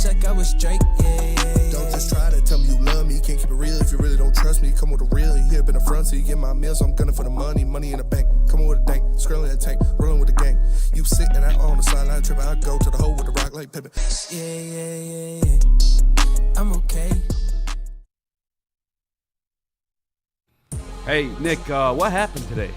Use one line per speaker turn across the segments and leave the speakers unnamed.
check, I was straight, yeah.
Don't just try to tell me you love me. Can't keep it real if you really don't trust me. Come with a real, you here been the front, so you get my meals. I'm gunning for the money in the bank. Come on with a dank, scrolling in the tank, rolling with the gang. You sitting out on the sideline tripping, I go to the hole with the rock like Pippin.
Yeah. I'm okay.
Hey, Nick, what happened today?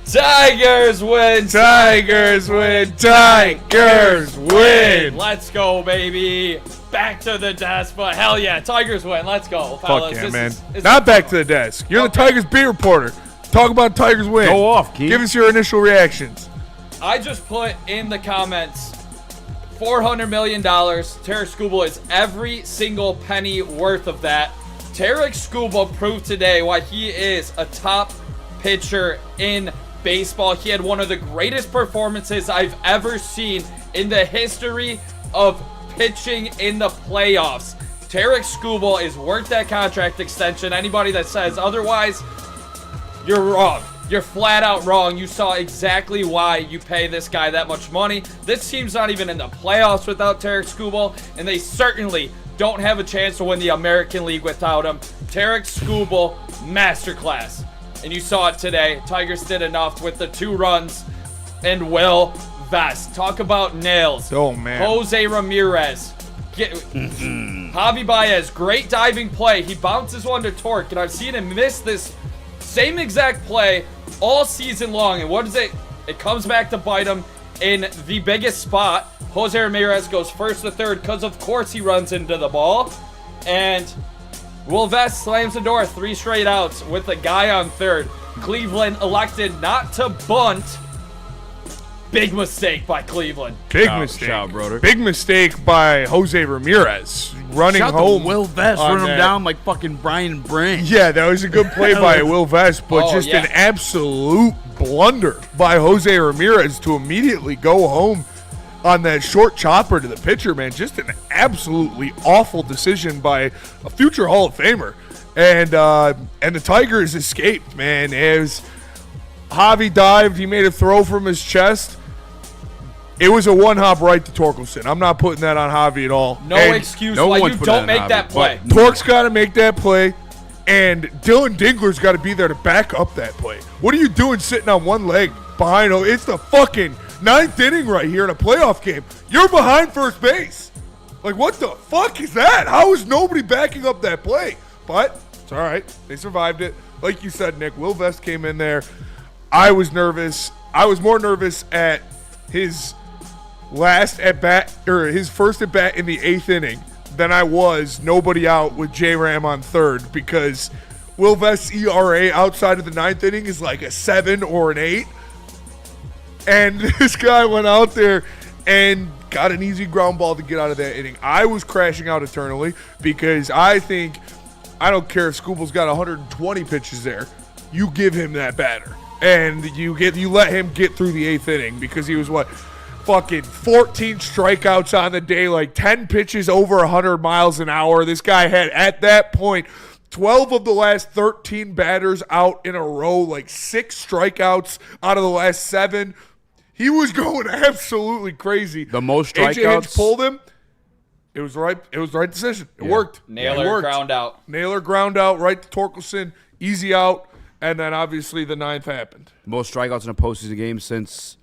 Tigers win!
Tigers win! Tigers win!
Let's go, baby! Back to the desk, but hell yeah, Tigers win. Let's go, fellas.
Fuck yeah, man. Not back to the desk. You're the Tigers beat reporter. Talk about Tigers win.
Go off, Keith.
Give us your initial reactions.
I just put in the comments $400 million. Tarek Skubal is every single penny worth of that. Tarek Skubal proved today why he is a top pitcher in baseball. He had one of the greatest performances I've ever seen in the history of pitching in the playoffs. Tarek Skubal is worth that contract extension. Anybody that says otherwise, you're wrong. You're flat out wrong. You saw exactly why you pay this guy that much money. This team's not even in the playoffs without Tarek Skubal, and they certainly don't have a chance to win the American League without him. Tarek Skubal, masterclass. And you saw it today. Tigers did enough with the 2 runs and Will Vest. Talk about nails.
Oh, man.
Jose Ramirez. Javi Baez, great diving play. He bounces one to Torque, and I've seen him miss this same exact play all season long. And what is it? It comes back to bite him in the biggest spot. Jose Ramirez goes first to third because, of course, he runs into the ball. And Will Vest slams the door, 3 straight outs with a guy on third. Cleveland elected not to bunt. Big mistake by Cleveland.
Big mistake. Big mistake by Jose Ramirez running
Shout
home.
to Will Vest running him down like fucking Brian Brain.
Yeah, that was a good play by Will Vest, but an absolute blunder by Jose Ramirez to immediately go home on that short chopper to the pitcher, man. Just an absolutely awful decision by a future Hall of Famer. And the Tigers escaped, man. As Javi dived, he made a throw from his chest. It was a one-hop right to Torkelson. I'm not putting that on Javi at all.
No excuse why you don't make that play.
Torque's got to make that play, and Dylan Dingler's got to be there to back up that play. What are you doing sitting on one leg behind? It's the fucking 9th inning right here in a playoff game. You're behind first base. Like, what the fuck is that? How is nobody backing up that play? But it's all right. They survived it. Like you said, Nick, Will Vest came in there. I was nervous. I was more nervous at his last at-bat, or his first at-bat in the 8th inning than I was nobody out with J-Ram on third, because Will Vest's ERA outside of the 9th inning is like a 7 or an 8. And this guy went out there and got an easy ground ball to get out of that inning. I was crashing out eternally because I don't care if Skubal's got 120 pitches there. You give him that batter. And you let him get through the 8th inning because he was fucking 14 strikeouts on the day, like 10 pitches over 100 miles an hour. This guy had, at that point, 12 of the last 13 batters out in a row, like 6 strikeouts out of the last 7. He was going absolutely crazy.
The most strikeouts.
AJ Hinch pulled him. It was right. It was the right decision. It worked.
Naylor ground out.
Naylor ground out right to Torkelson. Easy out. And then obviously the 9th happened.
Most strikeouts in a postseason game since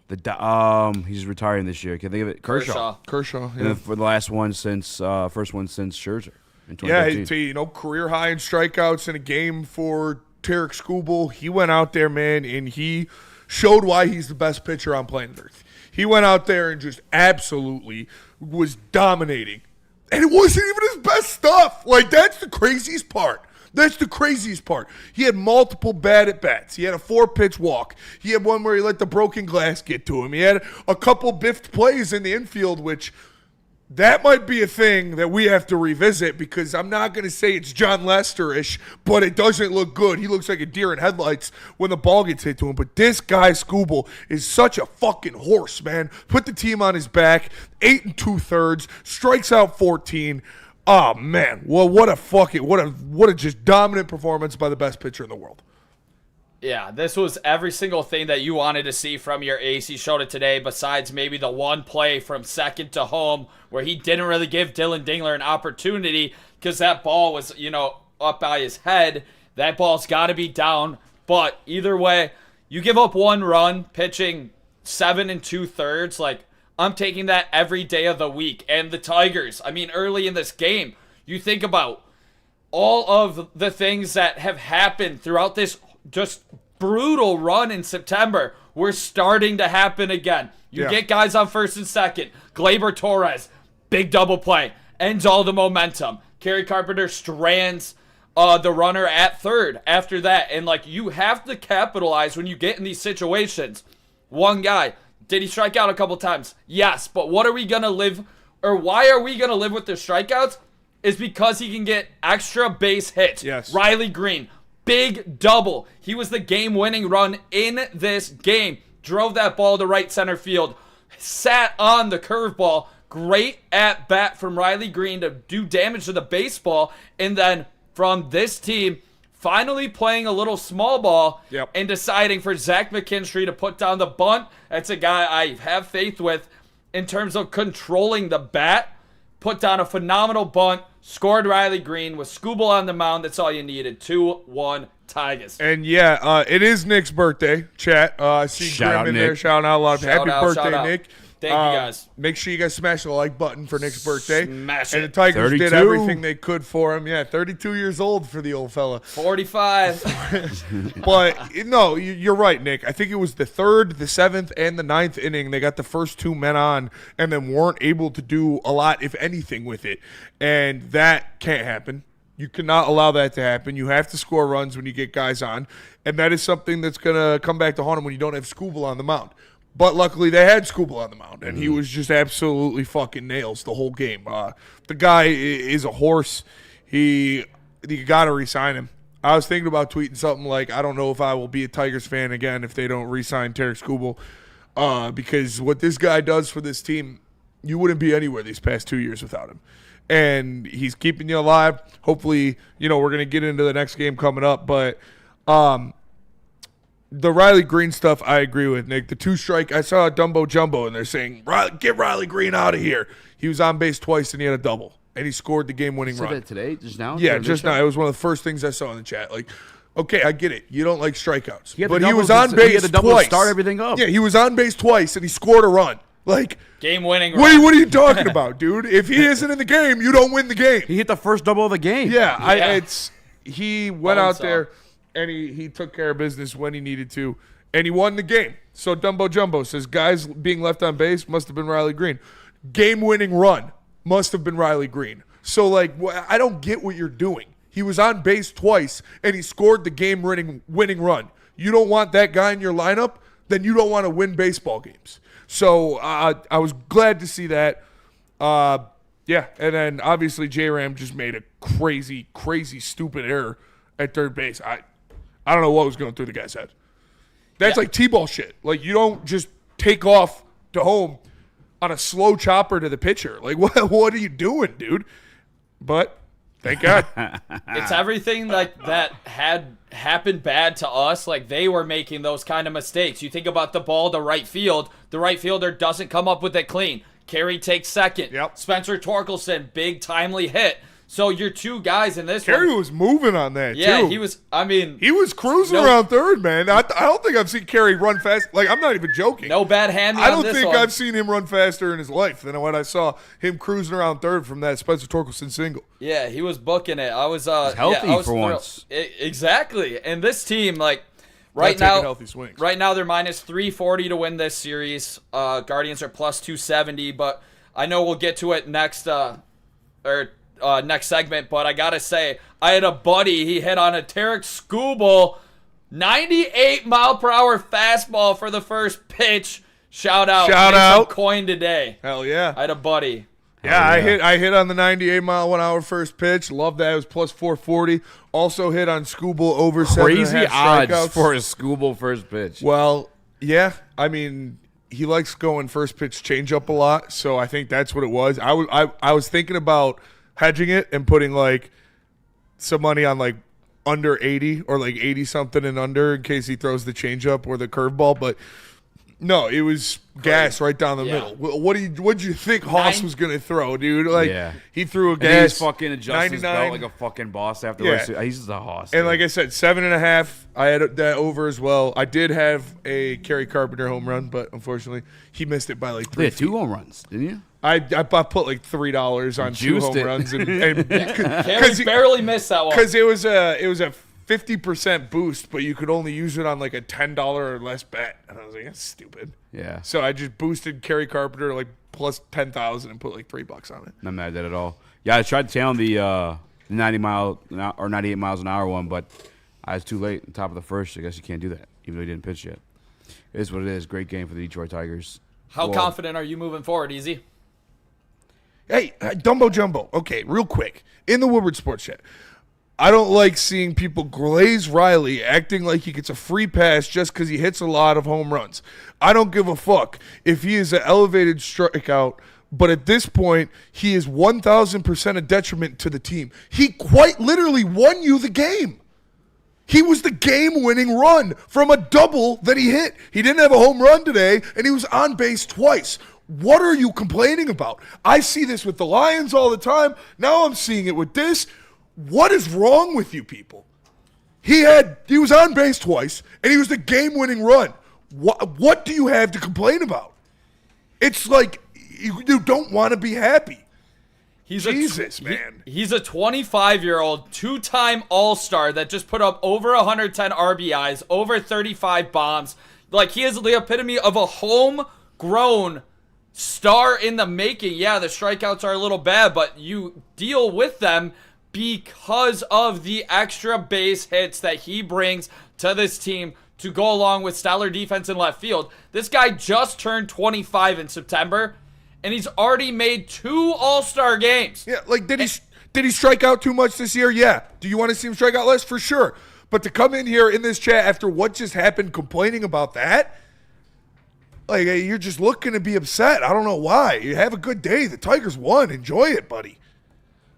he's retiring this year. Can they give it Kershaw?
Yeah.
And then for the last one since first one since Scherzer in 2015.
Yeah, career high in strikeouts in a game for Tarek Skubal. He went out there, man, and he showed why he's the best pitcher on planet Earth. He went out there and just absolutely was dominating. And it wasn't even his best stuff. Like, that's the craziest part. That's the craziest part. He had multiple bad at-bats. He had a 4-pitch walk. He had one where he let the broken glass get to him. He had a couple biffed plays in the infield, which that might be a thing that we have to revisit, because I'm not going to say it's John Lester-ish, but it doesn't look good. He looks like a deer in headlights when the ball gets hit to him. But this guy, Skubal, is such a fucking horse, man. Put the team on his back, 8 2/3, strikes out 14. Oh, man. Well, what a just dominant performance by the best pitcher in the world.
Yeah, this was every single thing that you wanted to see from your ace. He showed it today, besides maybe the one play from second to home where he didn't really give Dylan Dingler an opportunity because that ball was, up by his head. That ball's got to be down. But either way, you give up 1 run pitching 7 2/3. Like, I'm taking that every day of the week. And the Tigers, early in this game, you think about all of the things that have happened throughout this just brutal run in September were starting to happen again. You get guys on first and second. Gleyber Torres, big double play, ends all the momentum. Kerry Carpenter strands the runner at third after that. And, you have to capitalize when you get in these situations. One guy, did he strike out a couple times? Yes, but why are we going to live with the strikeouts? Is because he can get extra base hits.
Yes.
Riley Green, big double. He was the game-winning run in this game. Drove that ball to right center field. Sat on the curveball. Great at-bat from Riley Green to do damage to the baseball. And then from this team, finally playing a little small ball and deciding for Zach McKinstry to put down the bunt. That's a guy I have faith with in terms of controlling the bat. Put down a phenomenal bunt. Scored Riley Green with Skubal on the mound. That's all you needed. 2-1 Tigers.
And it is Nick's birthday, chat. I see Grim in there shouting out loud. Happy birthday, Nick.
Thank you, guys.
Make sure you guys smash the like button for Nick's birthday.
Smash
and
it.
the Tigers
32.
did everything they could for him. Yeah, 32 years old for the old fella.
45.
But, no, you're right, Nick. I think it was the 3rd, the 7th, and the 9th inning. They got the first 2 men on and then weren't able to do a lot, if anything, with it. And that can't happen. You cannot allow that to happen. You have to score runs when you get guys on. And that is something that's going to come back to haunt them when you don't have Skubal on the mound. But luckily they had Skubal on the mound, and he was just absolutely fucking nails the whole game. The guy is a horse. You got to re-sign him. I was thinking about tweeting something like, I don't know if I will be a Tigers fan again if they don't re-sign Tarik Skubal, because what this guy does for this team, you wouldn't be anywhere these past 2 years without him. And he's keeping you alive. Hopefully, we're going to get into the next game coming up, but the Riley Green stuff, I agree with, Nick. The 2-strike, I saw a Dumbo Jumbo, and they're saying, get Riley Green out of here. He was on base twice, and he had a double, and he scored the game-winning run.
Said that today, just now?
Yeah, just now. It was one of the first things I saw in the chat. Like, okay, I get it. You don't like strikeouts.
But
he was on base twice.
Start everything up.
Yeah, he was on base twice, and he scored a run. Like,
game-winning
run.
run.
What are you talking about, dude? If he isn't in the game, you don't win the game.
He hit the first double of the game.
Yeah. He went out there, and he took care of business when he needed to. And he won the game. So Dumbo Jumbo says, guys being left on base must have been Riley Green. Game-winning run must have been Riley Green. So, I don't get what you're doing. He was on base twice, and he scored the game-winning run. You don't want that guy in your lineup? Then you don't want to win baseball games. So I was glad to see that. And then obviously J-Ram just made a crazy, crazy, stupid error at third base. I don't know what was going through the guy's head. That's like T-ball shit. You don't just take off to home on a slow chopper to the pitcher. What are you doing, dude? But thank God.
It's everything that had happened bad to us. They were making those kind of mistakes. You think about the ball to right field. The right fielder doesn't come up with it clean. Carey takes second.
Yep.
Spencer Torkelson, big timely hit. So your 2 guys in this
Carey
one.
was moving on that, too.
Yeah, he was,
He was cruising around third, man. I don't think I've seen Carey run fast. I'm not even joking.
No bad hand
I don't think I've seen him run faster in his life than what I saw him cruising around third from that Spencer Torkelson single.
Yeah, he was booking it. I was
healthy for once.
Exactly. And this team, right now they're minus 340 to win this series. Guardians are plus 270, but I know we'll get to it next next segment, but I gotta say, I had a buddy, he hit on a Tarik Skubal 98-mile-per-hour fastball for the first pitch. Shout out. Some coin today.
Hell yeah.
I had a buddy.
Yeah, I hit on the 98-mile-an-hour first pitch. Love that. It was plus 440. Also hit on Skubal over 7.5
Crazy odds
strikeouts.
for a Skubal first pitch.
Well, yeah. He likes going first pitch changeup a lot, so I think that's what it was. I was thinking about hedging it and putting some money on under 80 or like 80 something and under in case he throws the changeup or the curveball, but no, it was gas right down the middle. What'd you think Haas was gonna throw, dude? Like he threw a gas.
And he's fucking adjusting his
99.
belt like a fucking boss afterwards.
Yeah.
He's just a Haas.
And like I said, 7.5. I had that over as well. I did have a Kerry Carpenter home run, but unfortunately he missed it by like 3
had
feet.
2 home runs, didn't you?
I put like $3 on 2
Juiced
home
it.
runs, and
Kerry barely missed that one.
because it was a 50% boost, but you could only use it on like a $10 or less bet, and I was like, that's stupid.
Yeah.
So I just boosted Kerry Carpenter like plus 10,000 and put like $3 on it.
Not mad at that at all. Yeah, I tried to channel the 90 mile or 98 miles an hour one, but I was too late. On top of the first, I guess you can't do that, even though he didn't pitch yet. It is what it is. Great game for the Detroit Tigers.
How confident are you moving forward, Eazy?
Hey, Dumbo Jumbo. Okay, real quick. In the Woodward Sports Chat, I don't like seeing people glaze Riley acting like he gets a free pass just because he hits a lot of home runs. I don't give a fuck if he is an elevated strikeout, but at this point, he is 1,000% a detriment to the team. He quite literally won you the game. He was the game-winning run from a double that he hit. He didn't have a home run today, and he was on base twice. What are you complaining about? I see this with the Lions all the time. Now I'm seeing it with this. What is wrong with you people? He was on base twice, and he was the game-winning run. What do you have to complain about? It's like you don't want to be happy. Jesus, man.
He's a 25-year-old, 2-time All-Star that just put up over 110 RBIs, over 35 bombs. Like, he is the epitome of a homegrown star in the making. Yeah, the strikeouts are a little bad, but you deal with them because of the extra base hits that he brings to this team to go along with stellar defense in left field. This guy just turned 25 in September, and he's already made 2 All-Star games.
Yeah, like did he strike out too much this year? Yeah. Do you want to see him strike out less? For sure. But to come in here in this chat after what just happened complaining about that, like you're just looking to be upset. I don't know why. You have a good day. The Tigers won. Enjoy it, buddy.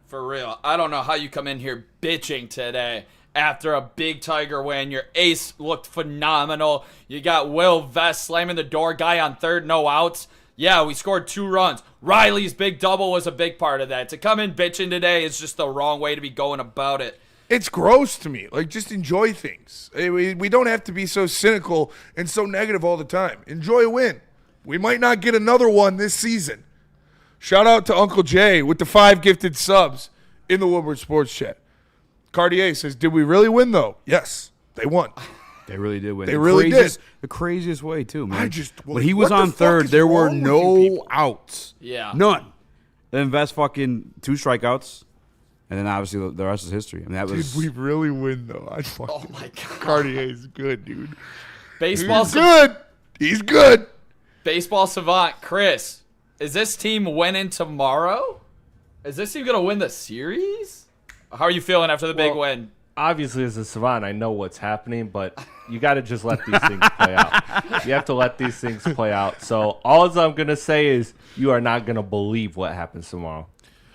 For real. I don't know how you come in here bitching today after a big Tiger win. Your ace looked phenomenal. You got Will Vest slamming the door, guy on third, no outs. Yeah, we scored 2 runs. Riley's big double was a big part of that. To come in bitching today is just the wrong way to be going about it.
It's gross to me. Like, just enjoy things. We don't have to be so cynical and so negative all the time. Enjoy a win. We might not get another one this season. Shout out to Uncle Jay with the 5 gifted subs in the Woodward Sports Chat. Cartier says, did we really win, though? Yes, they won.
They really did win.
They really did.
The craziest way, too, man.
When
he was on third, there were no outs.
Yeah.
None. Then Vest fucking 2 strikeouts. And then obviously the rest is history. I mean, that was.
Did we really win, though?
Oh, my God.
Cartier's good, dude.
Baseball
He's good. He's good.
Baseball savant, Chris. Is this team winning tomorrow? Is this team going to win the series? How are you feeling after the big win?
Obviously, as a savant, I know what's happening, but you got to just let these things play out. You have to let these things play out. So all I'm going to say is you are not going to believe what happens tomorrow.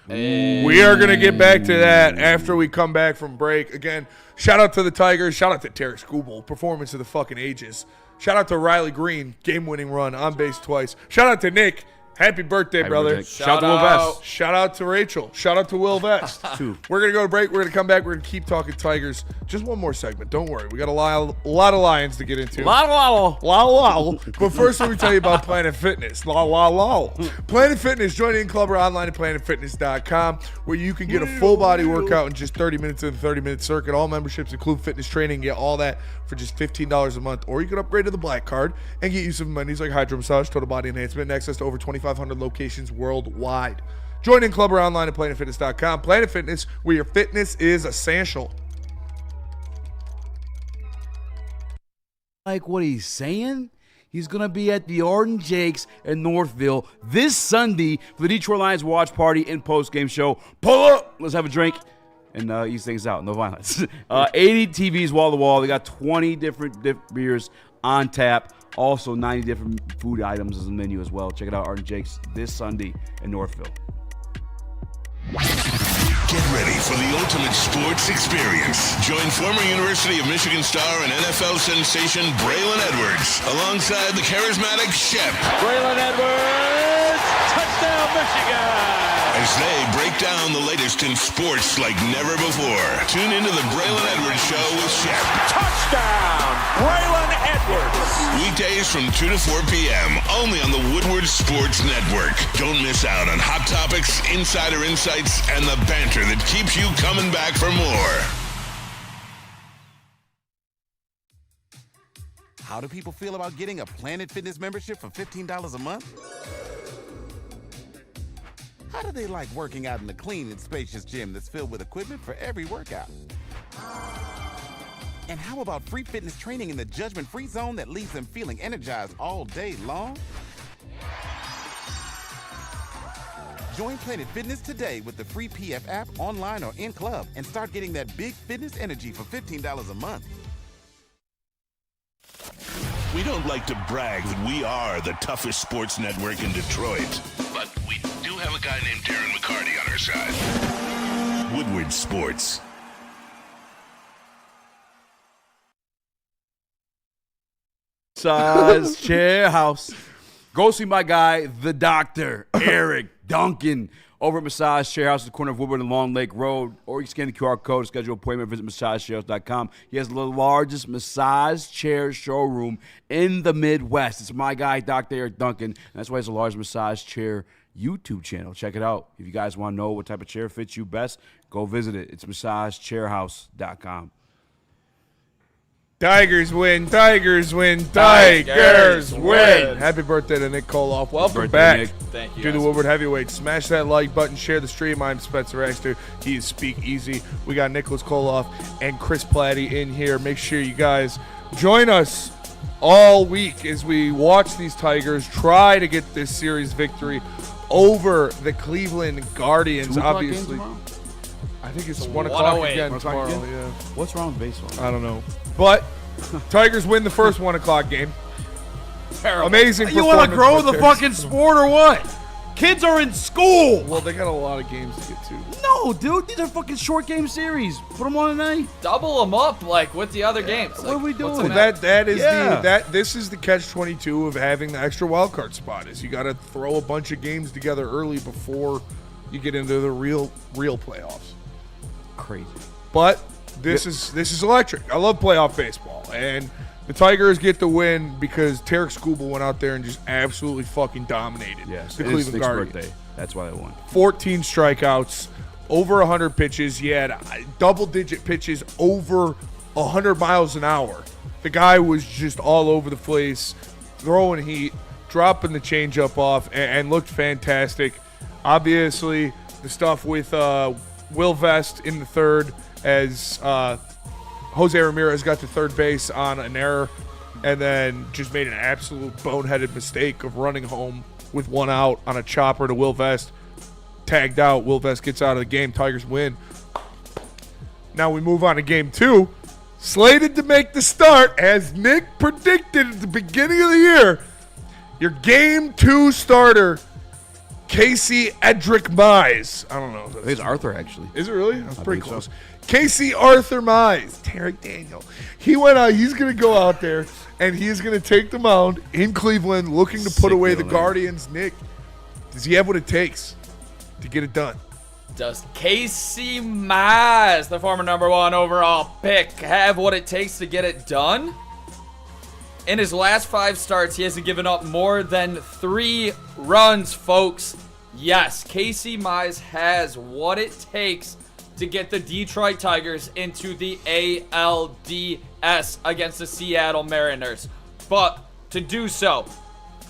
We are going to get back to that after we come back from break. Again, shout out to the Tigers. Shout out to Tarek Skubal. Performance of the fucking ages. Shout out to Riley Green. Game-winning run. On base twice. Shout out to Nick. Happy birthday, brother.
Shout out to Will Vest.
Shout out to Rachel. Shout out to Will Vest. We're going to go to break. We're going to come back. We're going to keep talking Tigers. Just one more segment. Don't worry. We got a lot of Lions to get into. But first, let me tell you about Planet Fitness. Planet Fitness. Join in club or online at planetfitness.com, where you can get a full body workout in just 30 minutes in the 30-minute circuit. All memberships include fitness training. Get all that for just $15 a month. Or you can upgrade to the Black Card and get use of amenities like hydro massage, total body enhancement, and access to over 2,500 locations worldwide. Join in club or online at planetfitness.com. Planet Fitness, where your fitness is essential.
Like what he's saying? He's going to be at the Arden Jakes in Northville this Sunday for the Detroit Lions watch party and post-game show. Pull up! Let's have a drink and ease things out. No violence. 80 TVs wall to wall. They got 20 different beers on tap. Also 90 different food items as a menu as well. Check it out, Arden Jakes, this Sunday in Northville.
Get ready for the ultimate sports experience. Join former University of Michigan star and NFL sensation Braylon Edwards alongside the charismatic Shep.
Braylon Edwards, touchdown Michigan!
As they break down the latest in sports like never before. Tune into the Braylon Edwards Show with Shep.
Touchdown, Braylon Edwards!
Weekdays from 2 to 4 p.m. only on the Woodward Sports Network. Don't miss out on hot topics, insider insights, and the banter that keeps you coming back for more.
How do people feel about getting a Planet Fitness membership for $15 a month? How do they like working out in a clean and spacious gym that's filled with equipment for every workout? And how about free fitness training in the judgment-free zone that leaves them feeling energized all day long? Join Planet Fitness today with the free PF app, online or in club, and start getting that big fitness energy for $15 a month.
We don't like to brag that we are the toughest sports network in Detroit, but we do have a guy named Darren McCarty on our side. Woodward Sports.
Massage Chair House. Go see my guy, the doctor, Eric Duncan, over at Massage Chair House at the corner of Woodward and Long Lake Road. Or you can scan the QR code to schedule an appointment. Visit MassageChairHouse.com. He has the largest massage chair showroom in the Midwest. It's my guy, Dr. Eric Duncan. And that's why he has a large massage chair YouTube channel. Check it out. If you guys want to know what type of chair fits you best, go visit it. It's MassageChairHouse.com.
Tigers win, Tigers win, Tigers win. Happy birthday to Nick Koloff. Welcome
Birthday,
back
Nick.
Thank you,
to the
guys.
Woodward Heavyweight. Smash that like button, share the stream. I'm Spencer Raxter. He is Speak Easy. We got Nicholas Koloff and Chris Platty in here. Make sure you guys join us all week as we watch these Tigers try to get this series victory over the Cleveland Guardians.
2 o'clock
Obviously,
game tomorrow?
I think it's 1 o'clock
1:08.
again
1 o'clock
tomorrow.
again?
Yeah.
What's wrong with baseball?
I don't know. But Tigers win the first 1 o'clock game.
Terrible.
Amazing
You want to
performance
grow
by
the
Terry.
fucking sport or what? Kids are in school.
Well, they got a lot of games to get to.
No, dude, these are fucking short game series. Put them on tonight.
Double them up like with the other games.
What are we doing?
what's the
Well,
matter?
that is
Yeah.
this is the catch-22 of having the extra wild card spot. Is you got to throw a bunch of games together early before you get into the real playoffs.
Crazy.
But this is electric. I love playoff baseball, and the Tigers get the win because Tarek Skubal went out there and just absolutely fucking dominated
Yes,
the
it is
Cleveland
Nick's
Guardians.
birthday. That's why they won.
14 strikeouts, over 100 pitches. He had double-digit pitches over 100 miles an hour. The guy was just all over the place, throwing heat, dropping the changeup off, and looked fantastic. Obviously, the stuff with Will Vest in the third as Jose Ramirez got to third base on an error and then just made an absolute boneheaded mistake of running home with 1 out on a chopper to Will Vest. Tagged out. Will Vest gets out of the game. Tigers win. Now we move on to game 2. Slated to make the start, as Nick predicted at the beginning of the year, your game 2 starter, Casey Edric Mize. I don't know.
I think it's Arthur, actually.
Is it really? That's pretty
believe so.
close. Casey Arthur Mize, Tarek Daniel. He went out. He's going to go out there, and he's going to take the mound in Cleveland, looking to put
Sick
away
deal,
the
man.
Guardians. Nick, does he have what it takes to get it done?
Does Casey Mize, the former #1 overall pick, have what it takes to get it done? In his last 5 starts, he hasn't given up more than 3 runs, folks. Yes, Casey Mize has what it takes to get the Detroit Tigers into the ALDS against the Seattle Mariners. But to do so,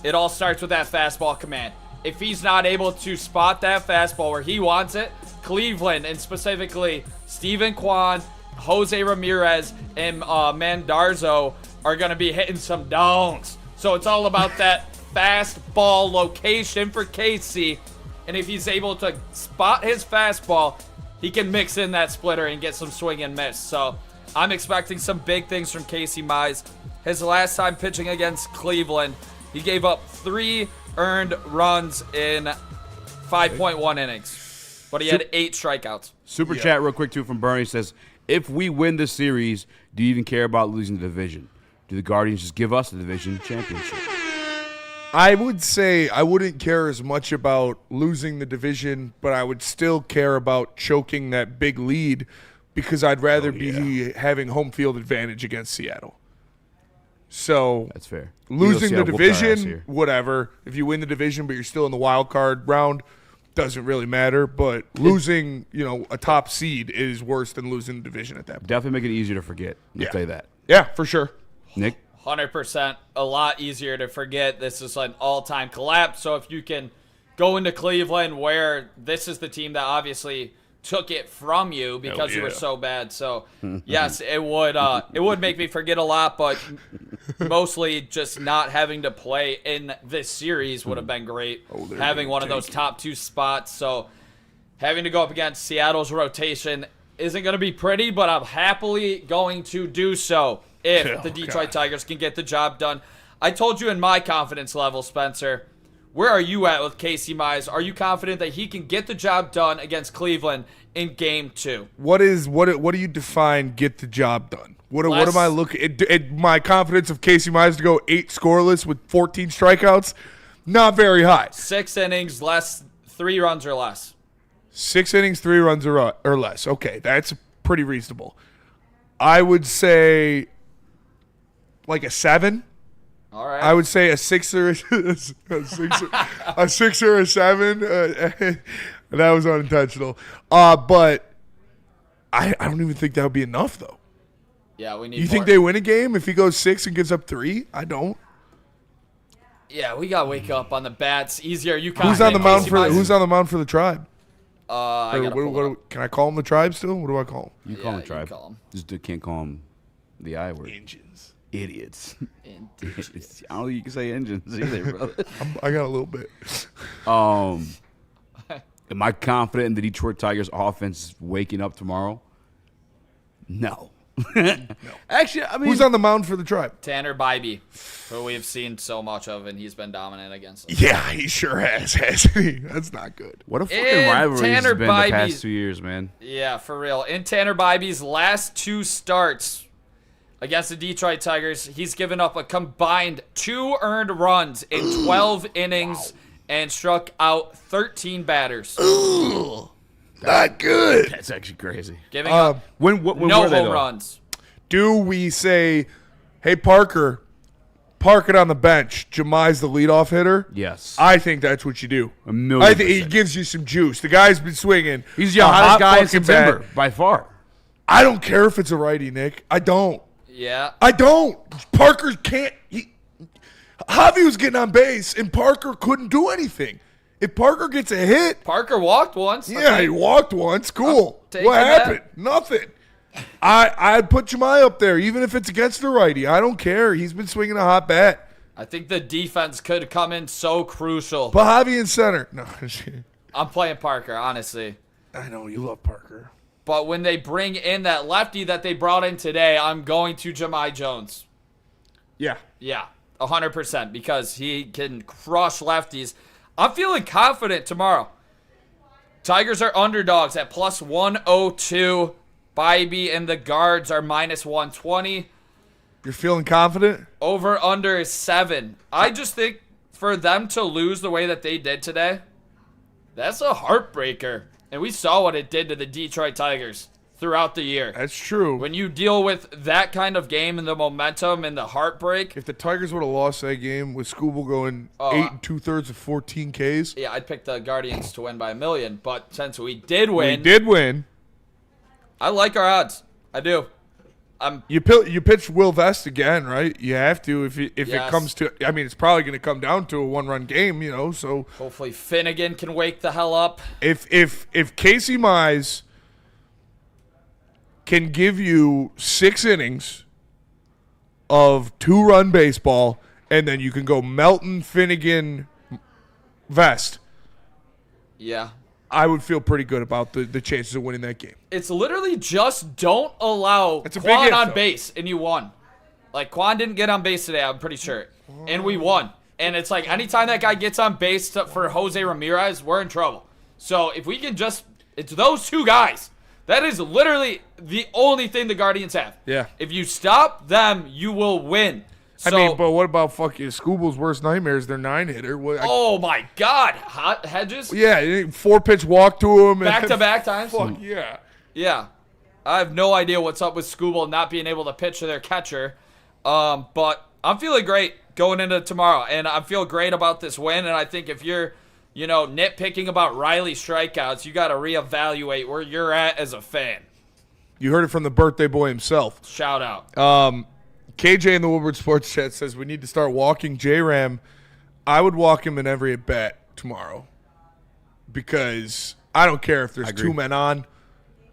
it all starts with that fastball command. If he's not able to spot that fastball where he wants it, Cleveland, and specifically Steven Kwan, Jose Ramirez, and Mandarzo are going to be hitting some dongs. So it's all about that fastball location for Casey. And if he's able to spot his fastball, he can mix in that splitter and get some swing and miss. So I'm expecting some big things from Casey Mize. His last time pitching against Cleveland, he gave up 3 earned runs in 5.1 innings. But he had 8 strikeouts.
Super chat real quick, too, from Bernie says, if we win this series, do you even care about losing the division? Do the Guardians just give us the division championship?
I would say I wouldn't care as much about losing the division, but I would still care about choking that big lead because I'd rather be having home field advantage against Seattle. So
That's fair.
losing the
Seattle whooped our ass
division,
here.
whatever. If you win the division but you're still in the wild card round, doesn't really matter. But losing, a top seed is worse than losing the division at that point.
Definitely make it easier to forget. Let's say that.
Yeah, for sure.
Nick?
100%. A lot easier to forget. This is an all-time collapse. So if you can go into Cleveland where this is the team that obviously took it from you because you were so bad. So, yes, it would make me forget a lot, but mostly just not having to play in this series would have been great. Having one of those top 2 spots. So having to go up against Seattle's rotation isn't going to be pretty, but I'm happily going to do so if the Detroit Tigers can get the job done. I told you in my confidence level, Spencer. Where are you at with Casey Mize? Are you confident that he can get the job done against Cleveland in Game 2?
What do you define get the job done? What am I looking at? My confidence of Casey Mize to go 8 scoreless with 14 strikeouts, not very high.
6 innings, 3 runs or less.
6 innings, 3 runs or less. Okay, that's pretty reasonable. I would say like a 7.
All right.
I would say a 6 or a 6 or a 7. That was unintentional. But I don't even think that would be enough, though.
Yeah, we need
You think they win a game if he goes 6 and gives up 3? I don't.
Yeah, we got to wake up on the bats. Easier. You
Who's on the mound for the Tribe?
I gotta
can I call him the Tribe still? What do I call him?
You call him
you
Tribe.
call him.
Just can't call him the I word.
Engines.
Idiots. I don't think you can say engines either, brother.
I got a little bit.
Am I confident in the Detroit Tigers offense waking up tomorrow? No. Actually, I mean,
Who's on the mound for the Tribe?
Tanner Bybee, who we've seen so much of, and he's been dominant against them.
Yeah, he sure hasn't he? That's not good.
what a fucking
And
rivalry it's
Tanner
been the
Bybee's-
past 2 years, man.
Yeah, for real. In Tanner Bybee's last 2 starts against the Detroit Tigers, he's given up a combined 2 earned runs in 12 innings and struck out 13 batters.
Not good.
That's actually crazy.
Giving up
When
no
were they,
home
though?
runs.
Do we say, hey, Parker, park it on the bench. Jamai's the leadoff hitter?
Yes.
I think that's what you do.
A million
I think he
percent.
gives you some juice. The guy's been swinging.
He's the
a
hottest
hot
guy in
fucking
September,
bat.
by far.
I don't care if it's a righty, Nick. I don't.
Yeah.
I don't. Parker can't. Javi was getting on base, and Parker couldn't do anything. If Parker gets a hit,
Parker walked once.
yeah, he walked once. Cool.
taking
What
that.
happened? Nothing. I'd put Jemai up there, even if it's against the righty. I don't care. He's been swinging a hot bat.
I think the defense could come in so crucial.
Put Javi in center. No,
I'm playing Parker, honestly.
I know you love Parker.
But when they bring in that lefty that they brought in today, I'm going to Jemai Jones.
Yeah.
Yeah, 100%, because he can crush lefties. I'm feeling confident tomorrow. Tigers are underdogs at plus 102. Bybee and the guards are minus 120.
You're feeling confident?
Over under is 7. I just think for them to lose the way that they did today, that's a heartbreaker. And we saw what it did to the Detroit Tigers throughout the year.
That's true.
When you deal with that kind of game and the momentum and the heartbreak,
If the Tigers would have lost that game with Scooble going 8 2/3 of 14 Ks,
yeah, I'd pick the Guardians to win by 1,000,000. But since we did win,
we did win.
I like our odds. I do.
You pitch Will Vest again, right? You have to if
Yes.
it comes to. I mean, it's probably going to come down to a 1-run game, So
Hopefully Finnegan can wake the hell up.
if Casey Mize can give you 6 innings of 2-run baseball, and then you can go Melton, Finnegan, Vest,
Yeah.
I would feel pretty good about the chances of winning that game.
It's literally just don't allow
It's a big
Quan
if,
on
though.
base, and you won. Like, Quan didn't get on base today, I'm pretty sure. And we won. And it's like, anytime that guy gets on base for Jose Ramirez, we're in trouble. So if we can just It's those two guys. That is literally the only thing the Guardians have.
Yeah.
If you stop them, you will win. So,
I mean, but what about fucking Scooble's worst nightmares? Their 9-hitter.
oh my God, Hot Hedges.
Yeah, 4-pitch walk to him.
Back-to-back times.
Fuck yeah.
Yeah. I have no idea what's up with Scooble not being able to pitch to their catcher. But I'm feeling great going into tomorrow, and I feel great about this win. And I think if you're, nitpicking about Riley's strikeouts, you got to reevaluate where you're at as a fan.
You heard it from the birthday boy himself.
Shout out.
KJ in the Woodward Sports Chat says we need to start walking J-Ram. I would walk him in every at-bat tomorrow because I don't care if there's two men on.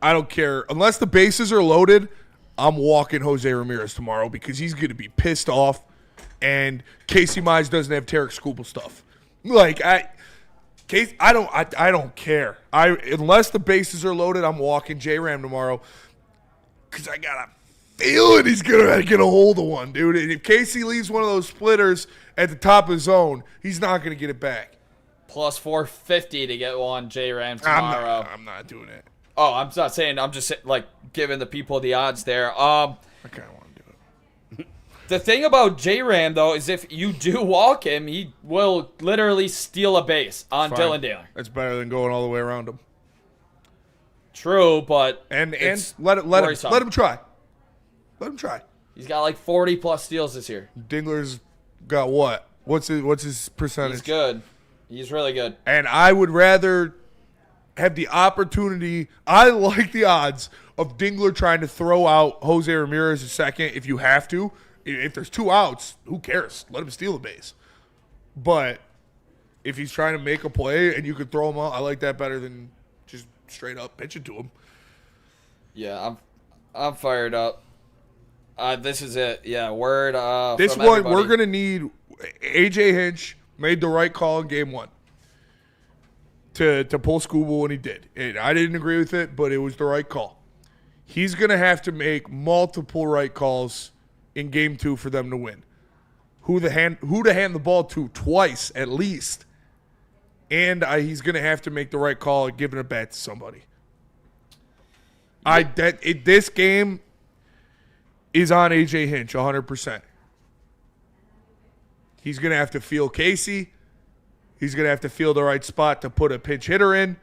I don't care. Unless the bases are loaded, I'm walking Jose Ramirez tomorrow because he's going to be pissed off, and Casey Mize doesn't have Tarek Skubal stuff. I don't care. Unless the bases are loaded, I'm walking J-Ram tomorrow because I got a feeling he's going to get a hold of one, dude. And if Casey leaves one of those splitters at the top of his zone, he's not going to get it back.
Plus 450 to get one J-Ram tomorrow.
I'm not doing it.
Oh, I'm not saying. I'm just giving the people the odds there.
I kind of want to do it.
The thing about J-Ram, though, is if you do walk him, he will literally steal a base on Dylan Daylor.
That's better than going all the way around him.
True, but
and let him try. Let him try.
He's got 40+ steals this year.
Dingler's got what? What's his percentage?
He's good. He's really good.
And I would rather have the opportunity. I like the odds of Dingler trying to throw out Jose Ramirez a second if you have to. If there's 2 outs, who cares? Let him steal the base. But if he's trying to make a play and you could throw him out, I like that better than just straight up pitching to him.
Yeah, I'm fired up. This is it. Yeah, word.
This
from
one,
everybody.
we're going to need A.J. Hinch made the right call in game 1 to pull Scooble when he did. And I didn't agree with it, but it was the right call. He's going to have to make multiple right calls in game 2 for them to win. Who to hand the ball to twice at least. And he's going to have to make the right call at giving it back to somebody. This game is on A.J. Hinch 100%. He's going to have to feel Casey. He's going to have to feel the right spot to put a pinch hitter in.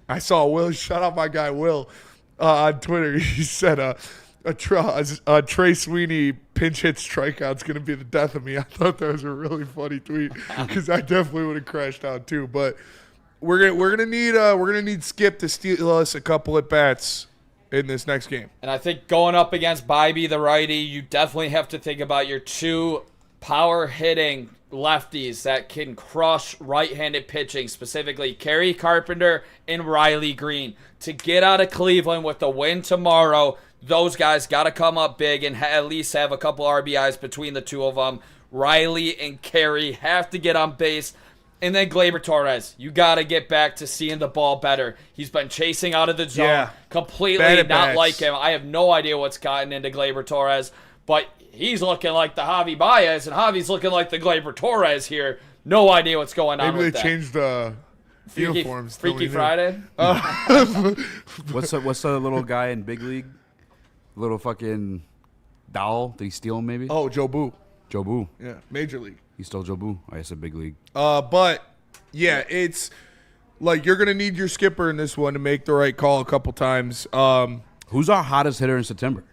I saw Will, shout out my guy Will, on Twitter. He said a Trey Sweeney pinch hit strikeout's going to be the death of me. I thought that was a really funny tweet because I definitely would have crashed out too. But we're gonna need Skip to steal us a couple at bats in this next game.
And I think going up against Bybee, the righty, you definitely have to think about your 2 power hitting lefties that can crush right-handed pitching, specifically Kerry Carpenter and Riley Green. To get out of Cleveland with the win tomorrow, those guys got to come up big and at least have a couple RBIs between the 2 of them. Riley and Kerry have to get on base. And then Gleyber Torres, you got to get back to seeing the ball better. He's been chasing out of the zone, completely not like him. I have no idea what's gotten into Gleyber Torres, but he's looking like the Javi Baez, and Javi's looking like the Gleyber Torres here. No idea what's going on with that.
Maybe they changed the uniforms.
Freaky Friday?
What's the little guy in Big League? Little fucking Dowell? Did he steal him maybe?
Oh, Joe Boo.
Joe Boo.
Yeah, Major League.
He stole Joe Boo. I said Big League.
But, yeah, it's like you're going to need your skipper in this one to make the right call a couple times.
Who's our hottest hitter in September?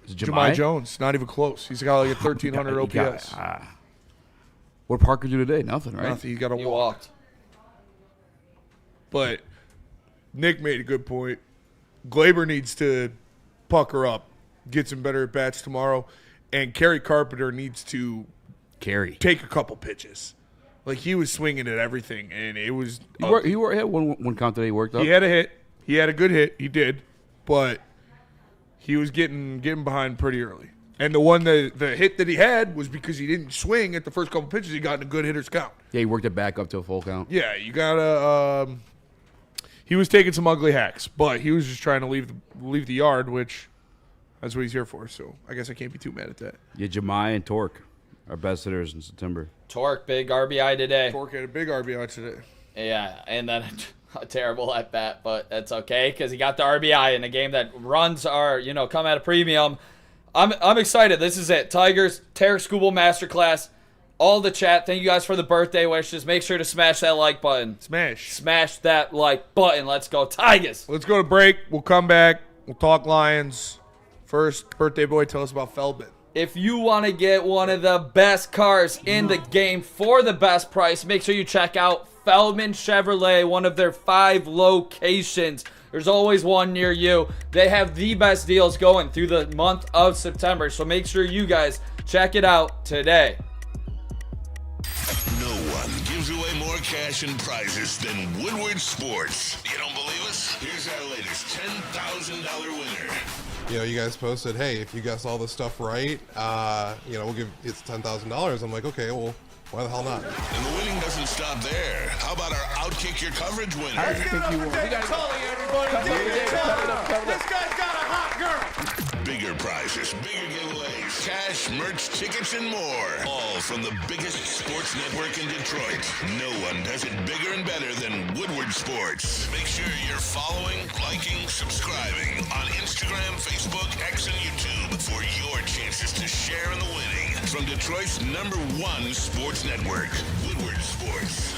Is it
Jahmai Jones. Not even close. He's got like a 1,300 OPS.
What did Parker do today? Nothing, right?
Nothing. He got a
He
walk.
walked.
But Nick made a good point. Gleyber needs to pucker up, get some better at-bats tomorrow, and Kerry Carpenter needs to take a couple pitches. Like, he was swinging at everything, and it was
He had one count today. He worked up.
He had a hit. He had a good hit. He did. But he was getting behind pretty early. And the hit that he had was because he didn't swing at the first couple pitches. He got in a good hitter's count.
Yeah, he worked it back up to a full count.
Yeah, you got to he was taking some ugly hacks, but he was just trying to leave the yard, which that's what he's here for. So I guess I can't be too mad at that.
Yeah, Jahmai and Torque are best hitters in September.
Torque, big RBI today.
Torque had a big RBI today.
Yeah, and then A terrible at bat, but that's okay because he got the RBI in a game that runs are, come at a premium. I'm excited. This is it. Tigers, Tarek Skubal Masterclass. All the chat. Thank you guys for the birthday wishes. Make sure to smash that like button. Smash that like button. Let's go, Tigers.
Let's go to break. We'll come back. We'll talk Lions. First, birthday boy, tell us about Feldman.
If you want to get one of the best cars in the game for the best price, make sure you check out Feldman Chevrolet, one of their 5 locations. There's always one near you. They have the best deals going through the month of September, so make sure you guys check it out today.
No one gives away more cash and prizes than Woodward Sports. You don't believe us? Here's our latest $10,000 winner.
You guys posted, hey, if you guess all this stuff right, we'll give it's $10,000. I'm like, okay, well, why the hell not?
And the winning doesn't stop there. How about our Outkick Your Coverage winner?
I think you won. This guy's got a hot girl.
Bigger prizes, bigger giveaways, cash, merch, tickets, and more. All from the biggest sports network in Detroit. No one does it bigger and better than Woodward Sports. Make sure you're following, liking, subscribing on Instagram, Facebook, X, and YouTube for your chances to share in the winning. From Detroit's #1 sports network, Woodward Sports.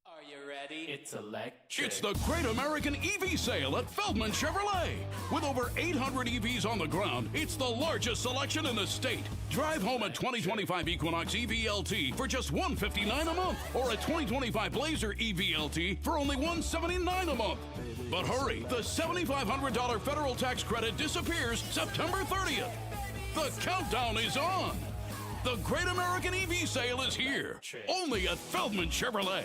Are you ready? It's electric.
It's the Great American EV Sale at Feldman Chevrolet. With over 800 EVs on the ground, it's the largest selection in the state. Drive home a 2025 Equinox EVLT for just $159 a month, or a 2025 Blazer EVLT for only $179 a month. But hurry, the $7,500 federal tax credit disappears September 30th. The countdown is on. The Great American EV Sale is here, only at Feldman Chevrolet.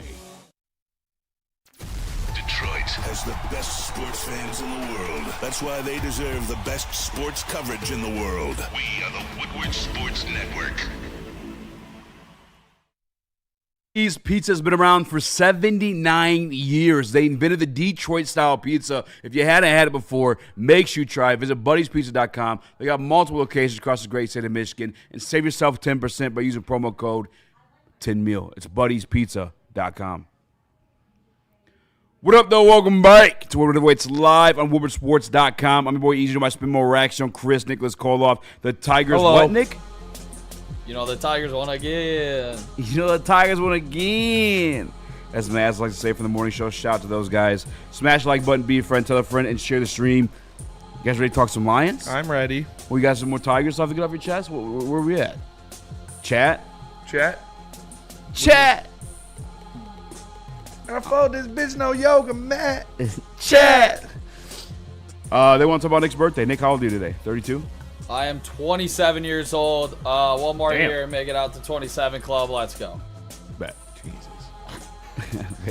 Detroit has the best sports fans in the world. That's why they deserve the best sports coverage in the world. We are the Woodward Sports Network.
Eazy's Pizza has been around for 79 years. They invented the Detroit-style pizza. If you hadn't had it before, make sure you try it. Visit Buddy'sPizza.com. They got multiple locations across the great state of Michigan. And save yourself 10% by using promo code 10meal. It's Buddy'sPizza.com. What up, though? Welcome back to Woodward Waits live on WoodwardSports.com. I'm your boy Eazy, my spin more Raxter, Chris, Nicholas Koloff. The Tigers,
Hello.
what, Nick?
The Tigers won again.
The Tigers won again. As Maz likes to say from the morning show, shout out to those guys. Smash the like button, be a friend, tell a friend, and share the stream. You guys ready to talk some Lions?
I'm ready.
Well, you got some more Tigers stuff to get off your chest? Where are we at? Chat?
I followed this bitch no yoga, Matt.
Chat! They want to talk about Nick's birthday. Nick, how old are you today? 32?
I am 27 years old. One more year, make it out to 27 club. Let's go.
Bet. Jesus.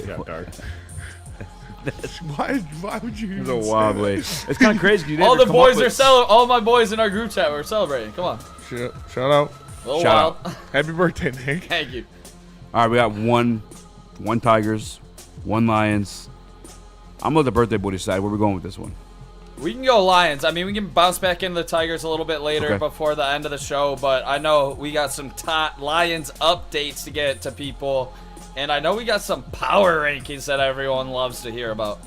Got dark.
Why would you?
It's a wobbly. It's kind of crazy.
All the boys are celebrating. All my boys in our group chat were celebrating. Come on.
Shout out.
Shout out.
Happy birthday, Nick.
Thank you.
All right, we got one Tigers, one Lions. I'm gonna let the birthday boy decide where we're going with this one.
We can go Lions. I mean, we can bounce back into the Tigers a little bit later before the end of the show, but I know we got some Lions updates to get to people, and I know we got some power rankings that everyone loves to hear about.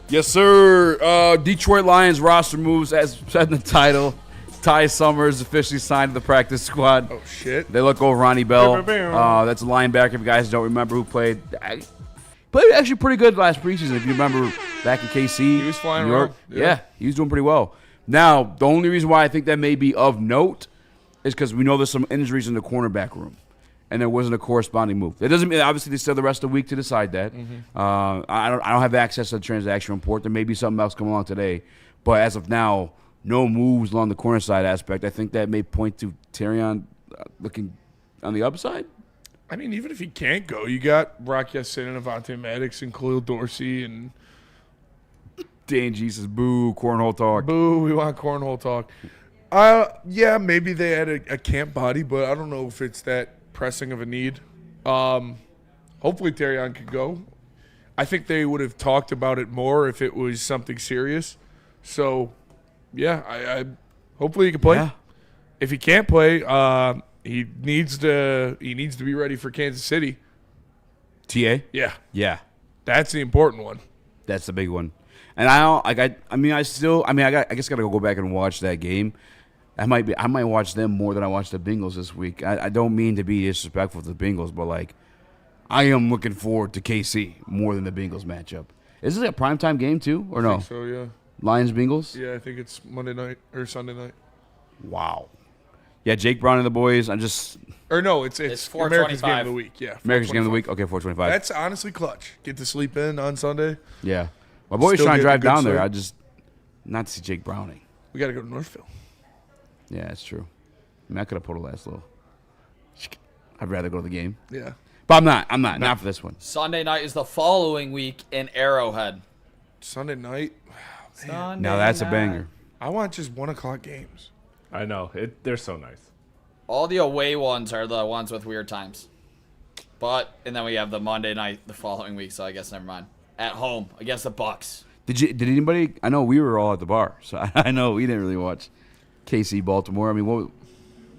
Yes, sir. Detroit Lions roster moves as said in the title. Ty Summers officially signed to the practice squad.
Oh, shit.
They look over Ronnie Bell. That's a linebacker, if you guys don't remember, who played actually pretty good last preseason. If you remember back in KC.
He was flying
New York.
around.
Yeah, he was doing pretty well. Now, the only reason why I think that may be of note is because we know there's some injuries in the cornerback room, and there wasn't a corresponding move. That doesn't mean, obviously, they still have the rest of the week to decide that. I don't have access to the transaction report. There may be something else coming along today, but as of now, no moves along the corner side aspect. I think that may point to Terrion looking on the upside.
I mean, even if he can't go, you got Rock Ya-Sin and Avonte Maddox and Khalil Dorsey and
Dan Jesus, boo, cornhole talk.
Boo, we want cornhole talk. Yeah, maybe they had a camp body, but I don't know if it's that pressing of a need. Hopefully Terrion could go. I think they would have talked about it more if it was something serious. So, yeah, I hopefully he can play.
Yeah.
If he can't play, he needs to be ready for Kansas City.
TA?
Yeah.
Yeah.
That's the important one.
That's the big one. And I don't like. I guess gotta go back and watch that game. I might watch them more than I watched the Bengals this week. I don't mean to be disrespectful to the Bengals, but like, I am looking forward to KC more than the Bengals matchup. Is this a primetime game too, or no?
I think so, yeah.
Lions Bengals.
Yeah, I think it's Monday night or Sunday night.
Wow. Yeah, Jake Brown and the boys.
It's America's
425.
game of the week. Yeah,
America's game of the week. Okay, 425.
That's honestly clutch. Get to sleep in on Sunday.
Yeah, my boy's
Still
trying to
getting a
drive
good
down there.
sleep.
I just not to see Jake Browning.
We got to go to Northville.
Yeah, that's true. I mean, I could have pulled a last little. I'd rather go to the game.
Yeah.
But I'm not. Not for this one.
Sunday night is the following week in Arrowhead.
Sunday night.
Sunday
Now that's a
night.
banger.
I want just 1 o'clock games.
I know. They're so nice.
All the away ones are the ones with weird times. And then we have the Monday night the following week, so I guess never mind. At home against the Bucks.
Did anybody? I know we were all at the bar, so I know we didn't really watch KC Baltimore. I mean, what?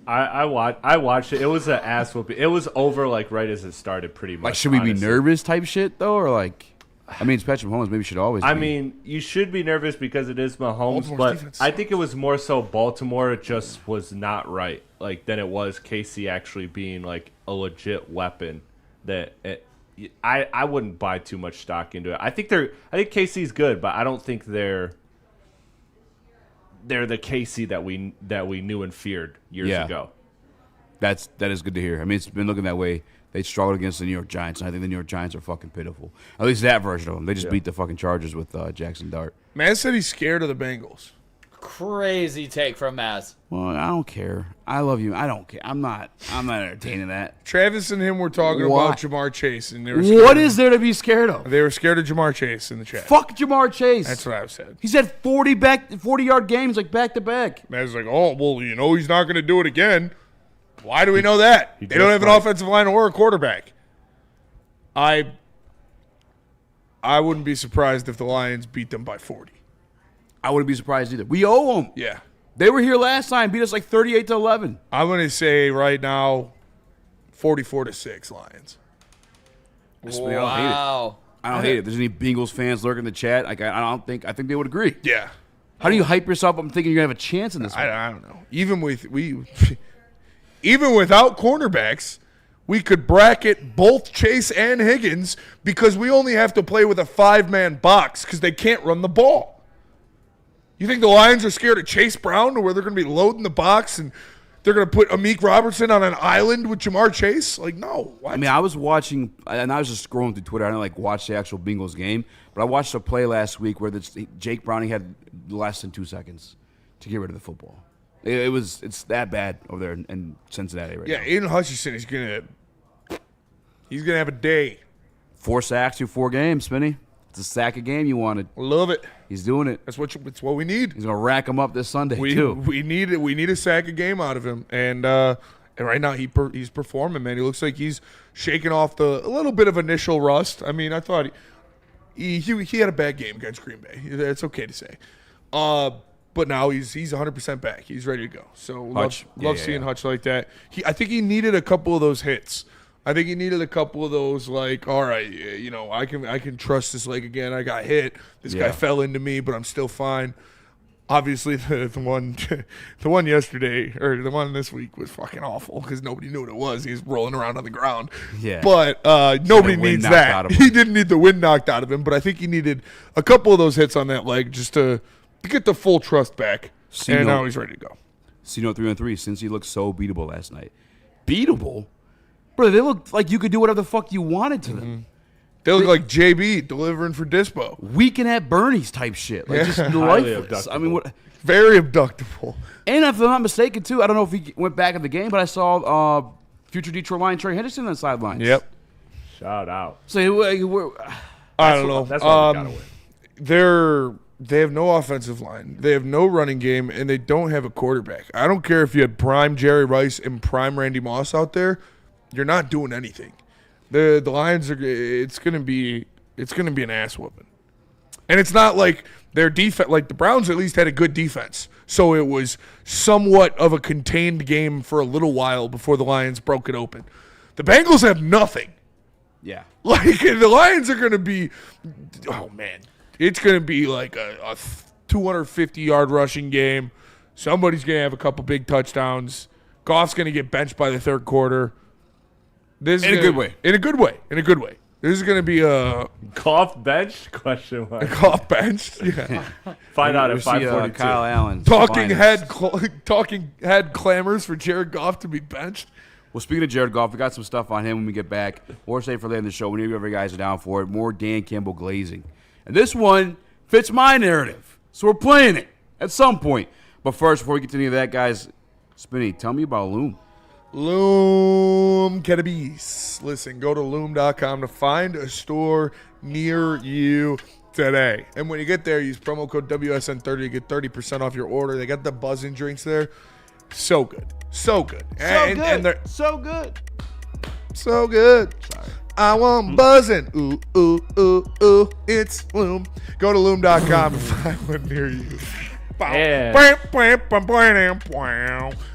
I watched it. It was an ass whooping. It was over like right as it started, pretty much.
Like, should we be
honestly.
nervous type shit though, or like? I mean, it's Patrick Mahomes. Maybe should always.
I
be.
mean, you should be nervous because it is Mahomes,
Baltimore's
but
defense
I think it was more so Baltimore just was not right, like than it was KC actually being like a legit weapon. I wouldn't buy too much stock into it. I think KC's good, but I don't think they're the KC that we knew and feared years ago.
That is good to hear. I mean, it's been looking that way. They struggled against the New York Giants, and I think the New York Giants are fucking pitiful. At least that version of them. They just beat the fucking Chargers with Jackson Dart.
Man said he's scared of the Bengals.
Crazy take from Maz.
Well, I don't care. I love you. I don't care. I'm not entertaining that.
Travis and him were talking
What?
about Jamar Chase, and they were
What is there to be scared of?
They were scared of Jamar Chase in the chat.
Fuck Jamar Chase.
That's what I said.
He's had 40-yard games like back to back.
Man's like, oh, well, he's not going to do it again. Why do we know that? They don't have an offensive line or a quarterback. I wouldn't be surprised if the Lions beat them by 40.
I wouldn't be surprised either. We owe them.
Yeah.
They were here last time, beat us like 38-11.
I'm going to say right now 44-6 Lions.
Wow.
I don't hate it. There's any Bengals fans lurking in the chat? Like, I think they would agree.
Yeah.
How do you hype yourself up? I'm thinking you're going to have a chance in this one.
I don't know. Even without cornerbacks, we could bracket both Chase and Higgins because we only have to play with a 5-man box because they can't run the ball. You think the Lions are scared of Chase Brown, where they're going to be loading the box and they're going to put Amik Robertson on an island with Jamar Chase? Like, no. What?
I mean, I was watching, and I was just scrolling through Twitter. I didn't watch the actual Bengals game, but I watched a play last week where Jake Browning had less than 2 seconds to get rid of the football. It's that bad over there in Cincinnati right now.
Yeah, Aiden Hutchinson is he's gonna have a day.
4 sacks through 4 games, Spinny. It's a sack a game you wanted.
Love it.
He's doing it.
It's what we need.
He's gonna rack him up this Sunday
We
too.
need it. We need a sack a game out of him, and right now he's performing. Man, he looks like he's shaking off a little bit of initial rust. I mean, I thought he had a bad game against Green Bay. It's okay to say. But now he's 100% back. He's ready to go. So love seeing Hutch like that. I think he needed a couple of those hits. I think he needed a couple of those, like, all right, I can trust this leg again. I got hit. This guy fell into me, but I'm still fine. Obviously, the one yesterday or the one this week was fucking awful because nobody knew what it was. He was rolling around on the ground.
Yeah.
But nobody needs that. He didn't need the wind knocked out of him, but I think he needed a couple of those hits on that leg just to get the full trust back, and now he's ready to go.
C-Note 3-on-3, since he looked so beatable last night. Beatable? Bro, they looked like you could do whatever the fuck you wanted to them.
They look like JB delivering for Dispo.
Weekend at Bernie's type shit. Like, just lifeless. I mean, what?
Very abductable.
And if I'm not mistaken, too, I don't know if he went back in the game, but I saw future Detroit Lion Trey Henderson on the sidelines.
Yep.
Shout out.
So
I don't know.
That's why we gotta win.
They have no offensive line. They have no running game, and they don't have a quarterback. I don't care if you had prime Jerry Rice and prime Randy Moss out there. You're not doing anything. The Lions are. It's gonna be an ass whooping, and it's not like their defense. Like the Browns at least had a good defense, so it was somewhat of a contained game for a little while before the Lions broke it open. The Bengals have nothing.
Yeah.
Like, the Lions are going to be, oh, man. It's going to be like a 250-yard rushing game. Somebody's going to have a couple big touchdowns. Goff's going to get benched by the third quarter.
In a good way.
In a good way. In a good way. This is going to be a
Goff benched? Question mark.
Goff benched? Yeah.
Find out at
We'll see,
5:42.
Kyle Allen.
Talking head clamors for Jared Goff to be benched.
Well, speaking of Jared Goff, we got some stuff on him when we get back. Or save for later in the show. Whenever you guys are down for it. More Dan Campbell glazing. And this one fits my narrative. So we're playing it at some point. But first, before we get to any of that, guys, Spinny, tell me about Loom.
Loom Cannabis. Listen, go to loom.com to find a store near you today. And when you get there, use promo code WSN30 to get 30% off your order. They got the buzzing drinks there. So good. So good. And they're
So good.
so good.
Sorry.
I want buzzing. Ooh, ooh, ooh, ooh. It's Loom. Go to loom.com to find one near you.
Yeah.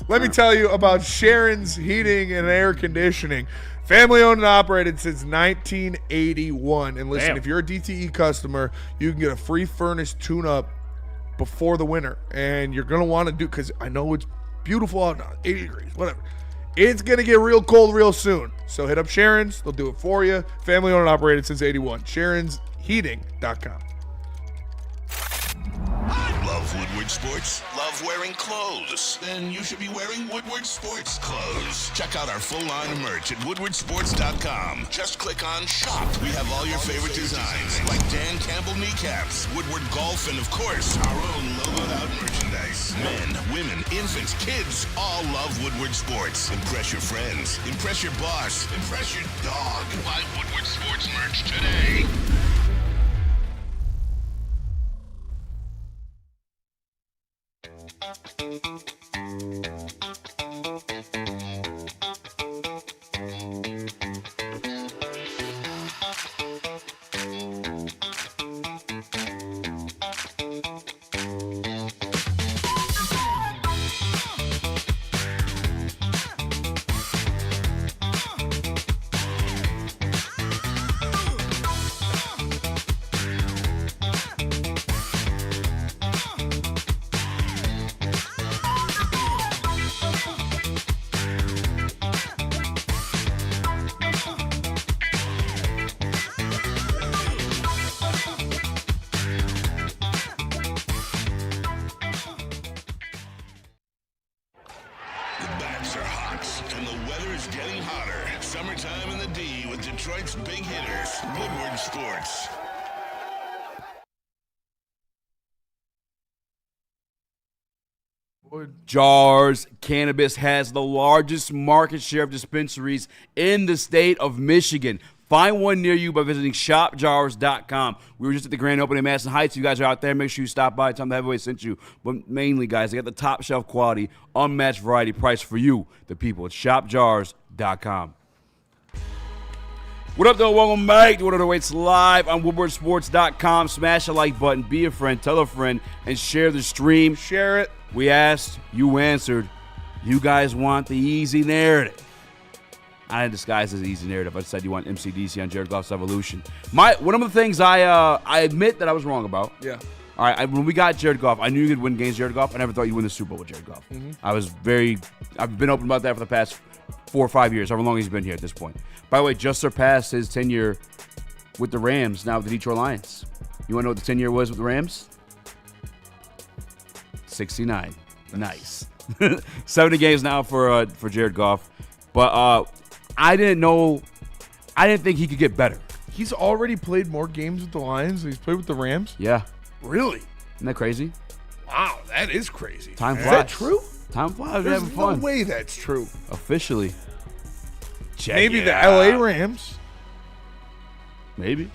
Let me tell you about Sharon's Heating and Air Conditioning. Family owned and operated since 1981. And listen,
Damn.
if you're a DTE customer, you can get a free furnace tune-up before the winter. And you're going to want to do, because I know it's beautiful out now, 80 degrees, whatever. It's going to get real cold real soon. So hit up Sharon's. They'll do it for you. Family owned and operated since 81. SharonsHeating.com.
Love Woodward Sports? Love wearing clothes? Then you should be wearing Woodward Sports clothes. Check out our full line of merch at woodwardsports.com. Just click on shop. We have all your favorite designs, like Dan Campbell kneecaps, Woodward Golf, and of course, our own logoed out merchandise. Men, women, infants, kids, all love Woodward Sports. Impress your friends. Impress your boss. Impress your dog. Buy Woodward Sports merch today. Summertime in the D with Detroit's big hitters, Woodward Sports.
Jars Cannabis has the largest market share of dispensaries in the state of Michigan. Find one near you by visiting shopjars.com. We were just at the grand opening in Madison Heights. You guys are out there. Make sure you stop by. Tell them the Heavyweight sent you. But mainly, guys, they got the top shelf quality, unmatched variety price for you, the people. It's shopjars.com. What up, though? Welcome back to What Are the Weights live on woodwardsports.com. Smash the like button, be a friend, tell a friend, and share the stream.
Share it.
We asked, you answered. You guys want the easy narrative. I didn't disguise as an easy narrative. I said you want MCDC on Jared Goff's evolution. One of the things I admit that I was wrong about.
Yeah.
All right, when we got Jared Goff, I knew you could win games with Jared Goff. I never thought you'd win the Super Bowl with Jared Goff.
Mm-hmm.
I've been open about that for the past 4 or 5 years, however long he's been here at this point. By the way, just surpassed his tenure with the Rams, now with the Detroit Lions. You want to know what the tenure was with the Rams? 69. Nice. 70 games now for Jared Goff. But I didn't think he could get better.
He's already played more games with the Lions than he's played with the Rams?
Yeah.
Really?
Isn't that crazy?
Wow, that is crazy.
Time flies.
Is that true?
Time flies. We're
There's
having
no
fun.
way that's true.
Officially. Check
Maybe
it
the
out.
LA Rams.
Maybe.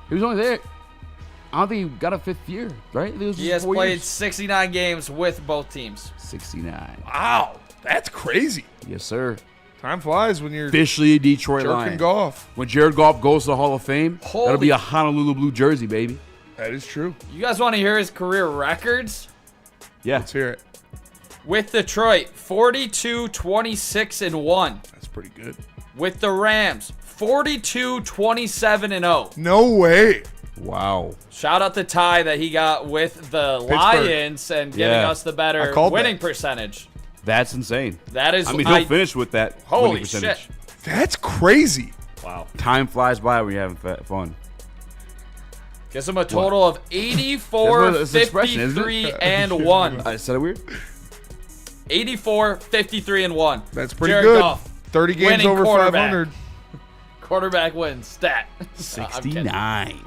He was only there. I don't think he got a 5th year, right?
He has played 69 games with both teams.
69.
Wow, that's crazy.
Yes, sir.
Time flies when you're
Officially a Detroit
jerking
Lion.
Goff.
When Jared Goff goes to the Hall of Fame, that'll
Holy-
be a Honolulu Blue jersey, baby.
That is true.
You guys want to hear his career records?
Yeah.
Let's hear it.
With Detroit, 42, 26, and 1.
That's pretty good.
with the Rams, 42-27-0.
No way.
Wow.
Shout out to Ty that he got with the Lions and giving us the better winning percentage.
That's insane.
That is.
I mean, he'll finish with that
holy
winning percentage.
shit.
That's crazy.
Wow.
Time flies by when you're having fun.
Gives him a total of 84, 53, and 1.
I said it weird?
84, 53, and 1.
That's pretty
Jared
good.
Goff,
30 games
winning
over
quarterback.
500.
Quarterback wins. Stat.
69.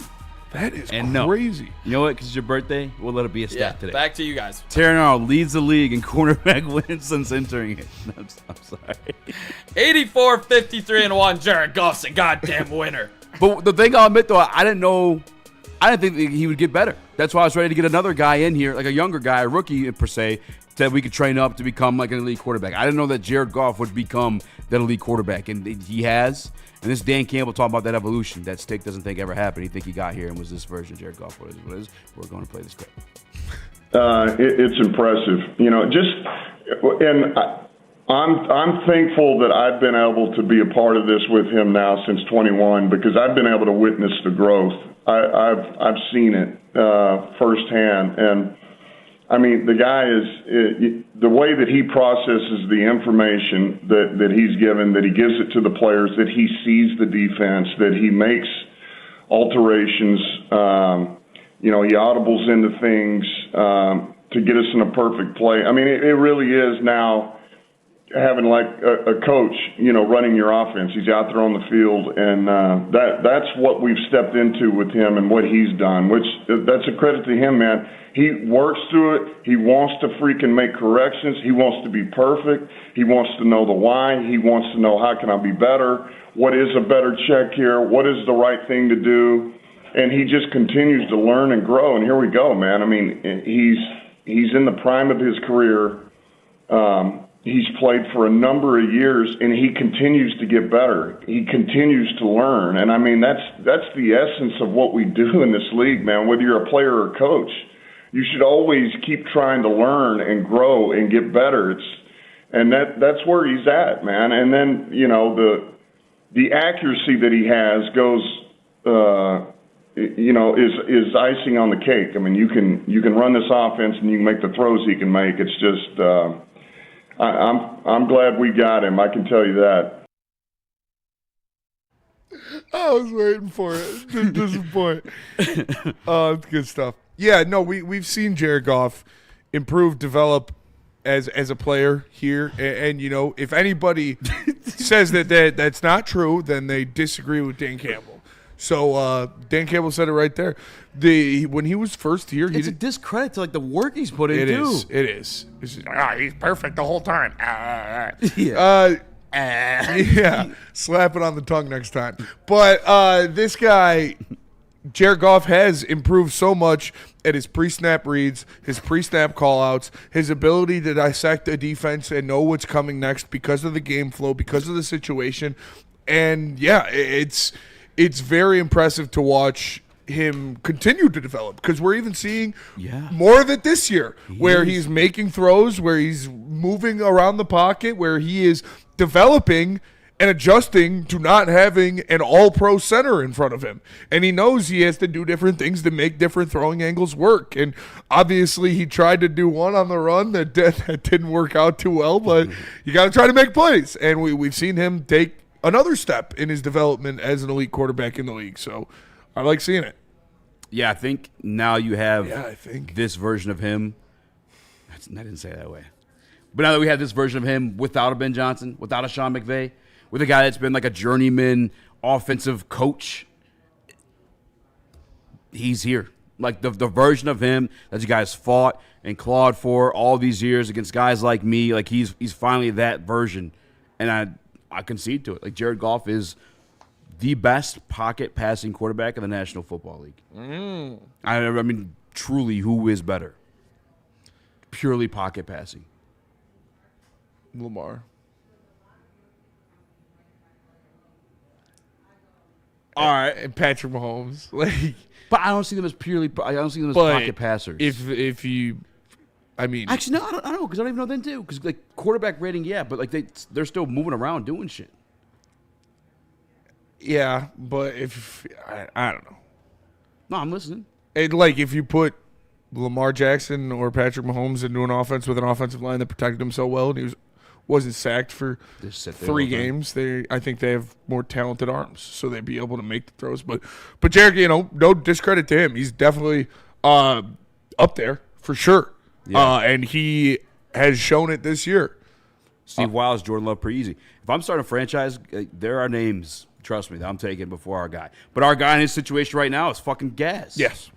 That is
and
crazy.
No, you know what? Because it's your birthday, we'll let it be a stat today.
Back to you guys.
Terran Arnold leads the league in quarterback wins since entering it. I'm sorry.
84, 53, and 1. Jared Goff's a goddamn winner.
But the thing I'll admit, though, I didn't think that he would get better. That's why I was ready to get another guy in here, like a younger guy, a rookie per se, that we could train up to become like an elite quarterback. I didn't know that Jared Goff would become that elite quarterback, and he has. And this Dan Campbell talking about that evolution that Stick doesn't think ever happened. He think he got here and was this version of Jared Goff. What is? We're going to play this clip.
It's impressive, and I'm thankful that I've been able to be a part of this with him now since 21 because I've been able to witness the growth. I've seen it firsthand, and I mean the guy is the way that he processes the information that he's given, that he gives it to the players, that he sees the defense, that he makes alterations. He audibles into things to get us in a perfect play. I mean, it really is now having like a coach, running your offense. He's out there on the field, and that's what we've stepped into with him and what he's done, which that's a credit to him, man. He works through it. He wants to freaking make corrections. He wants to be perfect. He wants to know the why. He wants to know how can I be better? What is a better check here? What is the right thing to do? And he just continues to learn and grow, and here we go, man. I mean, he's in the prime of his career. He's played for a number of years, and he continues to get better. He continues to learn, and I mean that's the essence of what we do in this league, man. Whether you're a player or a coach, you should always keep trying to learn and grow and get better. That's where he's at, man. And then the accuracy that he has goes, is icing on the cake. I mean, you can run this offense and you can make the throws he can make. It's just. I'm glad we got him. I can tell you that.
I was waiting for it. Just disappoint. Oh, it's good stuff. Yeah, no, we've seen Jared Goff improve, develop as a player here, and if anybody says that's not true, then they disagree with Dan Campbell. So Dan Campbell said it right there. When he was first here,
it's a discredit to like the work he's put in too.
It is. It's just, he's perfect the whole time. Yeah. Slap it on the tongue next time. But this guy, Jared Goff, has improved so much at his pre-snap reads, his pre-snap call-outs, his ability to dissect a defense and know what's coming next because of the game flow, because of the situation. And yeah, it's very impressive to watch him continue to develop because we're even seeing more of it this year where he's making throws, where he's moving around the pocket, where he is developing and adjusting to not having an all-pro center in front of him. And he knows he has to do different things to make different throwing angles work. And obviously he tried to do one on the run that didn't work out too well, but you got to try to make plays. And we've seen him take another step in his development as an elite quarterback in the league. So I like seeing it.
Yeah, I think now you have this version of him. I didn't say it that way. But now that we have this version of him without a Ben Johnson, without a Sean McVay, with a guy that's been like a journeyman offensive coach, he's here. Like the version of him that you guys fought and clawed for all these years against guys like me, like he's finally that version. And I concede to it. Like Jared Goff is the best pocket passing quarterback in the National Football League. I mean, truly, who is better? Purely pocket passing.
Lamar.
All right,
and Patrick Mahomes.
But I don't see them as pocket passers.
If you, I mean,
actually, no, I don't know because I don't even know them too. Because like quarterback rating, yeah, but like they're still moving around doing shit.
Yeah, but if I don't know.
No, I'm listening.
Like if you put Lamar Jackson or Patrick Mahomes into an offense with an offensive line that protected him so well, and he wasn't sacked for 3 games. I think they have more talented arms, so they'd be able to make the throws. But Jared, no discredit to him. He's definitely up there for sure.
Yeah.
And he has shown it this year.
Steve Wiles, Jordan Love, pretty easy. If I'm starting a franchise, there are names, trust me, that I'm taking before our guy. But our guy in his situation right now is fucking gas.
Yes.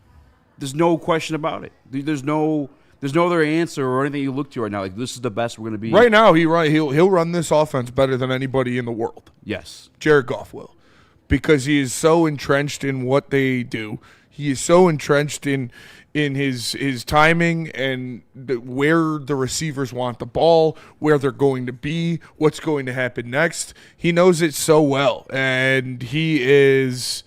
There's no question about it. There's no other answer or anything you look to right now. Like, this is the best we're going to be.
Right now, he'll run this offense better than anybody in the world.
Yes.
Jared Goff will. Because he is so entrenched in what they do. He is so entrenched in his timing and where the receivers want the ball, where they're going to be, what's going to happen next. He knows it so well. And he is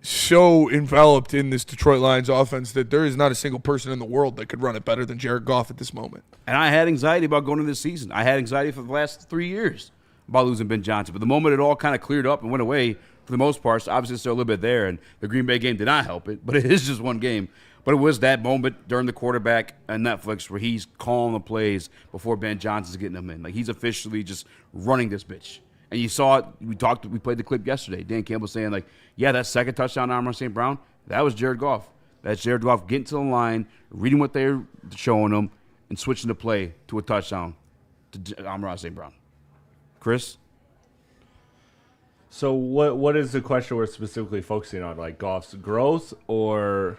so enveloped in this Detroit Lions offense that there is not a single person in the world that could run it better than Jared Goff at this moment.
And I had anxiety about going into this season. I had anxiety for the last 3 years about losing Ben Johnson. But the moment it all kind of cleared up and went away, for the most part, so obviously it's still a little bit there, and the Green Bay game did not help it, but it is just one game. But it was that moment during the quarterback on Netflix where he's calling the plays before Ben Johnson's getting them in. Like, he's officially just running this bitch. And you saw it. We played the clip yesterday. Dan Campbell saying, like, yeah, that second touchdown to Amon-Ra St. Brown, that was Jared Goff. That's Jared Goff getting to the line, reading what they're showing him, and switching the play to a touchdown to Amon-Ra St. Brown. Chris?
So what is the question we're specifically focusing on? Like Goff's growth, or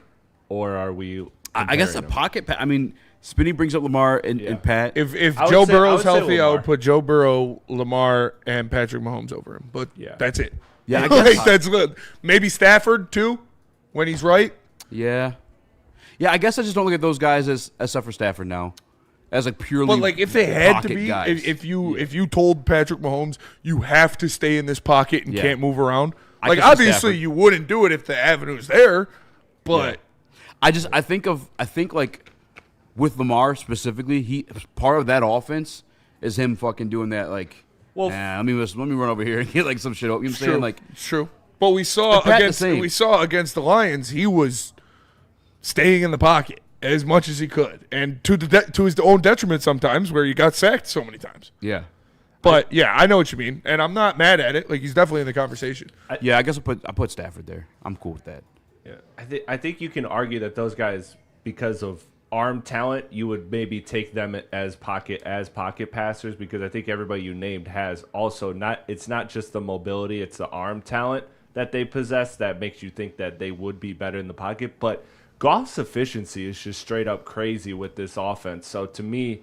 are we?
I guess a pocket. I mean, Spinney brings up Lamar and Pat.
If Joe Burrow's healthy, I would put Joe Burrow, Lamar, and Patrick Mahomes over him. But that's it.
Yeah, I guess
like, that's good. Maybe Stafford too, when he's right.
Yeah. I guess I just don't look at those guys as except for Stafford now, as like purely.
But like if they had to
pocket
be,
guys.
if you told Patrick Mahomes you have to stay in this pocket and can't move around, like
can see
obviously
Stafford.
you wouldn't do it if the avenue's there. But
I think like with Lamar specifically, part of that offense is him fucking doing that like. Well, let me run over here and get like some shit up. You know what I'm saying? Like,
it's true. But we saw against the Lions, he was staying in the pocket as much as he could, and to his own detriment sometimes, where he got sacked so many times.
Yeah.
But I know what you mean, and I'm not mad at it. Like, he's definitely in the conversation.
I guess I put Stafford there. I'm cool with that.
Yeah, I think you can argue that those guys, because of arm talent, you would maybe take them as pocket passers, because I think everybody you named has also it's not just the mobility, it's the arm talent that they possess that makes you think that they would be better in the pocket. But Goff's efficiency is just straight up crazy with this offense. So to me,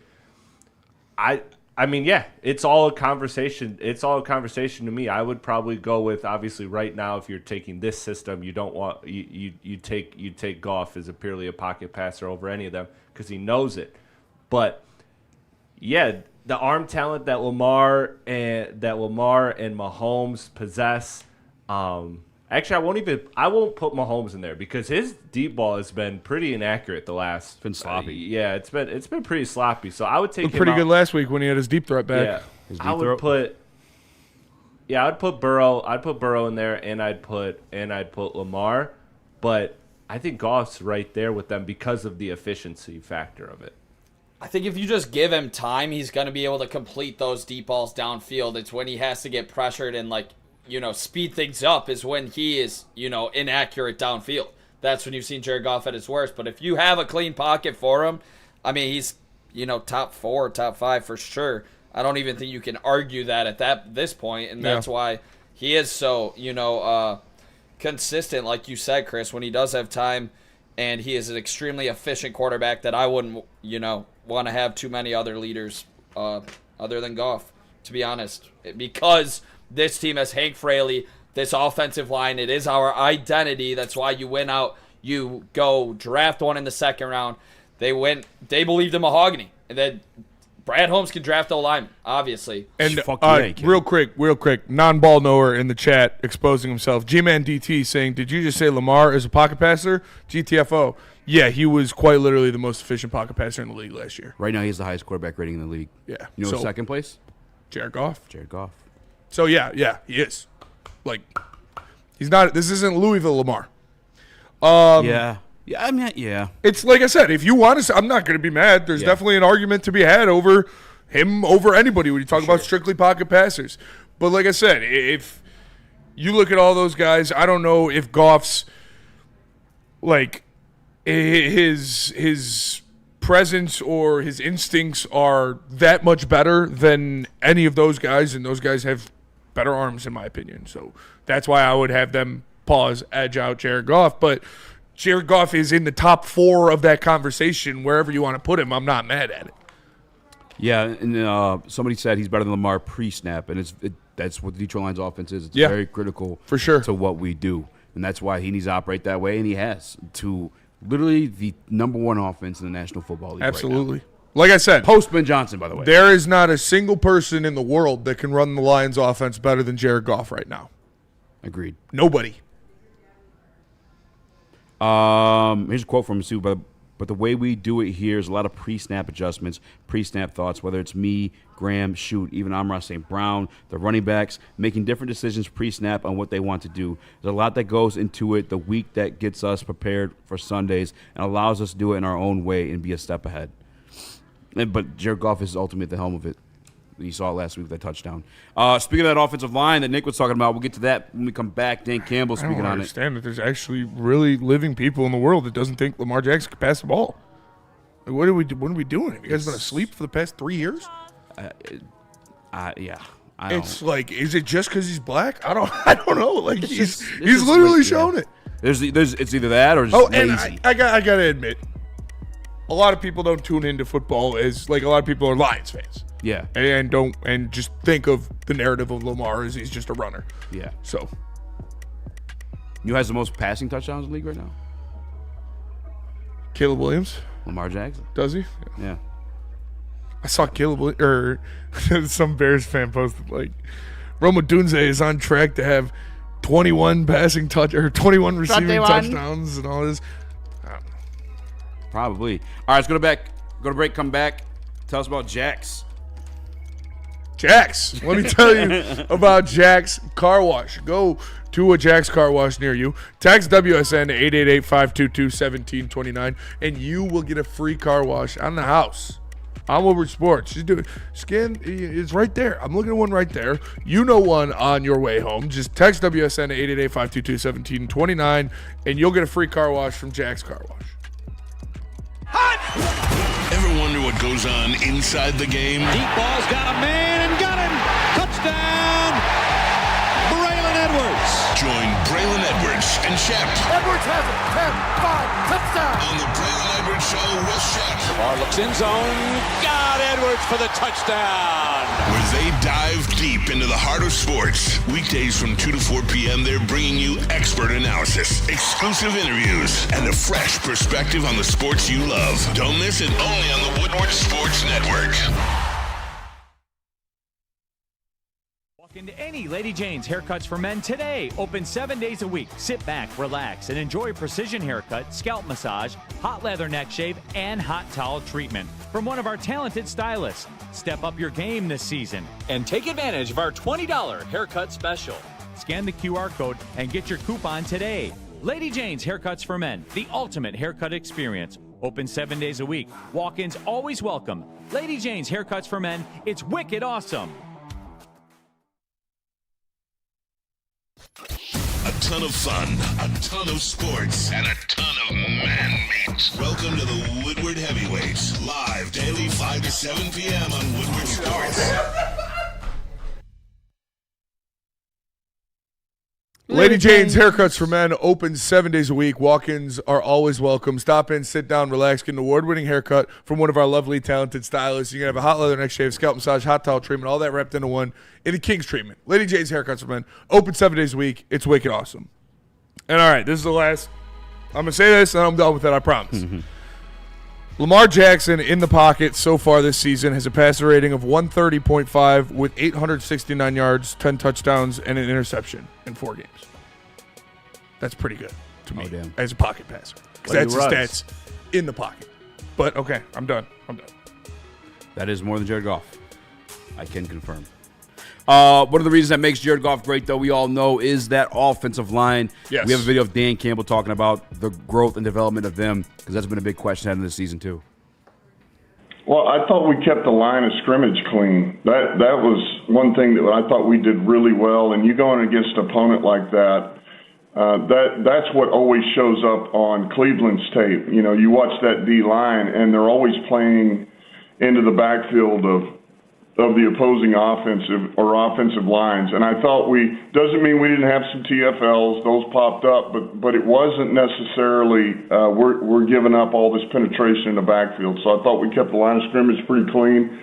I mean, it's all a conversation. It's all a conversation to me. I would probably go with, obviously right now, if you're taking this system, you don't want you take Goff as purely a pocket passer over any of them because he knows it. But the arm talent that Lamar and Mahomes possess. Actually, I won't put Mahomes in there because his deep ball has been pretty inaccurate the last.
It's been sloppy.
It's been pretty sloppy. So I would take
Looked
him
pretty
out.
good last week when he had his deep threat back.
I would put Burrow. I'd put Burrow in there, and I'd put Lamar. But I think Goff's right there with them because of the efficiency factor of it.
I think if you just give him time, he's going to be able to complete those deep balls downfield. It's when he has to get pressured and speed things up is when he is, inaccurate downfield. That's when you've seen Jared Goff at his worst. But if you have a clean pocket for him, I mean, he's, top 4, top 5 for sure. I don't even think you can argue that at this point, and that's why he is so, consistent, like you said, Chris, when he does have time, and he is an extremely efficient quarterback that I wouldn't, want to have too many other leaders other than Goff, to be honest, because this team has Hank Fraley, this offensive line. It is our identity. That's why you win out. You go draft one in the second round. They believed in Mahogany. And then Brad Holmes can draft O-lineman, obviously.
And real quick, non-ball knower in the chat exposing himself. G-Man DT saying, did you just say Lamar is a pocket passer? GTFO. Yeah, he was quite literally the most efficient pocket passer in the league last year.
Right now, he's the highest quarterback rating in the league.
Yeah.
You know who's second place?
Jared Goff.
Jared Goff.
So, yeah, he is. like, he's not. This isn't Louisville Lamar.
Yeah. I mean, yeah.
It's like I said, if you want to, I'm not going to be mad. There's definitely an argument to be had over him over anybody when you talk about strictly pocket passers. But like I said, if you look at all those guys, I don't know if Goff's like his presence or his instincts are that much better than any of those guys, and those guys have better arms in my opinion. So that's why I would have them edge out Jared Goff. But Jared Goff is in the top 4 of that conversation wherever you want to put him. I'm not mad at it.
Yeah, and somebody said he's better than Lamar pre-snap, and that's what the Detroit Lions offense is. It's very critical
for sure
to what we do, and that's why he needs to operate that way, and he has to literally the number 1 offense in the National Football League.
Absolutely.
Right now.
Like I said,
Postman Johnson, by the way.
There is not a single person in the world that can run the Lions offense better than Jared Goff right now.
Agreed.
Nobody.
Here's a quote from Sue, but the way we do it here is a lot of pre-snap adjustments, pre-snap thoughts, whether it's me, Graham, even Amon-Ra St. Brown, the running backs, making different decisions pre-snap on what they want to do. There's a lot that goes into it the week that gets us prepared for Sundays and allows us to do it in our own way and be a step ahead. But Jared Goff is ultimately at the helm of it. You saw it last week with that touchdown. Speaking of that offensive line that Nick was talking about, we'll get to that when we come back. Dan Campbell speaking on it.
I don't understand that there's actually really living people in the world that doesn't think Lamar Jackson can pass the ball. Like, what are we doing? Have you guys been asleep for the past 3 years?
Yeah.
It's like, is it just because he's black? I don't know. Like he's literally shown it.
It's either that or just lazy.
And I gotta admit, a lot of people don't tune into football as like a lot of people are Lions fans.
Yeah.
And just think of the narrative of Lamar as he's just a runner.
Yeah.
So.
You has the most passing touchdowns in the league right now?
Caleb Williams.
Lamar Jackson.
Does he?
Yeah.
I saw Caleb, or some Bears fan posted like, Roma Dunze is on track to have 21 receiving touchdowns and all this.
Probably. All right, let's go to break, come back. Tell us about Jax.
Jax. Let me tell you about Jax Car Wash. Go to a Jax Car Wash near you. Text WSN to 888-522-1729, and you will get a free car wash on the house. I'm Woodward Sports. She's doing skin. It's right there. I'm looking at one right there. You know one on your way home. Just text WSN to 888-522-1729, and you'll get a free car wash from Jax Car Wash.
Ever wonder what goes on inside the game?
Deep ball's got a man and got him. Touchdown, Braylon Edwards.
Join Braylon Edwards and Shep.
Edwards has it. 10-5, touchdown.
On the Braylon Edwards Show with Shep.
Lamar looks in zone. Got Edwards for the touchdown.
Where they dive deep into the heart of sports. Weekdays from 2 to 4 p.m., they're bringing you expert analysis, exclusive interviews, and a fresh perspective on the sports you love. Don't miss it, only on the Woodward Sports Network.
Walk into any Lady Jane's Haircuts for Men today. Open 7 days a week. Sit back, relax, and enjoy precision haircut, scalp massage, hot leather neck shave, and hot towel treatment from one of our talented stylists. Step up your game this season and take advantage of our $20 haircut special. Scan the QR code and get your coupon today. Lady Jane's Haircuts for Men, the ultimate haircut experience. Open 7 days a week. Walk-ins always welcome. Lady Jane's Haircuts for Men, it's wicked awesome.
A ton of fun, a ton of sports, and a ton of man-meat. Welcome to the Woodward Heavyweights, live daily 5 to 7 p.m. on Woodward Sports.
Lady Jane's Haircuts for Men open 7 days a week. Walk-ins are always welcome. Stop in, sit down, relax, get an award-winning haircut from one of our lovely, talented stylists. You can have a hot leather neck shave, scalp massage, hot towel treatment, all that wrapped into one in a King's treatment. Lady Jane's Haircuts for Men open 7 days a week. It's wicked awesome. And all right, this is the last. I'm going to say this, and I'm done with it, I promise. Lamar Jackson in the pocket so far this season has a passer rating of 130.5 with 869 yards, 10 touchdowns, and an interception in 4 games. That's pretty good to me as a pocket passer. Because that's his stats in the pocket. But, okay, I'm done.
That is more than Jared Goff. I can confirm. One of the reasons that makes Jared Goff great, though, we all know, is that offensive line.
Yes.
We have a video of Dan Campbell talking about the growth and development of them, because that's been a big question heading into the season, too.
Well, I thought we kept the line of scrimmage clean. That was one thing that I thought we did really well. And you going against an opponent like that, that's what always shows up on Cleveland's tape. You know, you watch that D line, and they're always playing into the backfield of the opposing offensive lines. And I thought doesn't mean we didn't have some TFLs, those popped up, but it wasn't necessarily we're giving up all this penetration in the backfield. So I thought we kept the line of scrimmage pretty clean.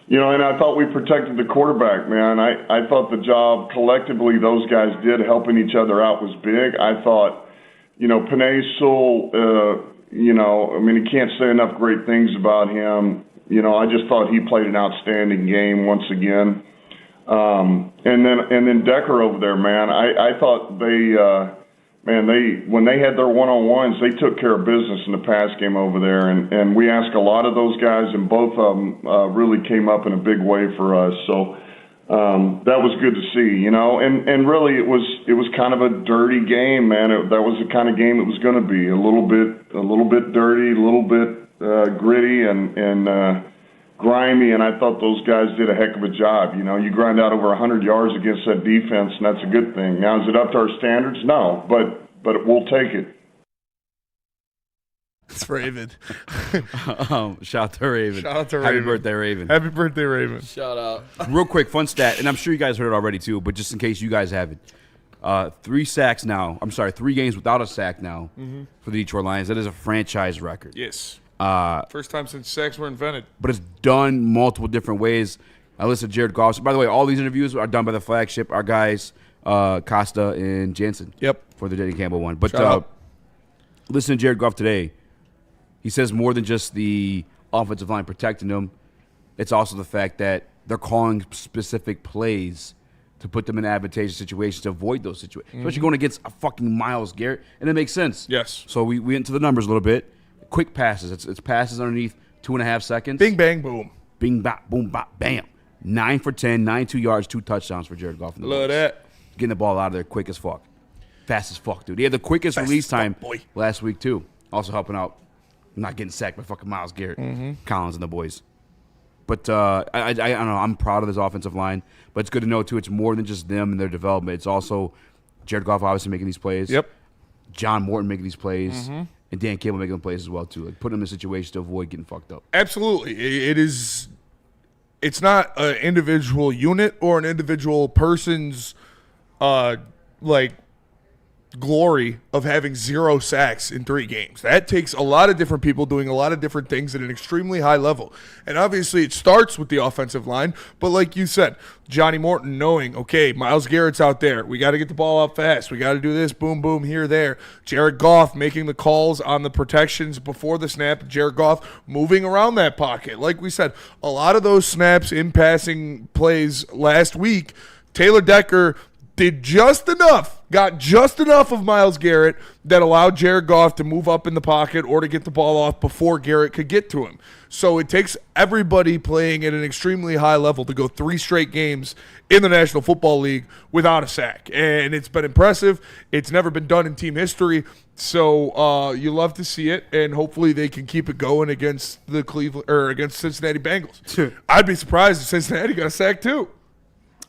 You know, and I thought we protected the quarterback, man. I thought the job collectively those guys did helping each other out was big. I thought, you know, Penei Sewell, you know, I mean, you can't say enough great things about him. You know, I just thought he played an outstanding game once again. And then Decker over there, man. I thought when they had their one-on-ones, they took care of business in the pass game over there. And we asked a lot of those guys, and both of them really came up in a big way for us. So that was good to see, you know. And really, it was kind of a dirty game, man. That was the kind of game it was going to be. A little bit dirty, a little bit gritty and grimy, and I thought those guys did a heck of a job. You know, you grind out over 100 yards against that defense, and that's a good thing. Now, is it up to our standards? No, but we'll take it.
It's Raven.
Shout out to Raven.
Shout out to
Happy
Raven.
birthday, Raven.
Happy birthday, Raven.
Shout out.
Real quick, fun stat, and I'm sure you guys heard it already too, but just in case you guys haven't. 3 sacks now. I'm sorry, 3 games without a sack now for the Detroit Lions. That is a franchise record.
Yes. First time since sacks were invented.
But it's done multiple different ways. I listened to Jared Goff. By the way, all these interviews are done by the flagship, our guys, Costa and Jansen.
Yep.
For the Danny Campbell one. But
Shout out.
listen to Jared Goff today. He says more than just the offensive line protecting them. It's also the fact that they're calling specific plays to put them in advantageous situations to avoid those situations. Especially going against a fucking Myles Garrett. And it makes sense.
Yes.
So we went into the numbers a little bit. Quick passes. It's passes underneath 2.5 seconds.
Bing, bang, boom.
Bing, bop, boom, bop, bam. 9 for 10, 92 yards, 2 touchdowns for Jared Goff.
Love that.
Getting the ball out of there quick as fuck. Fast as fuck, dude. He had the quickest release time last week, too. Also helping out. Not getting sacked by fucking Myles Garrett. Collins and the boys. But I don't know. I'm proud of this offensive line. But it's good to know, too, it's more than just them and their development. It's also Jared Goff obviously making these plays.
Yep.
John Morton making these plays. And Dan Campbell making them plays as well, too. Like, putting them in situations to avoid getting fucked up.
Absolutely. It's not an individual unit or an individual person's, glory of having 0 sacks in 3 games. That takes a lot of different people doing a lot of different things at an extremely high level. And obviously it starts with the offensive line, but like you said, Johnny Morton knowing, okay, Myles Garrett's out there. We got to get the ball out fast. We got to do this, boom, boom, here, there. Jared Goff making the calls on the protections before the snap. Jared Goff moving around that pocket. Like we said, a lot of those snaps in passing plays last week, Taylor Decker did just enough, got just enough of Myles Garrett that allowed Jared Goff to move up in the pocket or to get the ball off before Garrett could get to him. So it takes everybody playing at an extremely high level to go 3 straight games in the National Football League without a sack. And it's been impressive. It's never been done in team history. So you love to see it, and hopefully they can keep it going against the against Cincinnati Bengals. I'd be surprised if Cincinnati got a sack too.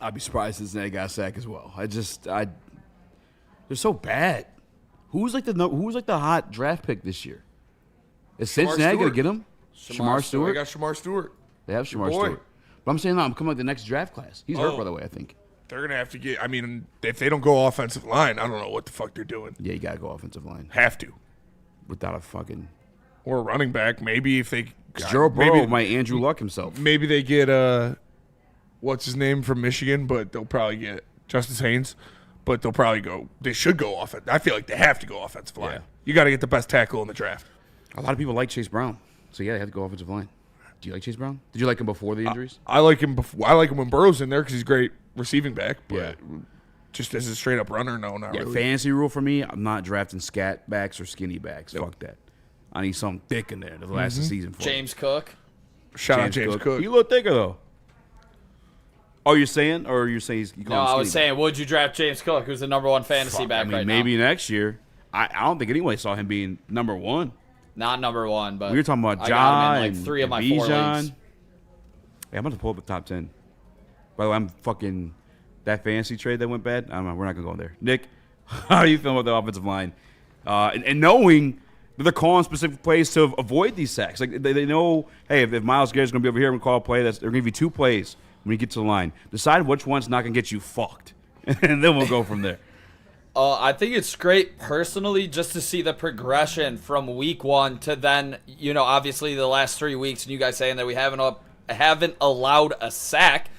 I'd be surprised if Cincinnati got a sack as well. They're so bad. Who's like the hot draft pick this year? Is Cincinnati going to get him? Shamar Stewart?
They got Shamar Stewart.
They have Shamar Stewart. But I'm saying, no, I'm coming like the next draft class. He's hurt, by the way, I think.
They're going to have to get, I mean, if they don't go offensive line, I don't know what the fuck they're doing.
Yeah, you got to go offensive line.
Have to.
Without a fucking.
Or a running back. Maybe if they.
Joe Burrow might Andrew Luck himself.
Maybe they get, what's his name from Michigan, but they'll probably get Justice Haynes. But they should go offense. I feel like they have to go offensive line.
Yeah.
You got to get the best tackle in the draft.
A lot of people like Chase Brown. So, yeah, they have to go offensive line. Do you like Chase Brown? Did you like him before the injuries?
I like him before. I like him when Burrow's in there because he's great receiving back. But just as a straight-up runner, no, not really.
Fantasy rule for me, I'm not drafting scat backs or skinny backs. Nope. Fuck that. I need something thick in there to last the season for
James Cook.
Shout out James Cook.
He's a little thicker, though. Oh, you're saying? Or you're saying you
No, I was saying, would you draft James Cook, who's the #1 fantasy back right now?
Maybe next year. I don't think anyone saw him being #1.
Not #1, but
We were talking about
I
Ja
got him in like
and
3 of my 4
Bijan.
leagues.
Yeah, I'm about to pull up the top 10. By the way, I'm fucking that fantasy trade that went bad. I don't know. We're not gonna go in there. Nick, how are you feeling about the offensive line? And knowing that they're calling specific plays to avoid these sacks. Like they know, hey, if Myles Garrett's gonna be over here and call a play, they're gonna give you 2 plays when you get to the line. Decide which one's not gonna get you fucked, and then we'll go from there.
I think it's great personally just to see the progression from week 1 to then, obviously the last 3 weeks, and you guys saying that we haven't allowed a sack.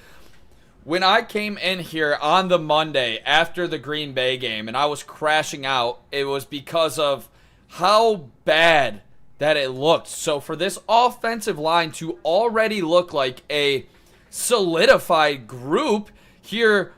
When I came in here on the Monday after the Green Bay game and I was crashing out, it was because of how bad that it looked. So for this offensive line to already look like a solidified group here,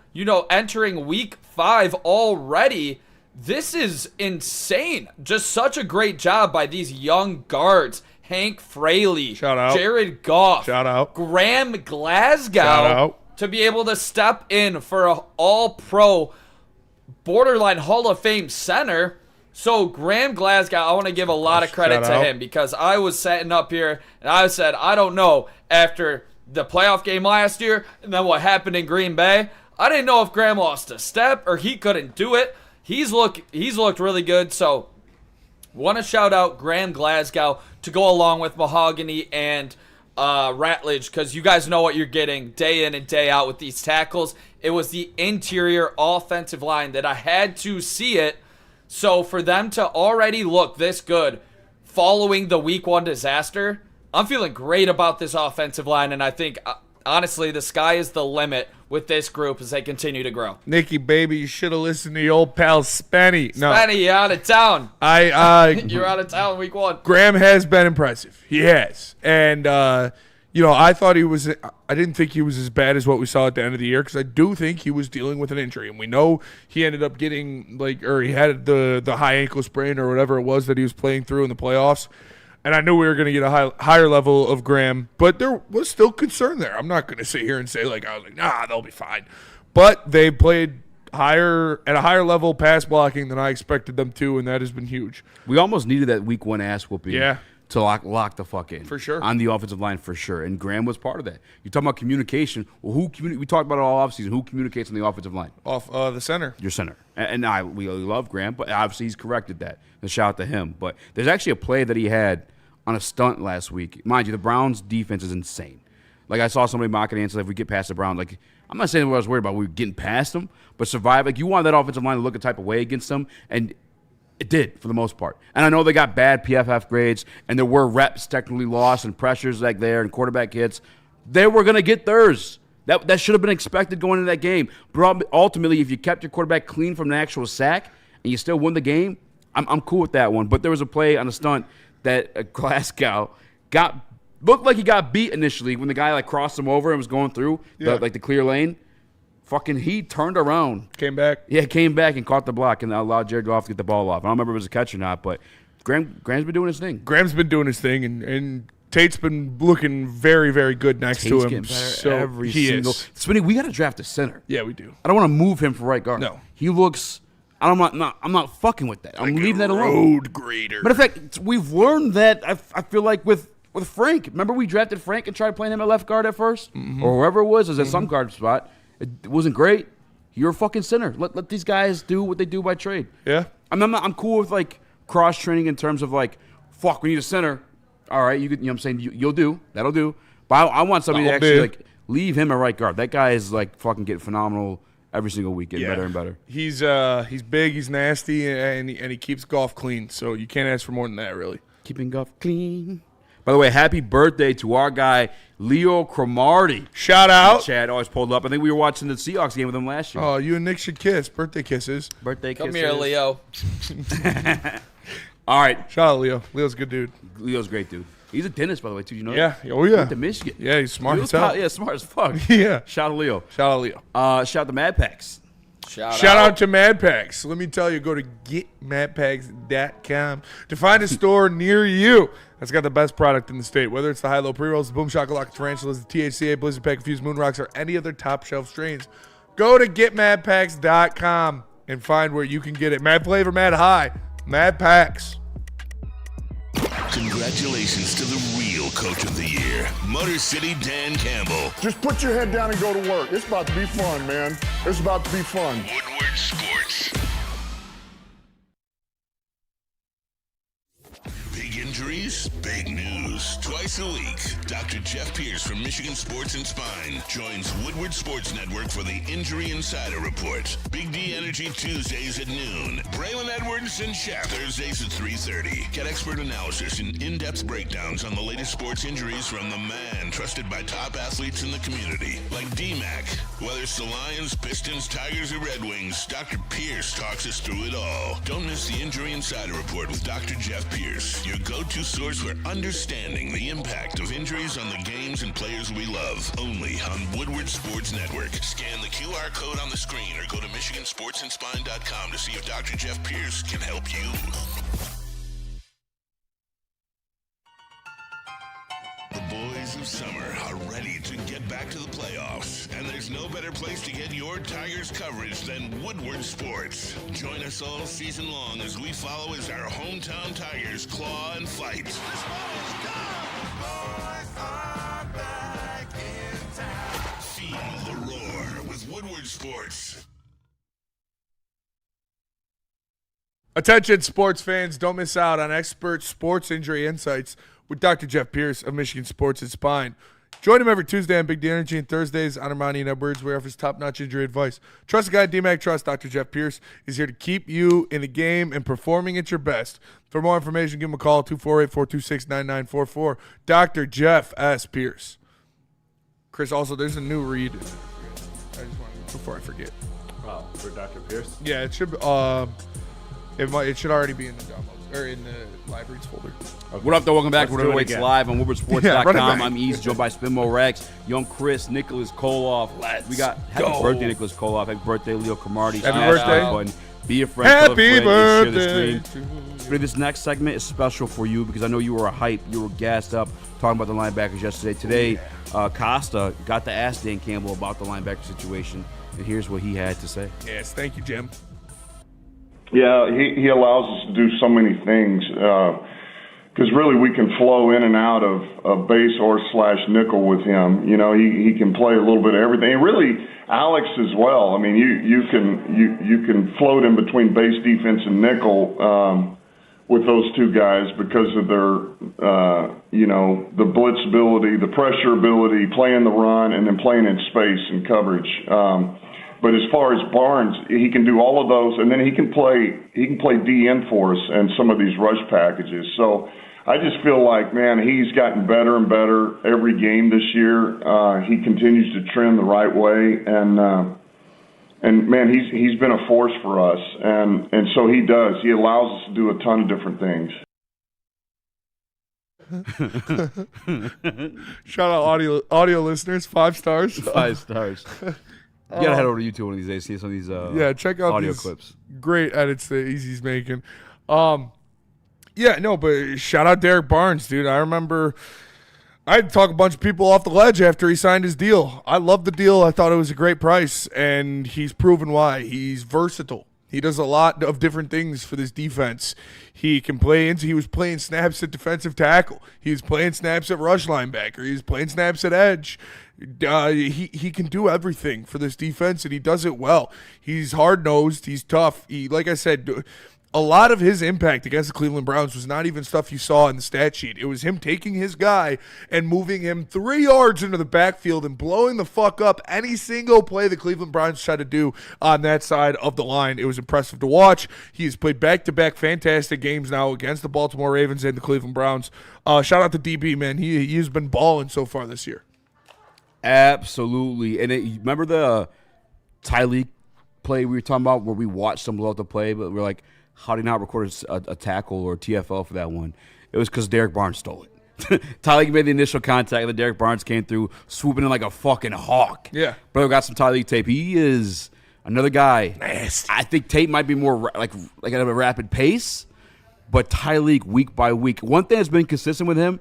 entering week 5 already, this is insane. Just such a great job by these young guards. Hank Fraley,
Shout out.
Jared Goff,
Shout out.
Graham Glasgow,
Shout out.
to be able to step in for an all-pro, borderline Hall of Fame center. So Graham Glasgow, I want to give a lot of credit
Shout
to
out.
him because I was sitting up here and I said, I don't know, after the playoff game last year and then what happened in Green Bay, I didn't know if Graham lost a step or he couldn't do it. He's looked really good. So want to shout out Graham Glasgow to go along with Mahogany and Ratledge, because you guys know what you're getting day in and day out with these tackles. It was the interior offensive line that I had to see it. So for them to already look this good following the week 1 disaster, I'm feeling great about this offensive line, and I think, honestly, the sky is the limit with this group as they continue to grow.
Nikki, baby, you should have listened to your old pal Spenny. No,
Spenny, you're out of town. You're out of town week 1.
Graham has been impressive. He has. And, I thought I didn't think he was as bad as what we saw at the end of the year, because I do think he was dealing with an injury. And we know he ended up getting, he had the high ankle sprain or whatever it was that he was playing through in the playoffs. And I knew we were going to get a higher level of Graham, but there was still concern there. I'm not going to sit here and say, nah, they'll be fine. But they played at a higher level pass blocking than I expected them to, and that has been huge.
We almost needed that week 1 ass whooping.
Yeah.
To lock the fuck in.
For sure.
On the offensive line, for sure. And Graham was part of that. You're talking about communication. Well, we talked about it all offseason. Who communicates on the offensive line?
Off the center.
Your center. And we love Graham, but obviously he's corrected that. And shout out to him. But there's actually a play that he had on a stunt last week. Mind you, the Browns' defense is insane. Like, I saw somebody mocking and said, if we get past the Browns, I'm not saying what I was worried about. We were getting past them, but survive. You want that offensive line to look a type of way against them, and it did for the most part. And I know they got bad PFF grades, and there were reps technically lost and pressures there and quarterback hits. They were going to get theirs. That should have been expected going into that game. But ultimately, if you kept your quarterback clean from an actual sack and you still won the game, I'm cool with that one. But there was a play on a stunt that Glasgow looked like he got beat initially when the guy crossed him over and was going through the clear lane. Fucking he turned around.
Came back.
Yeah, came back and caught the block and allowed Jared Goff to get the ball off. I don't remember if it was a catch or not, but Graham's been doing his thing.
Graham's been doing his thing, and Tate's been looking very, very good next to him.
Getting better
So
every
he
single.
is.
Spinny, we got to draft a center.
Yeah, we do.
I don't want to move him for right guard.
No.
He looks. I'm not fucking with that. I'm leaving that alone.
Road grader.
Matter of fact, we've learned that. I feel like with Frank. Remember we drafted Frank and tried playing him at left guard at first, or whoever it was at some guard spot. It wasn't great. You're a fucking center. Let these guys do what they do by trade.
Yeah.
I'm cool with cross training in terms of fuck, we need a center. All right, you know what I'm saying? You'll do. That'll do. But I want somebody to actually leave him a right guard. That guy is fucking getting phenomenal every single week, getting better and better.
He's big, he's nasty, and he keeps golf clean. So you can't ask for more than that, really.
Keeping golf clean. By the way, happy birthday to our guy, Leo Cromartie.
Shout out.
Chad always pulled up. I think we were watching the Seahawks game with him last year.
Oh, you and Nick should kiss. Birthday kisses.
Birthday
Come
kisses.
here, Leo.
All right.
Shout out Leo. Leo's a good dude.
Leo's a great dude. He's a dentist, by the way, too. You know
Yeah.
that?
Oh, yeah.
Went to Michigan.
Yeah, he's smart
Leo's
as hell.
Yeah, smart as fuck.
Yeah.
Shout out Leo.
Shout out Leo.
Shout out to Mad Packs.
Shout out to Mad Packs. Let me tell you, go to getmadpacks.com to find a store near you that's got the best product in the state. Whether it's the high-low pre-rolls, the Boom Shakalaka Tarantulas, the THCA, Blizzard Pack, Infused Moon Rocks, or any other top-shelf strains, go to getmadpacks.com and find where you can get it. Mad Flavor, Mad High, Mad Packs.
Congratulations to the real Coach of the Year, Motor City Dan Campbell.
Just put your head down and go to work. It's about to be fun, man. It's about to be fun.
Woodward Sports. Big injuries, big news. Twice a week, Dr. Jeff Pierce from Michigan Sports and Spine joins Woodward Sports Network for the Injury Insider Report. Big D Energy Tuesdays at noon. Braylon Edwards and Shep Thursdays at 3:30. Get expert analysis and in-depth breakdowns on the latest sports injuries from the man trusted by top athletes in the community, like D-Mac. Whether it's the Lions, Pistons, Tigers, or Red Wings, Dr. Pierce talks us through it all. Don't miss the Injury Insider Report with Dr. Jeff Pierce, your go-to source for understanding the impact of injuries on the games and players we love. Only on Woodward Sports Network. Scan the QR code on the screen or go to MichiganSportsandSpine.com to see if Dr. Jeff Pierce can help you. The boys of summer are ready to get back to the playoffs, and there's no better place to get your Tigers coverage than Woodward Sports. Join us all season long as we follow as our hometown Tigers claw and fight. Feel the roar with Woodward Sports.
Attention sports fans, don't miss out on expert sports injury insights with Dr. Jeff Pierce of Michigan Sports and Spine. Join him every Tuesday on Big D Energy and Thursdays on Armani and Edwards, where he offers top-notch injury advice. Trust the guy, D-Mac Trust. Dr. Jeff Pierce is here to keep you in the game and performing at your best. For more information, give him a call, 248-426-9944. Dr. Jeff S. Pierce. Chris, also, there's a new read. I just want to, before I forget.
Oh, for Dr. Pierce?
Yeah, it should. It should already be in the downloads or in the libraries folder.
Okay. What up, though? Welcome back. We're Weights Live on WoodwardSports.com.
Yeah,
I'm Eazy, joined by Spinmo Rex, Young Chris, Nicholas Koloff. We got happy birthday, Nicholas Koloff. Happy birthday, Leo Cromartie.
Happy birthday.
Button. Be a friend.
Happy birthday.
Share the stream. This next segment is special for you because I know you were hype. You were gassed up talking about the linebackers yesterday. Today, Costa got to ask Dan Campbell about the linebacker situation, and here's what he had to say.
Yes, thank you, Jim.
Yeah, he allows us to do so many things because really we can flow in and out of base or / nickel with him. You know, he can play a little bit of everything. And really, Alex as well. I mean, you can float in between base defense and nickel with those two guys because of their the blitz ability, the pressure ability, playing the run, and then playing in space and coverage. But as far as Barnes, he can do all of those, and then he can play DN for us and some of these rush packages. So I just feel like, man, he's gotten better and better every game this year. He continues to trend the right way, and man, he's been a force for us, and so he does. He allows us to do a ton of different
things. Shout out audio listeners, 5 stars.
5 stars. You gotta head over to YouTube one of these days, see some of these
check out
audio
these
clips.
Great edits that Easy's making. But shout out Derek Barnes, dude. I remember I had to talk a bunch of people off the ledge after he signed his deal. I loved the deal. I thought it was a great price, and he's proven why. He's versatile. He does a lot of different things for this defense. He can play he was playing snaps at defensive tackle. He was playing snaps at rush linebacker. He was playing snaps at edge. He can do everything for this defense, and he does it well. He's hard-nosed. He's tough. Like I said, a lot of his impact against the Cleveland Browns was not even stuff you saw in the stat sheet. It was him taking his guy and moving him 3 yards into the backfield and blowing the fuck up any single play the Cleveland Browns tried to do on that side of the line. It was impressive to watch. He has played back-to-back fantastic games now against the Baltimore Ravens and the Cleveland Browns. Shout out to DB, man. He has been balling so far this year.
Absolutely. And remember the Tyleek play we were talking about where we watched him blow up the play, but we're like, how did he not record a tackle or TFL for that one? It was because Derek Barnes stole it. Tyleek made the initial contact, and then Derek Barnes came through swooping in like a fucking hawk.
Yeah.
Brother got some Tyleek tape. He is, Another guy.
Nasty.
I think Tate might be more like at a rapid pace, but Tyleek week by week. One thing that's been consistent with him,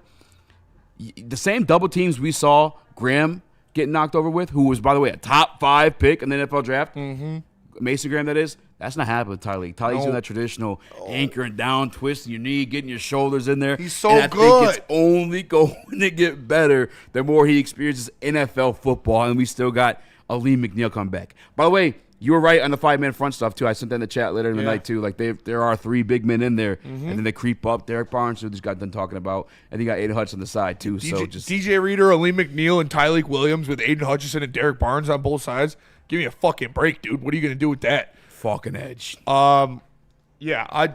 the same double teams we saw Graham get knocked over with, who was, by the way, a top 5 pick in the NFL draft.
Mm-hmm.
Mason Graham, that is. That's not happening with Tyleek. Tyleek's doing that traditional anchoring down, twisting your knee, getting your shoulders in there.
He's so
and I
good.
think it's only going to get better the more he experiences NFL football, and we still got Ali McNeil come back. By the way, you were right on the 5-man front stuff, too. I sent that in the chat later in the night, too. Like, there are 3 big men in there, and then they creep up. Derek Barnes, who just got done talking about, and you got Aiden Hutchinson on the side, too.
DJ Reader, Ali McNeil, and Tyleek Williams with Aiden Hutchinson and Derek Barnes on both sides. Give me a fucking break, dude. What are you going to do with that?
Fucking edge.
Yeah,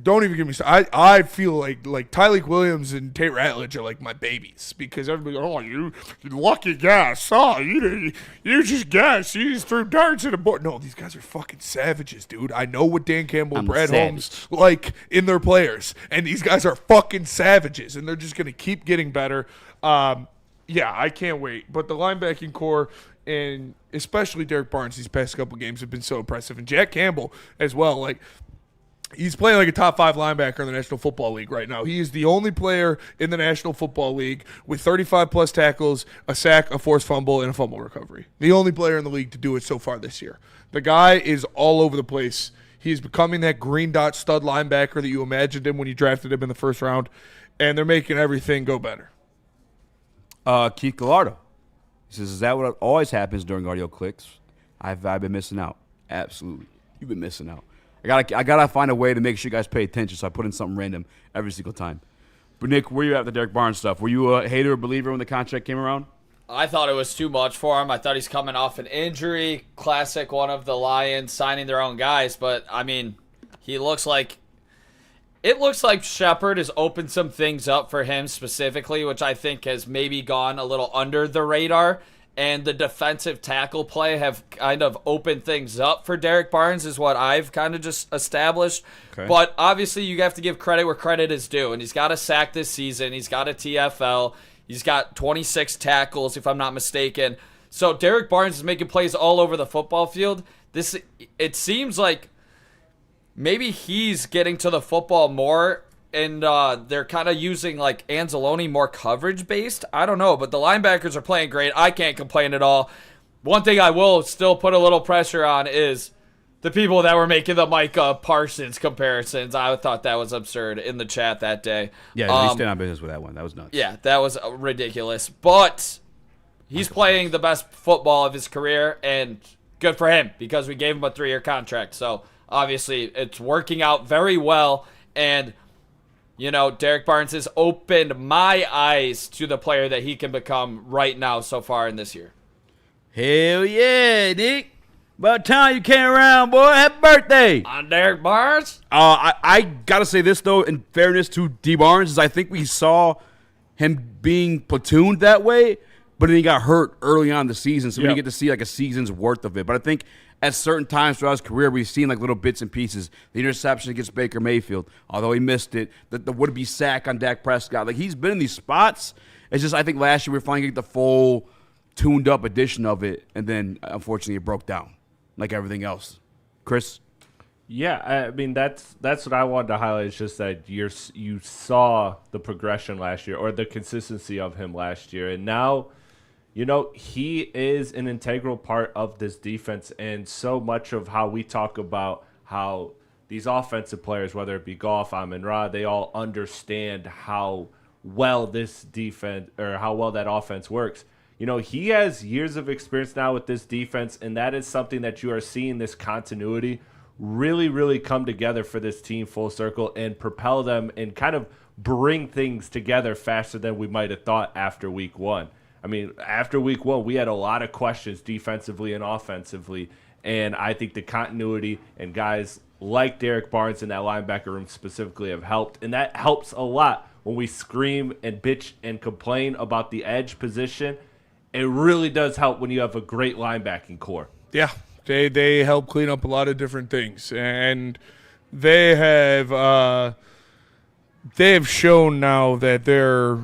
don't even give me. I feel like Tyleek Williams and Tate Ratledge are like my babies because everybody, you lucky guy, you just guessed, you just threw darts at a board. No, these guys are fucking savages, dude. I know what Dan Campbell and Brad Holmes like in their players, and these guys are fucking savages, and they're just gonna keep getting better. Yeah, I can't wait. But the linebacking core, and especially Derek Barnes, these past couple games have been so impressive, and Jack Campbell as well. Like, he's playing like a top 5 linebacker in the National Football League right now. He is the only player in the National Football League with 35-plus tackles, a sack, a forced fumble, and a fumble recovery. The only player in the league to do it so far this year. The guy is all over the place. He's becoming that green dot stud linebacker that you imagined him when you drafted him in the first round, and they're making everything go better.
Keith Gallardo. He says, is that what always happens during audio clicks? I've been missing out. Absolutely. You've been missing out. I gotta find a way to make sure you guys pay attention, so I put in something random every single time. But, Nick, where you at with the Derek Barnes stuff? Were you a hater or believer when the contract came around?
I thought it was too much for him. I thought he's coming off an injury. Classic one of the Lions signing their own guys. But, I mean, it looks like Shepard has opened some things up for him specifically, which I think has maybe gone a little under the radar. And the defensive tackle play have kind of opened things up for Derek Barnes is what I've kind of just established. Okay. But obviously you have to give credit where credit is due. And he's got a sack this season. He's got a TFL. He's got 26 tackles, if I'm not mistaken. So Derek Barnes is making plays all over the football field. It seems like maybe he's getting to the football more, and they're kind of using like Anzalone more coverage based. I don't know, but the linebackers are playing great. I can't complain at all. One thing I will still put a little pressure on is the people that were making the Micah Parsons comparisons. I thought that was absurd in the chat that day.
Yeah, you stand on business with that one. That was nuts.
Yeah, that was ridiculous. But he's playing the best football of his career, and good for him because we gave him a 3-year contract. So obviously it's working out very well, and you know, Derek Barnes has opened my eyes to the player that he can become right now so far in this year.
Hell yeah, Nick. About time you came around, boy. Happy birthday.
On Derek Barnes?
I got to say this, though, in fairness to D. Barnes, is I think we saw him being platooned that way, but then he got hurt early on in the season, so we didn't get to see like a season's worth of it. But I think at certain times throughout his career, we've seen like little bits and pieces. The interception against Baker Mayfield, although he missed it. The would-be sack on Dak Prescott. Like, he's been in these spots. It's just I think last year we were finally getting the full tuned-up edition of it, and then unfortunately it broke down like everything else. Chris?
Yeah, I mean, that's what I wanted to highlight, is just that you saw the progression last year, or the consistency of him last year, and now, you know, he is an integral part of this defense, and so much of how we talk about how these offensive players, whether it be Goff, Amon-Ra, they all understand how well this defense, or how well that offense works. You know, he has years of experience now with this defense, and that is something that you are seeing, this continuity really, really come together for this team full circle and propel them and kind of bring things together faster than we might have thought after week one. I mean, after week one, we had a lot of questions defensively and offensively, and I think the continuity and guys like Derek Barnes in that linebacker room specifically have helped, and that helps a lot when we scream and bitch and complain about the edge position. It really does help when you have a great linebacking core.
Yeah, they help clean up a lot of different things, and they have shown now that they're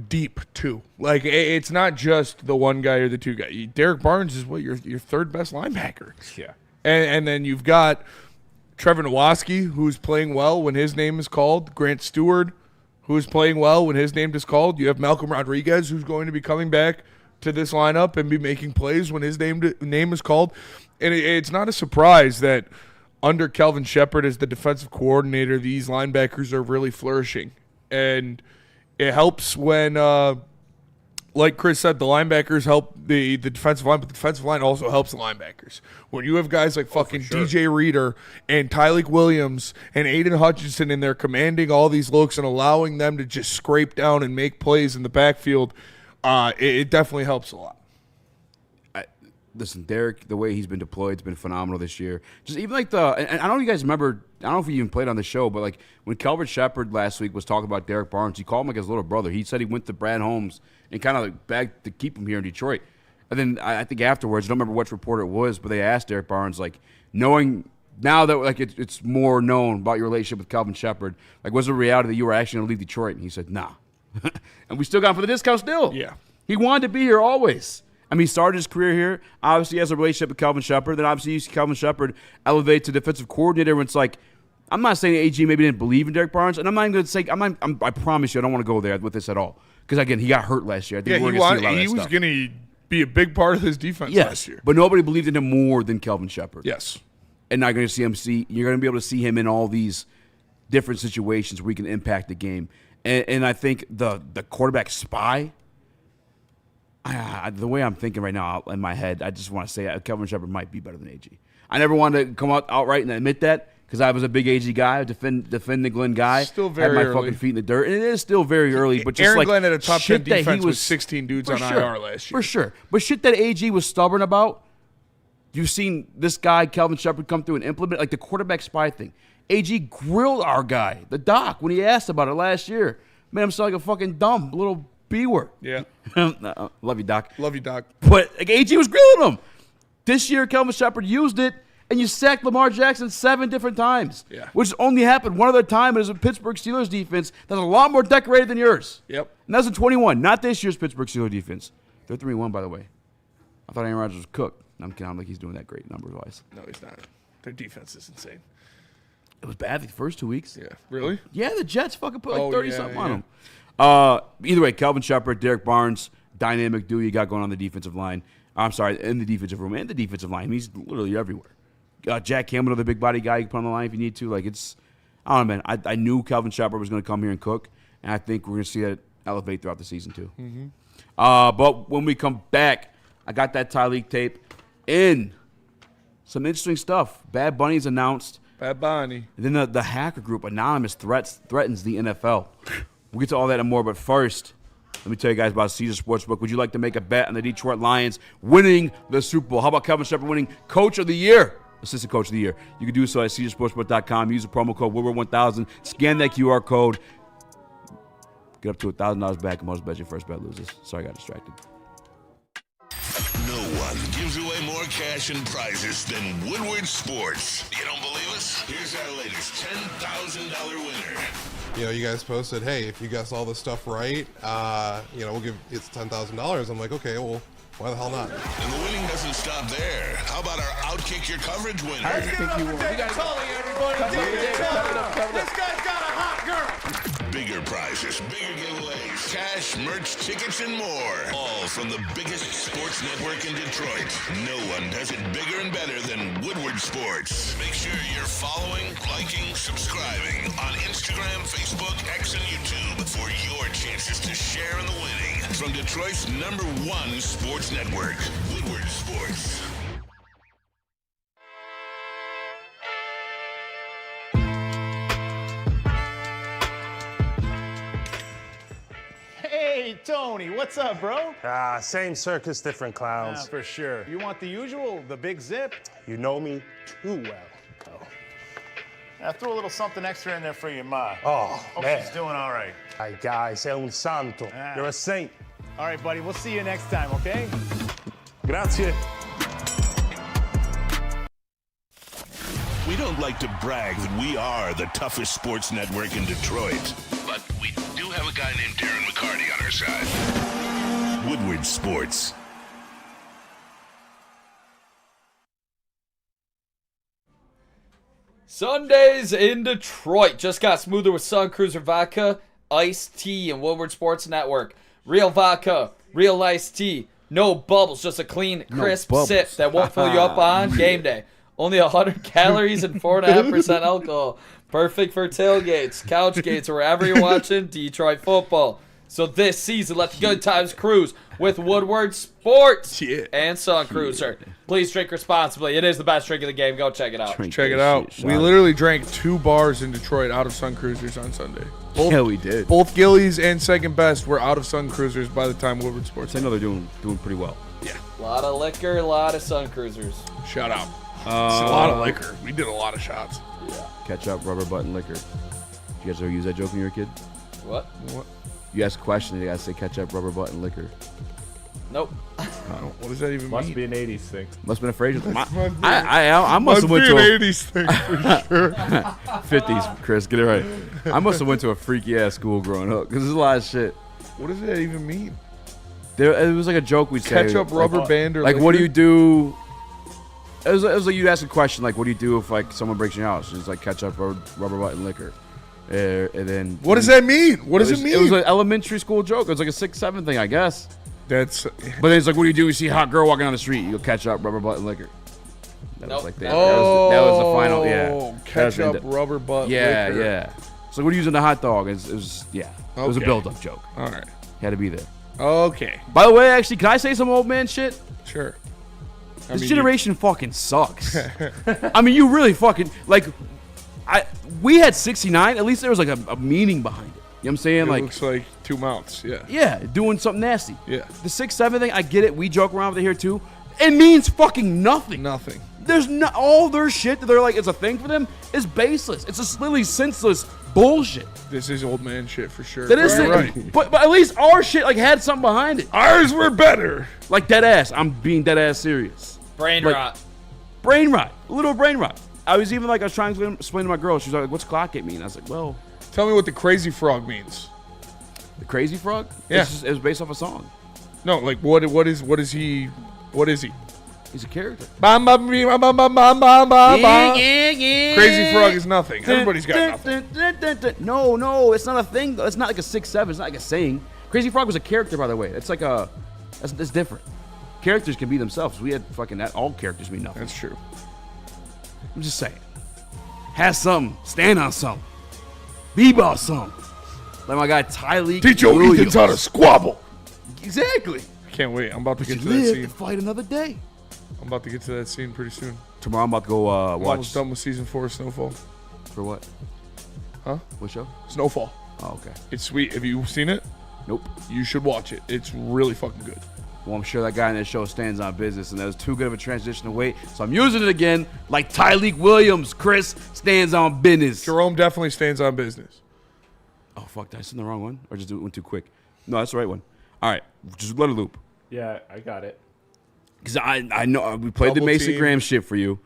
deep too. Like it's not just the one guy or the two guys. Derek Barnes is what your third best linebacker.
Yeah.
And then you've got Trevor Nowaski, who's playing well when his name is called. Grant Stewart, who's playing well when his name is called. You have Malcolm Rodriguez, who's going to be coming back to this lineup and be making plays when his name is called. And it's not a surprise that under Kelvin Shepard as the defensive coordinator, these linebackers are really flourishing. And it helps when, like Chris said, the linebackers help the defensive line, but the defensive line also helps the linebackers. When you have guys like fucking DJ Reader and Tyleik Williams and Aiden Hutchinson in there commanding all these looks and allowing them to just scrape down and make plays in the backfield, it definitely helps a lot.
Listen, Derek, the way he's been deployed has been phenomenal this year. Just even like and I don't know if you guys remember, I don't know if you even played on the show, but like when Kelvin Shepard last week was talking about Derek Barnes, he called him like his little brother. He said he went to Brad Holmes and kind of like begged to keep him here in Detroit. And then I think afterwards, I don't remember which reporter it was, but they asked Derek Barnes, like, knowing now that like it's more known about your relationship with Kelvin Shepard, like, was it a reality that you were actually going to leave Detroit? And he said, nah. And we still got him for the discount still.
Yeah.
He wanted to be here always. I mean, he started his career here. Obviously, he has a relationship with Kelvin Shepard. Then obviously, you see Kelvin Shepard elevate to defensive coordinator. When it's like, I'm not saying AG maybe didn't believe in Derek Barnes, and I'm not even going to say I promise you, I don't want to go there with this at all. Because again, he got hurt last year. I think
He was going to be a big part of his defense last year.
But nobody believed in him more than Kelvin Shepard.
Yes,
and not going to see him. You're going to be able to see him in all these different situations where he can impact the game. And I think the quarterback spy. The way I'm thinking right now in my head, I just want to say Kelvin Shepard might be better than AG. I never wanted to come out outright and admit that because I was a big AG guy, defend the Glenn guy.
Still very
had my
early.
fucking feet in the dirt, and it is still very early. But just
Aaron
like
Glenn had a top 10
shit that
defense
he was
with 16 dudes on
sure,
IR last year.
for sure. But shit that AG was stubborn about. You've seen this guy Kelvin Shepard come through and implement like the quarterback spy thing. AG grilled our guy, the doc, when he asked about it last year. Made him sound like a fucking dumb little B-word.
Yeah.
Love you, Doc.
Love you, Doc.
But like, AG was grilling him. This year, Kelvin Shepard used it, and you sacked Lamar Jackson 7 different times.
Yeah. Which
only happened one other time. It was a Pittsburgh Steelers defense that's a lot more decorated than yours.
Yep.
And that's in 21, not this year's Pittsburgh Steelers defense. They're 3-1, by the way. I thought Aaron Rodgers was cooked. I'm kidding. I don't think he's doing that great numbers-wise.
No, he's not. Their defense is insane.
It was bad the first 2 weeks.
Yeah. Really?
Yeah, the Jets fucking put like 30-something on them. Either way, Kelvin Shepard, Derek Barnes, dynamic duo you got going on the defensive line. I'm sorry, in the defensive room and the defensive line. He's literally everywhere. Jack Campbell, the big body guy you can put on the line if you need to. Like, it's, I don't know, man. I knew Kelvin Shepard was going to come here and cook, and I think we're going to see that elevate throughout the season too.
Mm-hmm.
But when we come back, I got that Tyleik tape in. Some interesting stuff. Bad Bunny's announced.
Bad Bunny.
And then the hacker group, Anonymous, threatens the NFL. We'll get to all that and more, but first, let me tell you guys about Caesar Sportsbook. Would you like to make a bet on the Detroit Lions winning the Super Bowl? How about Kelvin Shepard winning Coach of the Year, Assistant Coach of the Year? You can do so at CaesarSportsbook.com. Use the promo code Woodward1000. Scan that QR code. Get up to $1,000 back, and most bet your first bet loses. Sorry, I got distracted.
No one gives away more cash and prizes than Woodward Sports. You don't believe us? Here's our latest $10,000 winner.
You know, you guys posted, hey, if you guess all this stuff right, you know, we'll give it's $10,000. I'm like, okay, well, why the hell not?
And the winning doesn't stop there. How about our Outkick Your Coverage winner?
I think you won. We got Tully, everybody. This guy's got a hot girl.
Bigger prizes, bigger giveaways, cash, merch, tickets, and more. All from the biggest sports network in Detroit. No one does it bigger and better than Woodward Sports. Make sure you're following, liking, subscribing on Instagram, Facebook, X, and YouTube for your chances to share in the winning. From Detroit's #1 sports network, Woodward Sports.
Hey, Tony, what's up, bro?
Same circus, different clowns.
For sure. You want the usual, the big zip?
You know me too well.
I threw a little something extra in there for your ma.
Oh,
Hope
man.
she's doing all right.
Ay, guy, sei un santo. You're a saint.
All right, buddy, we'll see you next time, okay?
Grazie.
We don't like to brag that we are the toughest sports network in Detroit, but we do have a guy named Darren McCarty on our Ringside. Woodward Sports.
Sundays in Detroit just got smoother with Sun Cruiser Vodka, Iced Tea, and Woodward Sports Network. Real vodka, real iced tea, no bubbles, just a clean, crisp sip that won't fill you up on game day. Only 100 calories and 4.5% alcohol. Perfect for tailgates, couch gates, or wherever you're watching Detroit football. So this season, let the good times cruise with Woodward Sports and Sun Cruiser. Please drink responsibly. It is the best drink of the game. Go check it out.
Check it out. We literally drank 2 bars in Detroit out of Sun Cruisers on Sunday.
Yeah, we did.
Both Gillies and Second Best were out of Sun Cruisers by the time Woodward Sports.
I know they're doing pretty well.
Yeah.
A lot of liquor, a lot of Sun Cruisers.
Shout out. It's a lot of liquor. We did a lot of shots.
Yeah.
Ketchup, rubber button, liquor. Did you guys ever use that joke when you were a kid?
What?
You ask a question, you gotta say ketchup, rubber button, liquor.
Nope.
What does that even
Must
mean?
be an 80s thing.
Must have been a phrase. I must have went to
an 80s thing for sure.
50s, Chris, get it right. I must have went to a freaky ass school growing up because there's a lot of shit.
What does that even mean?
It was like a joke we'd say.
Ketchup, rubber band, or
like
liquor?
what do you do? It was like you'd ask a question like, what do you do if like someone breaks your house? It's like ketchup, rubber button, liquor. And then
what does that mean? What does it mean?
It was an elementary school joke. It was like a 6, 7 thing, I guess.
But
then it's like, what do? You see a hot girl walking down the street, you go ketchup, rubber button, liquor. That was like that. That was the final. Yeah.
Ketchup, rubber butt.
Yeah,
liquor.
yeah. So what are you using the hot dog? It was It was a
Okay.
build-up joke.
All right.
Had to be there.
Okay.
By the way, actually, can I say some old man shit?
Sure.
This generation fucking sucks. I mean, you really fucking like. We had 69. At least there was like a meaning behind it. You know what I'm saying?
It
Like,
looks like 2 mouths. Yeah.
yeah, doing something nasty.
Yeah.
The 6, 7 thing, I get it. We joke around with it here too. It means fucking nothing.
Nothing.
There's not all their shit that they're like it's a thing for them is baseless. It's just literally senseless bullshit.
This is old man shit for sure.
That is
right.
But at least our shit like had something behind it.
Ours were better.
Like dead ass. I'm being dead ass serious.
Brain
Like,
rot.
Brain rot. A little brain rot. I was even like I was trying to explain to my girl. She was like, "What's clock it mean?" I was like, "Well,
tell me what the crazy frog means."
The crazy frog?
Yeah.
It was based off a song.
No, like what is he? What is he?
He's a character.
Bam, bam, bam, bam, bam, bam, bam, bam.
Yeah.
Crazy frog is nothing. Everybody's got nothing.
No, it's not a thing. It's not like a 6, 7. It's not like a saying. Crazy frog was a character, by the way. It's like that's different. Characters can be themselves. We had fucking that. All characters mean nothing.
That's true.
I'm just saying. Have something. Stand on something. Be about something. Like my guy Tyleek
Teach your
Williams.
Ethans how to squabble.
Exactly.
Can't wait. I'm about to get to that
Live
scene.
to fight another day.
I'm about to get to that scene pretty soon.
Tomorrow I'm about to go
I'm
watch.
almost done with season 4 of Snowfall.
For what?
Huh?
What show?
Snowfall.
Oh, okay.
It's sweet. Have you seen it?
Nope.
You should watch it. It's really fucking good.
Well, I'm sure that guy in that show stands on business, and that was too good of a transition to wait. So I'm using it again, like Tyleek Williams. Chris stands on business.
Jerome definitely stands on business.
Oh fuck! Did I send the wrong one, or just went too quick? No, that's the right one. All right, just let it loop.
Yeah, I got it.
Because I know we played the
Double
Mason
team.
Graham shit for you.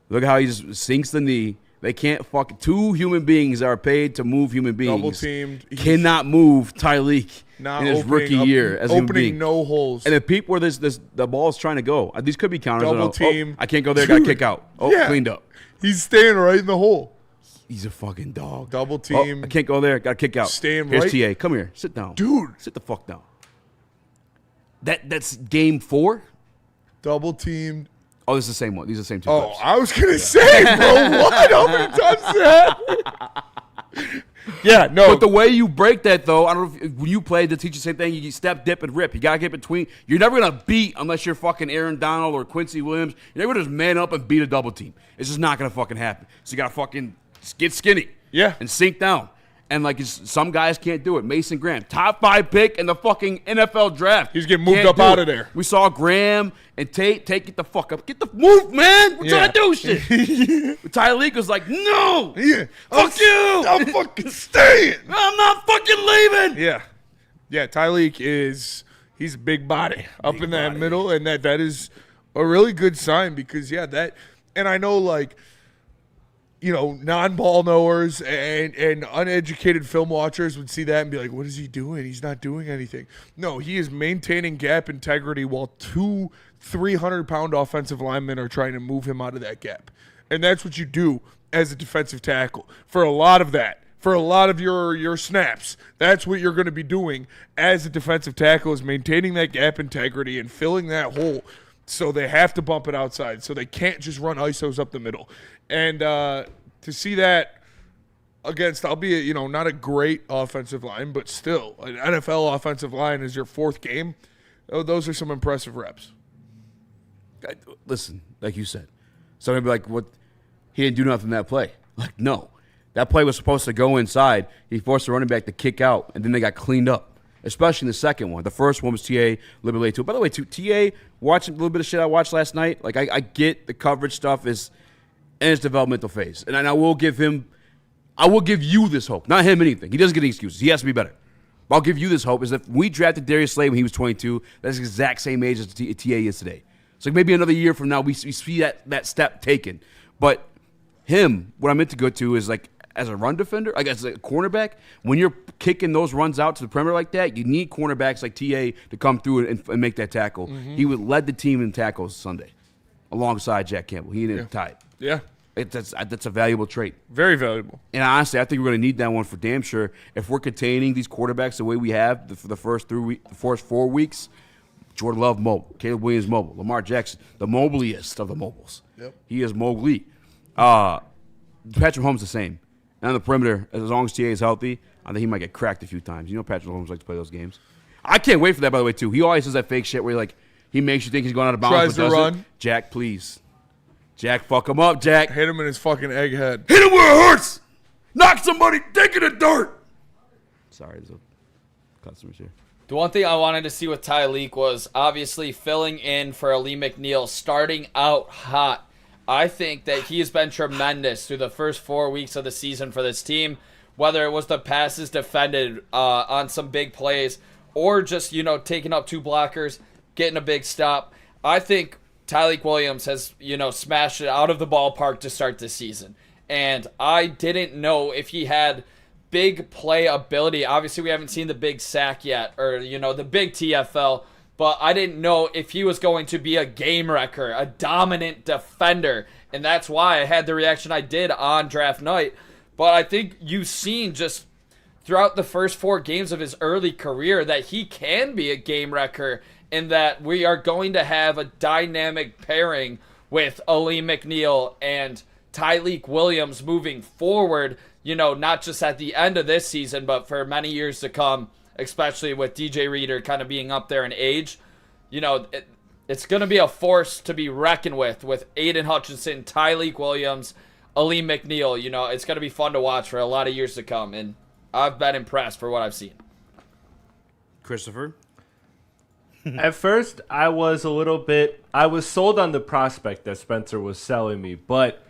Look at how he just sinks the knee. They can't fuck. 2 human beings that are paid to move human beings.
Double teamed.
Cannot move Tyleek
Not
in his
opening
rookie
up-
year as a human
opening
being.
no holes.
And the peep where the ball is trying to go. These could be counters. I don't
Double
know.
team.
Oh, I can't go there. Got to kick out. Oh,
Yeah.
cleaned up.
He's staying right in the hole.
He's a fucking dog.
Double
Oh,
team.
I can't go there. Got to kick out.
Staying
Here's
right.
TA. Come here. Sit down.
Dude.
Sit the fuck down. That's game 4?
Double teamed.
Oh, this is the same one. These are the same 2
Oh,
clips.
I was going to say, bro, what? How many times that? Yeah, no.
But the way you break that, though, I don't know if when you play, they teach you the same thing. You step, dip, and rip. You got to get between. You're never going to beat unless you're fucking Aaron Donald or Quincy Williams. You're never going to just man up and beat a double team. It's just not going to fucking happen. So you got to fucking get skinny.
Yeah.
And sink down. And like some guys can't do it. Mason Graham, top 5 pick in the fucking NFL draft.
He's getting moved
Can't
up
do
out
it.
of there.
We saw Graham and Tate get the fuck up. Get the move, man. We're trying to do shit. Tyleek was like, no.
Yeah.
Fuck you.
I'm fucking staying.
I'm not fucking leaving.
Yeah. Yeah, Tyleek he's a big body up in that middle, and that is a really good sign because, yeah, that – and I know, like, non-ball knowers and uneducated film watchers would see that and be like, what is he doing? He's not doing anything. No, he is maintaining gap integrity while 2 300-pound offensive linemen are trying to move him out of that gap. And that's what you do as a defensive tackle. For a lot of that, for a lot of your snaps, that's what you're going to be doing as a defensive tackle, is maintaining that gap integrity and filling that hole. So they have to bump it outside. So they can't just run ISOs up the middle. And to see that against, albeit, not a great offensive line, but still, an NFL offensive line is your 4th game. Oh, those are some impressive reps.
Listen, like you said, somebody be like, "What? He didn't do nothing in that play." Like, no, that play was supposed to go inside. He forced the running back to kick out, and then they got cleaned up. Especially in the second one. The first one was TA, a little bit late too. By the way, TA, watching a little bit of shit I watched last night. Like, I get the coverage stuff is in his developmental phase, and I will give you this hope, not him anything. He doesn't get any excuses. He has to be better. But I'll give you this hope is that we drafted Darius Slay when he was 22. That's the exact same age as TA is today. So maybe another year from now we see that step taken. But him, what I meant to go to is like as a run defender, like as a cornerback, when you're kicking those runs out to the perimeter like that, you need cornerbacks like TA to come through and make that tackle. Mm-hmm. He led the team in tackles Sunday alongside Jack Campbell. He didn't tie it.
Yeah.
That's a valuable trait.
Very valuable.
And honestly, I think we're going to need that one for damn sure. If we're containing these quarterbacks the way we have for the first 4 weeks, Jordan Love mobile, Caleb Williams mobile, Lamar Jackson, the mobliest of the mobiles.
Yep.
He is mobily. Patrick Mahomes the same. And on the perimeter, as long as TA is healthy, I think he might get cracked a few times. Patrick Mahomes likes to play those games. I can't wait for that, by the way, too. He always does that fake shit where he makes you think he's going out of bounds.
Tries to run.
Jack, please. Jack, fuck him up, Jack.
Hit him in his fucking egghead.
Hit him where it hurts. Knock somebody dick in the dirt. Sorry, there's a customers here.
The one thing I wanted to see with Tyleek was obviously filling in for Ali McNeil, starting out hot. I think that he has been tremendous through the first 4 weeks of the season for this team, whether it was the passes defended on some big plays or just, taking up 2 blockers, getting a big stop. I think Tyleek Williams has, smashed it out of the ballpark to start this season. And I didn't know if he had big play ability. Obviously, we haven't seen the big sack yet or, the big TFL. But I didn't know if he was going to be a game wrecker, a dominant defender. And that's why I had the reaction I did on draft night. But I think you've seen just throughout the first 4 games of his early career that he can be a game wrecker, and that we are going to have a dynamic pairing with Ali McNeil and Tyleek Williams moving forward, not just at the end of this season, but for many years to come. Especially with DJ Reader kind of being up there in age. It's going to be a force to be reckoned with Aiden Hutchinson, Tyleek Williams, Ali McNeil. It's going to be fun to watch for a lot of years to come, and I've been impressed for what I've seen.
Christopher?
At first, I was sold on the prospect that Spencer was selling me, but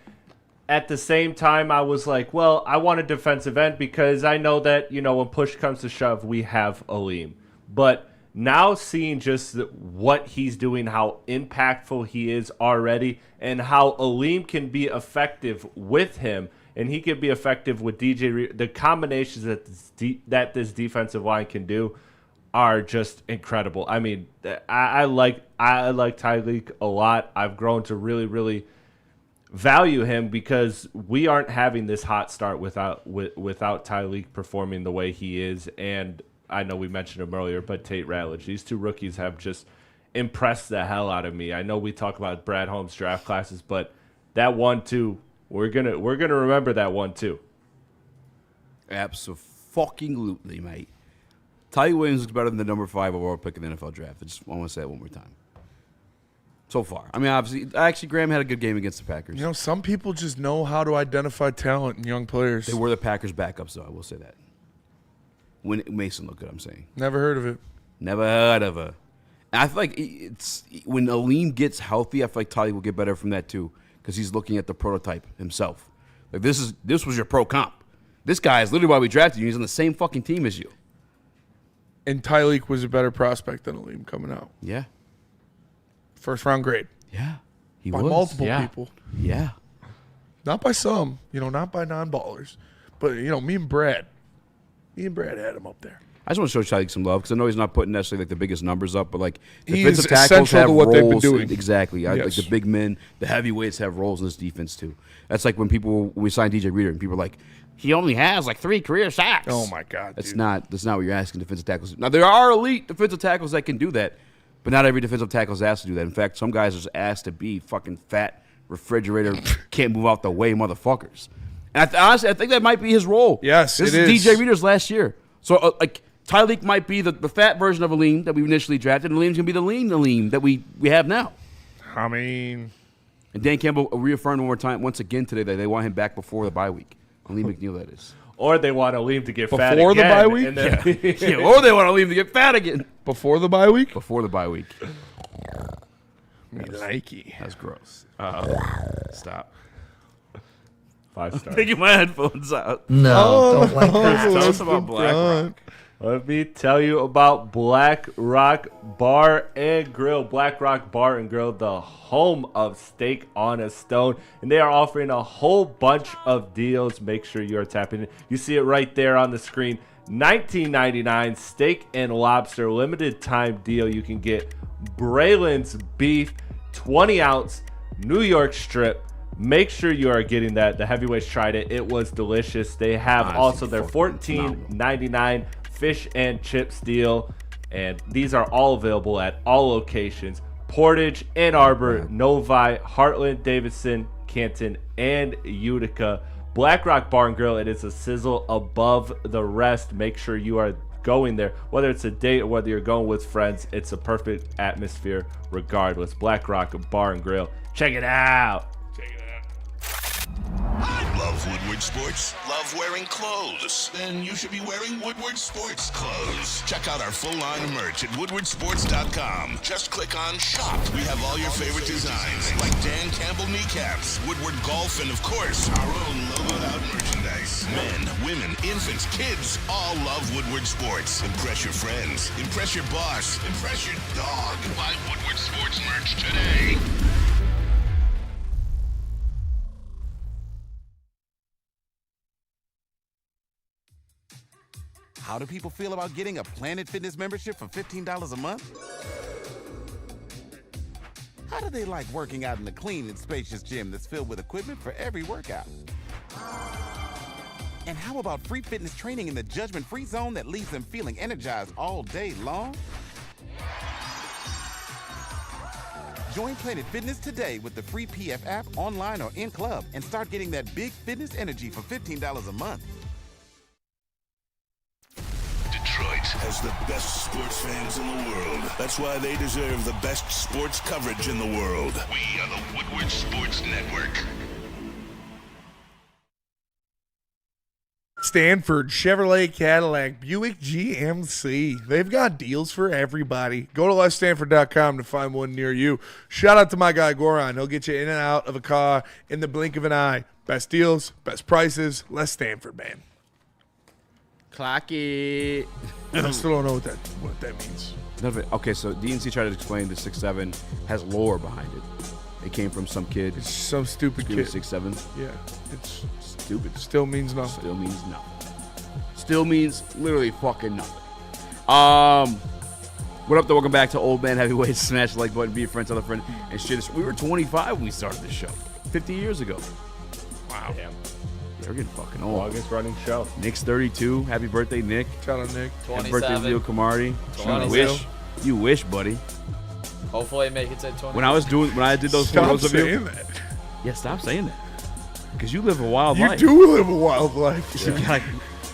at the same time, I was like, well, I want a defensive end because I know that, when push comes to shove, we have Aleem. But now seeing just what he's doing, how impactful he is already, and how Aleem can be effective with him, and he can be effective with DJ, the combinations that this defensive line can do are just incredible. I mean, I like Tyleek a lot. I've grown to really, really value him because we aren't having this hot start without Tyleek performing the way he is. And I know we mentioned him earlier, but Tate Ratledge, these 2 rookies have just impressed the hell out of me. I know we talk about Brad Holmes draft classes, but that 1-2, we're gonna remember that 1-2.
Absolutely, mate. Tyleek Williams looks better than the number 5 overall pick in the NFL draft. I want to say that one more time. So far. I mean, obviously, Graham had a good game against the Packers.
Some people just know how to identify talent in young players.
They were the Packers' backups, though, I will say that. When Mason looked good, I'm saying.
Never heard of it.
Never heard of it. And I feel like when Aleem gets healthy, I feel like Tyleek will get better from that, too, because he's looking at the prototype himself. Like, this was your pro comp. This guy is literally why we drafted you. He's on the same fucking team as you.
And Tyleek was a better prospect than Aleem coming out.
Yeah.
First round grade.
Yeah. He
by
was.
multiple people.
Yeah.
Not by some, not by non-ballers. But, me and Brad had him up there.
I just want to show Charlie some love because I know he's not putting necessarily like the biggest numbers up, but like
He's
defensive tackles
essential
have
to what
roles.
they've been doing.
Exactly.
Yes.
Like the big men, the heavyweights have roles in this defense too. That's like when we signed DJ Reader and people are like, he only has like 3 career sacks.
Oh my God,
that's not what you're asking defensive tackles. Now there are elite defensive tackles that can do that, but not every defensive tackle is asked to do that. In fact, some guys are just asked to be fucking fat refrigerator, can't move out the way motherfuckers. And honestly, I think that might be his role.
Yes,
this
it
is DJ Reader's last year. So like Tyleek might be the fat version of Aleem that we initially drafted, and Aleem's going to be the lean Aleem that we have now.
I mean...
And Dan Campbell reaffirmed once again today that they want him back before the bye week. Aleem McNeil, that is.
Or they want Aleem to get fat
Before the
again.
bye week?
And then
Yeah, or they want Aleem to get fat again.
Before the bye week?
Before the bye week.
Me likey.
That's gross. Stop.
5 stars.
Taking my headphones out.
No,
don't like that. Tell us about Black Rock.
Let me tell you about Black Rock Bar and Grill. Black Rock Bar and Grill, the home of steak on a stone. And they are offering a whole bunch of deals. Make sure you are tapping in. You see it right there on the screen. $19.99 steak and lobster limited time deal. You can get Braylon's beef, 20-ounce New York strip. Make sure you are getting that. The heavyweights tried it. It was delicious. They have also their $14.99 fish and chips deal. And these are all available at all locations. Portage, Ann Arbor, Novi, Heartland, Davidson, Canton, and Utica. Black Rock Bar and Grill, it is a sizzle above the rest. Make sure you are going there. Whether it's a date or whether you're going with friends, it's a perfect atmosphere regardless. Black Rock Bar and Grill. Check it out.
Love Woodward Sports? Love wearing clothes? Then you should be wearing Woodward Sports clothes. Check out our full line of merch at woodwardsports.com. Just click on shop. We have all your favorite designs, like Dan Campbell kneecaps, Woodward Golf, and of course, our own logoed out merchandise. Men, women, infants, kids, all love Woodward Sports. Impress your friends. Impress your boss. Impress your dog. Buy Woodward Sports merch today.
How do people feel about getting a Planet Fitness membership for $15 a month? How do they like working out in a clean and spacious gym that's filled with equipment for every workout? And how about free fitness training in the judgment-free zone that leaves them feeling energized all day long? Join Planet Fitness today with the free PF app, online or in club, and start getting that big fitness energy for $15 a month.
Detroit has the best sports fans in the world. That's why they deserve the best sports coverage in the world. We are the Woodward Sports Network.
Stanford, Chevrolet, Cadillac, Buick, GMC. They've got deals for everybody. Go to letsstanford.com to find one near you. Shout out to my guy Goran. He'll get you in and out of a car in the blink of an eye. Best deals, best prices. Les Stanford, man.
Clock it.
I still don't know what that means.
Okay, so DNC tried to explain the 6'7" has lore behind it. It came from some kid.
It's some stupid kid.
6'7".
Yeah, it's
stupid.
Still means nothing.
Still means nothing. Still means literally fucking nothing. What up, though? Welcome back to Old Man Heavyweights. Smash the like button, be a friend, tell a friend, and shit. We were 25 when we started this show, 50 years ago.
Wow. Damn.
Yeah, we're getting fucking old.
Longest running show.
Nick's 32. Happy birthday, Nick.
Shout out, Nick.
Happy birthday, Leo Kamari.
27.
You wish, buddy.
Hopefully I make it to 20.
When I did those
Stop
photos of you.
saying that.
Yeah, stop saying that. Because you live a wild
You
life.
do live a wild life.
Yeah.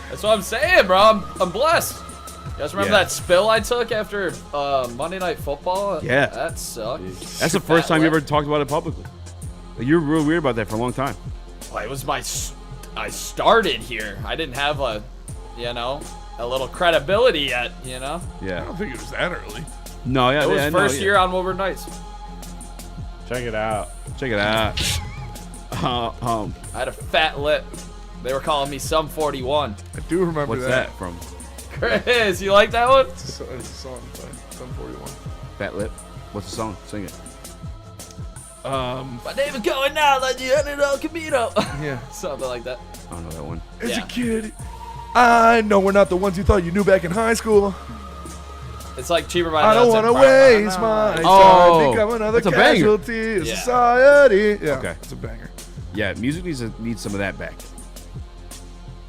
That's what I'm saying, bro. I'm blessed. You guys remember that spill I took after Monday Night Football?
Yeah.
That sucked.
That's the first time you ever talked about it publicly. Like, you were real weird about that for a long time.
Well, it was I started here. I didn't have a little credibility yet,
Yeah.
I don't think it was that early.
No, yeah.
It was first year on Woodward Nights.
Check it out.
Check it out.
I had a fat lip. They were calling me Sum 41.
I do remember
What's that from?
Chris, you like that one?
It's a song by Sum 41.
Fat Lip. What's the song? Sing it.
My name is going out like the underdog Camino.
Yeah.
Something like that.
I don't know that one.
As a kid, I know we're not the ones you thought you knew back in high school.
It's like cheaper by
I don't want to waste my time. Become another
that's a banger.
casualty of society. Yeah,
Okay.
it's a banger.
Yeah, music needs some of that back.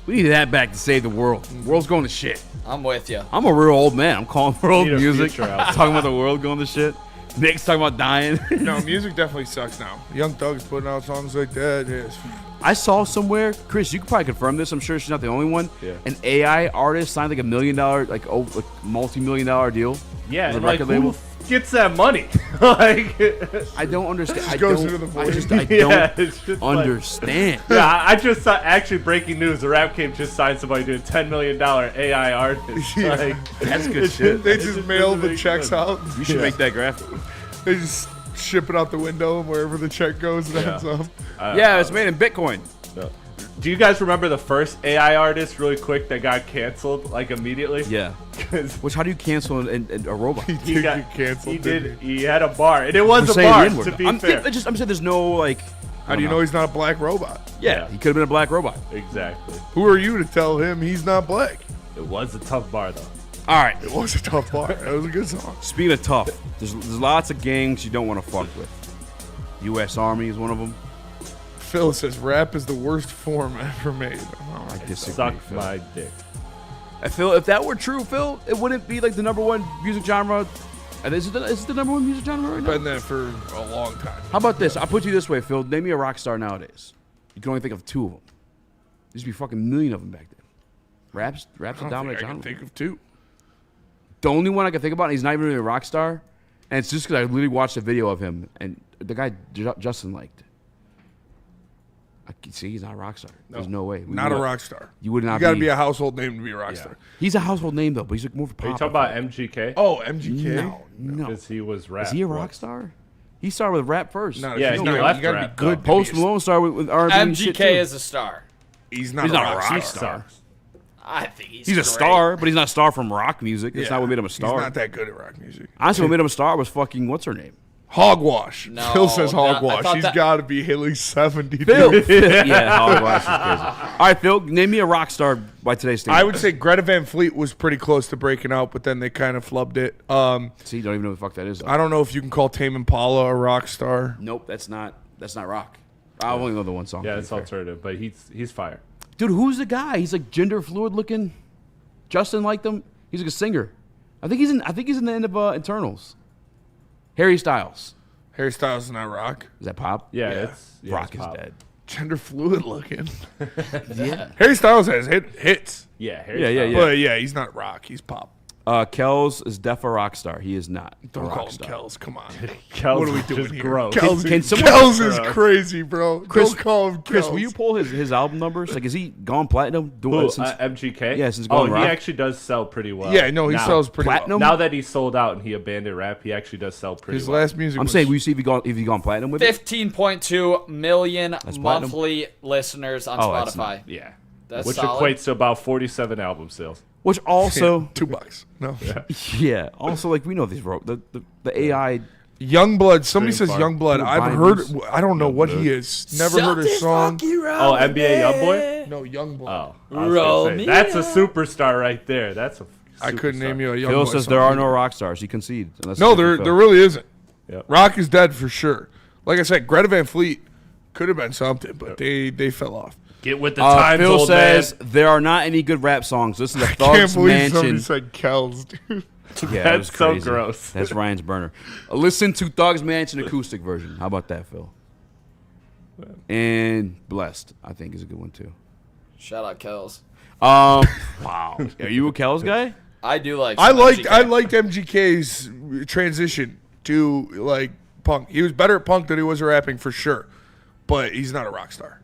We need that back to save the world. The world's going to shit.
I'm with you.
I'm a real old man. I'm calling for old
Need a
music.
future album.
Talking about the world going to shit. Nick's talking about dying.
No, music definitely sucks now. Young Thug's putting out songs like that. Yes.
I saw somewhere, Chris, you could probably confirm this. I'm sure she's not the only one.
Yeah.
An AI artist signed like $1 million, like multi-million-dollar deal.
Yeah,
with a
and like
record label.
who gets that money? Like,
I don't understand. I
goes
don't,
into the
I
void.
just I
Yeah,
don't
it's just like-
understand.
yeah, I just saw actually breaking news. The Rap Game just signed somebody to a $10 million AI artist.
Yeah.
Like,
That's good shit.
They
It
just
just
mail
doesn't
the
make
checks
sense.
out.
You should make that graphic.
They just ship it out the window and wherever the check goes, that's up.
Yeah, it's made in Bitcoin.
No. Do you guys remember the first AI artist, really quick, that got canceled like immediately?
Yeah.
'Cause
Which how do you cancel a robot?
he got
get canceled,
He
didn't
did. He had a bar, and it was
We're
a
saying
bar.
the N-word.
To be
I'm
fair,
saying there's no like.
How do you know he's not a black robot?
Yeah, he could have been a black robot.
exactly.
Who are you to tell him he's not black?
It was a tough bar though.
All right.
It was a tough bar. That was a good song.
Speaking of tough, there's lots of gangs you don't want to fuck with. U.S. Army is one of them.
Phil says rap is the worst form ever made. Oh,
I disagree.
Suck
Phil.
my dick.
Phil, if that were true, Phil, it wouldn't be like the number one music genre. And is it the number one music genre right now?
Been there for a long time.
How about this? I'll put you this way, Phil. Name me a rock star nowadays. You can only think of two of them. There used to be a fucking million of them back then. Rap's
I
a
don't
dominant
think I can
genre.
think of two.
The only one I can think about, and he's not even really a rock star, and it's just because I literally watched a video of him, and the guy Justin liked. I can see he's not a rock star. There's no way.
Not a rock star.
You would not.
You got to be a household name to be a rock star.
He's a household name though, but he's like more of a pop.
Are you talking about MGK?
Oh, MGK.
No.
Because he was rap.
Is he a rock
once.
star? He started with rap first.
No,
Yeah,
he's
he
not.
left
You got to
rap,
be good.
though.
Post Malone started with R&B and shit,
MGK
too.
is a star.
He's not
He's
a
not a
rock
rock
star.
star.
I think he's
He's a
great.
star, but he's not a star from rock music. That's not what made him a star.
He's not that good at rock music.
Honestly, what made him a star was fucking what's her name?
Hogwash.
No,
Phil says
I
hogwash.
thought
He's
that-
got to be at least 70.
Phil.
dude.
Yeah, Hogwash is crazy. All right, Phil, name me a rock star by today's standards.
I would say Greta Van Fleet was pretty close to breaking out, but then they kind of flubbed it.
See, you don't even know who the fuck that is. Though.
I don't know if you can call Tame Impala a rock star.
Nope, that's not rock. I only know the one song.
Yeah,
to be
it's
fair.
alternative, but he's fire.
Dude, who's the guy? He's like gender fluid looking. Justin liked him. He's like a singer. I think he's in the end of Internals. Harry Styles.
Harry Styles is not rock.
Is that pop?
Yeah, it's
Rock
it's
is
pop.
dead.
Gender fluid looking.
Yeah.
Harry Styles has hits.
Yeah,
Yeah.
But yeah, he's not rock. He's pop.
Kells is def a rock star. He is not.
Don't
a
call
rock
him
star.
Kells. Come on.
Kells
What are we
is
doing
just
here?
gross.
Kells,
Can someone-
Kells is crazy, bro.
Chris,
Don't call him
Chris,
Kells.
will you pull his album numbers? Like, has he gone platinum?
Who,
Since,
MGK?
Yeah, since
Oh,
going
he
rock.
actually does sell pretty well.
Yeah, no, he sells pretty
Platinum?
Now that he's sold out and he abandoned rap, he actually does sell pretty
His
well.
last music
I'm
was
saying, will you see if he gone platinum with it?
15.2 million
platinum?
monthly listeners on
Oh, that's
Spotify.
not-
Yeah.
That's
Which
solid.
equates to about 47 album sales.
Which also,
$2. No.
yeah. Also, like we know these the AI.
Youngblood. Somebody
Dream
says
Farm.
Youngblood.
Dude,
I've
Biden
heard.
is-
I don't know what he is. Never heard his song.
Oh, NBA Youngboy?
No, Youngblood.
Oh, I was
Roll
gonna say,
me
that's a
up.
superstar right there. That's a
I couldn't name you a Youngboy.
Phil says
song
there are
either.
no rock stars. He concedes. unless
No,
it's
there
Phil.
really isn't.
Yep.
Rock is dead for sure. Like I said, Greta Van Fleet could have been something, but they fell off.
Get with the times,
Phil
old
says
man.
there are not any good rap songs. Listen to
Can't
Thug's
believe somebody
Mansion.
said Kells, dude.
Yeah, that was
That's so
crazy.
gross.
That's Ryan's burner. Listen to Thug's Mansion acoustic version. How about that, Phil? And Blessed, I think, is a good one too.
Shout out Kells.
Wow. Are you a Kells guy?
I do like.
I
some
liked
MGK.
MGK's transition to like punk. He was better at punk than he was at rapping for sure, but he's not a rock star.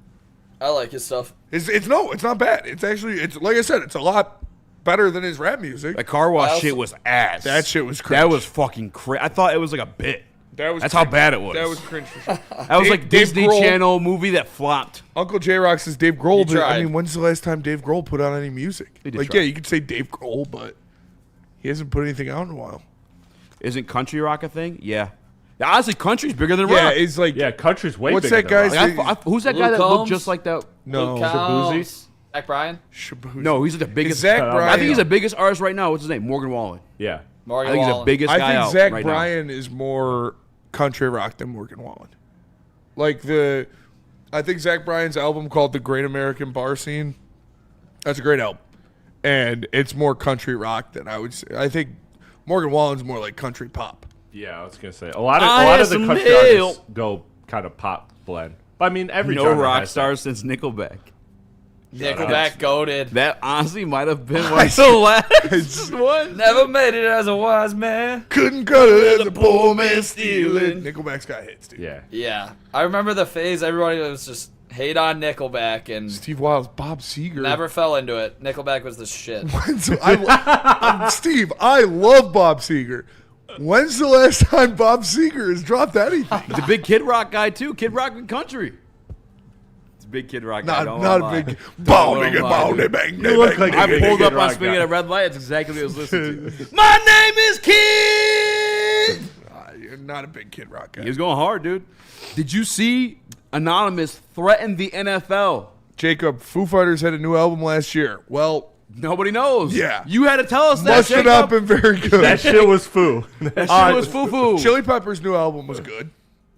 I like his stuff.
It's not bad. It's actually like I said, it's a lot better than his rap music.
The car wash shit was ass.
That shit was cringe.
That was fucking crazy. I thought it was like a bit. That's how
cringe.
bad it was.
That was cringe for sure.
That was like
Dave
Disney
Grohl-
Channel movie that flopped.
Uncle J Rock says Dave Grohl.
He
But, I
tried.
mean, when's the last time Dave Grohl put out any music?
He did
Like,
try.
yeah, you could say Dave Grohl, but he hasn't put anything out in a while.
Isn't country rock a thing? Yeah. Honestly, Country's bigger than
Yeah,
Rock.
it's like
Country's way
what's
bigger
that
than
guy's?
Like, who's that guy
Luke
that looked
Combs?
just like that?
No,
Luke Combs, Zach Bryan.
No, he's the biggest.
Zach Bryan.
I think he's the biggest artist right now. What's his name? Morgan Wallen.
Yeah.
Morgan
I think he's the
Wallen.
biggest guy
I think
out
Zach
right
Bryan is more country rock than Morgan Wallen. I think Zach Bryan's album called The Great American Bar Scene. That's a great album. And it's more country rock than I would say. I think Morgan Wallen's more like country pop.
Yeah, I was gonna say a lot of the country artists go kind of pop blend. But I mean, every
No
genre
rock
has
stars since Nickelback.
Nickelback goated.
That honestly might have been one of the last one.
Never made it as a wise man.
Couldn't cut it as a poor man stealing. Nickelback's got hits, dude.
Yeah.
Yeah. I remember the phase everybody was just hate on Nickelback and
Steve Wild's Bob Seger.
never fell into it. Nickelback was the shit.
Steve, I love Bob Seger. When's the last time Bob Seger has dropped anything?
He's a big Kid Rock guy too. Kid Rock and country. It's a big Kid Rock guy.
Not a big bang.
You look like
I
a big
pulled
Kid
up on
Rock
Spinning
guy.
at a red light. That's exactly what I was listening to. My name is Kid.
You're not a big Kid Rock guy.
He was going hard, dude. Did you see Anonymous threaten the NFL?
Jacob, Foo Fighters had a new album last year. Well,
nobody knows.
Yeah.
You had to tell us that,
Must have
Jacob.
not been very good.
That shit was foo.
That shit was foo-foo.
Chili Peppers' new album was good.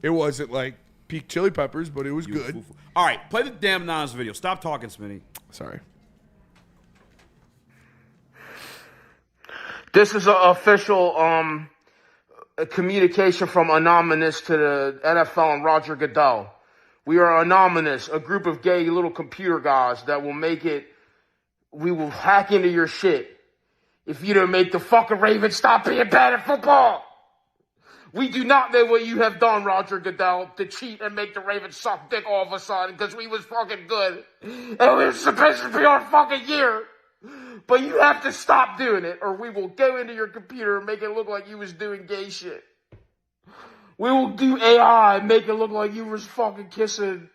It wasn't like peak Chili Peppers, but it was good.
All right, play the damn Anonymous video. Stop talking, Smitty.
Sorry.
This is an official a communication from Anonymous to the NFL and Roger Goodell. We are Anonymous, a group of gay little computer guys that will make it. We will hack into your shit if you don't make the fucking Ravens stop being bad at football. We do not know what you have done, Roger Goodell, to cheat and make the Ravens suck dick all of a sudden because we was fucking good. And it was supposed to be our fucking year. But you have to stop doing it or we will go into your computer and make it look like you was doing gay shit. We will do AI and make it look like you was fucking kissing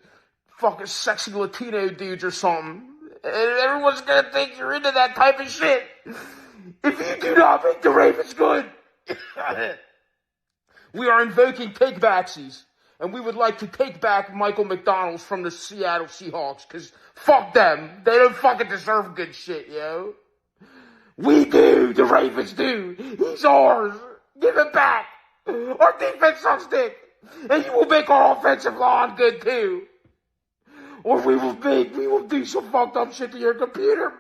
fucking sexy Latino dudes or something. And everyone's gonna think you're into that type of shit. If you do not make the Ravens good, we are invoking take-backsies. And we would like to take back Michael McDonald's from the Seattle Seahawks. Because fuck them. They don't fucking deserve good shit, yo. We do. The Ravens do. He's ours. Give it back. Our defense sucks dick. And you will make our offensive line good too. Or we will do some fucked up shit to your computer.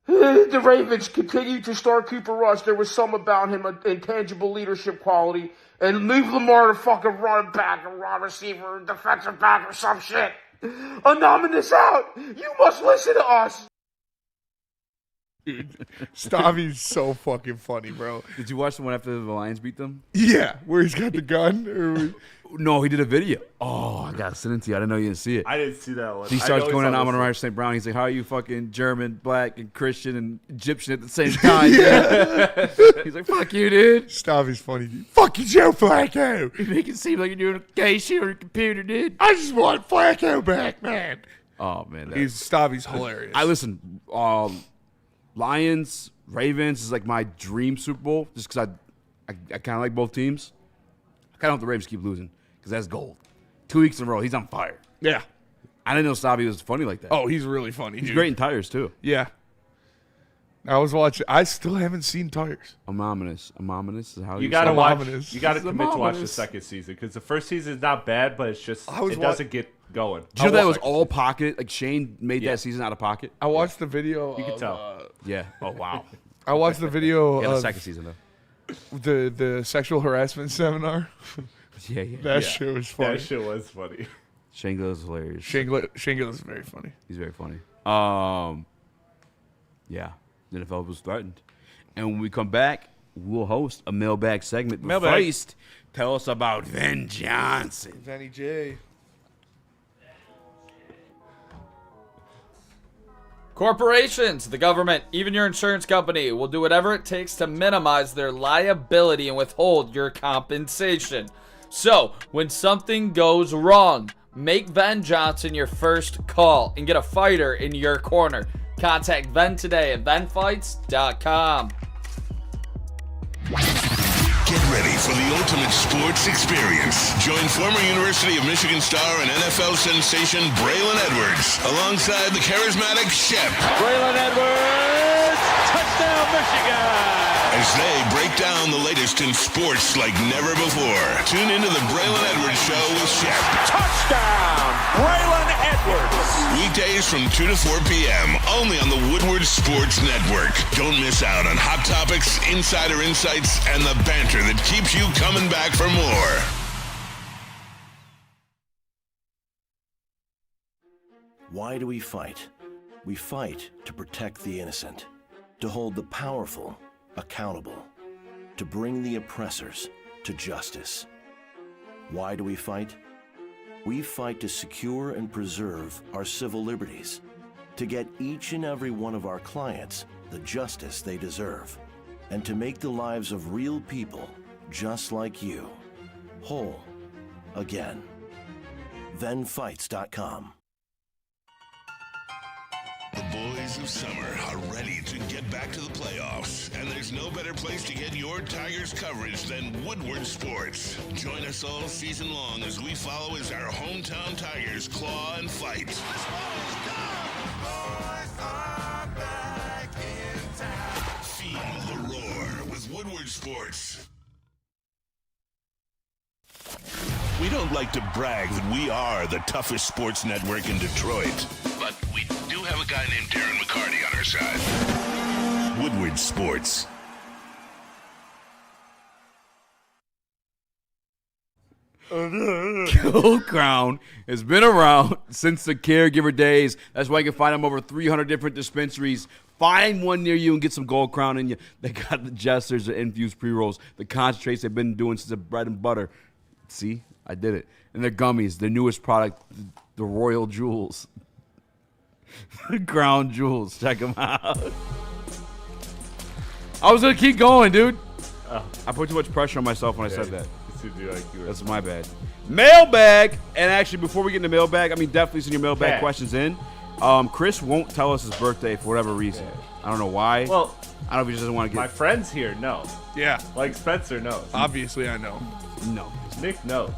The Ravens continue to start Cooper Rush. There was some about him, an intangible leadership quality. And move Lamar to fucking run back and run receiver and defensive back or some shit. Anonymous out. You must listen to us.
Dude, Stavi's so fucking funny, bro.
Did you watch the one after the Lions beat them?
Yeah, where he's got the gun.
No, he did a video. Oh, I got to send it to you. I didn't know you didn't see it.
I didn't see that one.
He starts going on Amon-Ra St. Brown. He's like, how are you fucking German, black, and Christian, and Egyptian at the same time?
Yeah.
He's like, fuck you, dude.
Stavi's funny, dude. Fuck you, Joe Flacco.
You make it seem like you're doing gay shit on your computer, dude.
I just want Flacco back, man.
Oh, man.
Stavi's hilarious.
I listen, Lions, Ravens is like my dream Super Bowl just because I kind of like both teams. I kind of hope the Ravens keep losing because that's gold. 2 weeks in a row, he's on fire.
Yeah.
I didn't know Stavi was funny like that.
Oh, he's really funny.
He's
dude.
great in tires, too.
Yeah. I was watching. I still haven't seen Tires.
Amon-Ra is how
you gotta watch. You gotta
It's
commit to watch the
Amon-Ra.
second season because the first season is not bad, but it's just it doesn't get going.
Do you know that was all pocket? Like Shane made that season out of pocket.
I watched the video.
You can tell.
Yeah. Oh wow.
I watched the video
Yeah,
of
the second season though.
the sexual harassment seminar.
Yeah.
That shit was funny.
That shit was funny.
Shane Gill is hilarious.
Shane Gill is very funny.
He's very funny. Yeah. The NFL was threatened. And when we come back, we'll host a mailbag segment. But
Mailbag.
first, tell us about Ven Johnson.
Venny J.
Corporations, the government, even your insurance company will do whatever it takes to minimize their liability and withhold your compensation. So, when something goes wrong, make Ven Johnson your first call and get a fighter in your corner. Contact Ven today at venfights.com.
Get ready for the ultimate sports experience. Join former University of Michigan star and NFL sensation Braylon Edwards alongside the charismatic Shep.
Braylon Edwards, touchdown Michigan!
As they break down the latest in sports like never before. Tune into the Braylon Edwards Show with Shep.
Touchdown, Braylon Edwards!
Weekdays from 2 to 4 p.m. only on the Woodward Sports Network. Don't miss out on hot topics, insider insights, and the banter that keeps you coming back for more.
Why do we fight? We fight to protect the innocent, to hold the powerful accountable, to bring the oppressors to justice. Why do we fight? We fight to secure and preserve our civil liberties, to get each and every one of our clients the justice they deserve, and to make the lives of real people just like you whole again. ThenFights.com.
The boys of summer are ready to get back to the playoffs, and there's no better place to get your Tigers coverage than Woodward Sports. Join us all season long as we follow as our hometown Tigers claw and fight. Feel the roar with Woodward Sports. We don't like to brag that we are the toughest sports network in Detroit, but we do have a guy named Darren McCarty on our side. Woodward Sports.
Gold Crown has been around since the caregiver days. That's why you can find them over 300 different dispensaries. Find one near you and get some Gold Crown in you. They got the jesters, the infused pre-rolls, the concentrates they've been doing since the bread and butter. See? I did it. And their gummies, their newest product, the Royal Jewels. The Crown Jewels. Check them out. I was going to keep going, dude. I put too much pressure on myself when I said that. That's my bad. Mailbag. And actually, before we get into mailbag, definitely send your mailbag questions in. Chris won't tell us his birthday for whatever reason. I don't know why.
Well,
I don't know if he just doesn't want to get...
My friends here know.
Yeah.
Like Spencer knows.
Obviously, I know.
No.
Nick knows.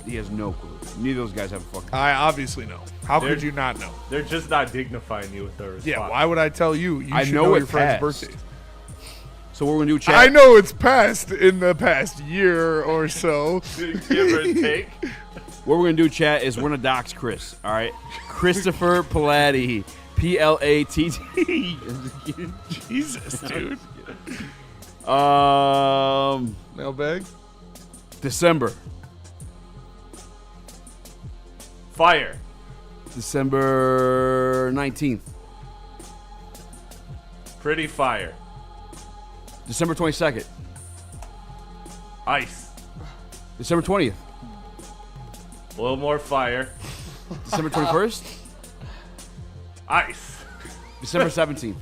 He has no clue. Neither of those guys have a fucking clue.
I obviously know. How could you not know?
They're just not dignifying you with their response.
Yeah, why would I tell you? You
I
should
know
your
it
friend's
passed.
birthday.
So what we're going to do, chat?
I know it's passed in the past year or so.
Give or take.
What we're going to do, chat, is we're going to dox Chris, all right? Christopher Platti. P-L-A-T-T.
Jesus, dude. Mailbag?
December.
Fire.
December 19th.
Pretty fire.
December 22nd.
Ice.
December 20th.
A little more fire.
December 21st.
Ice.
December 17th.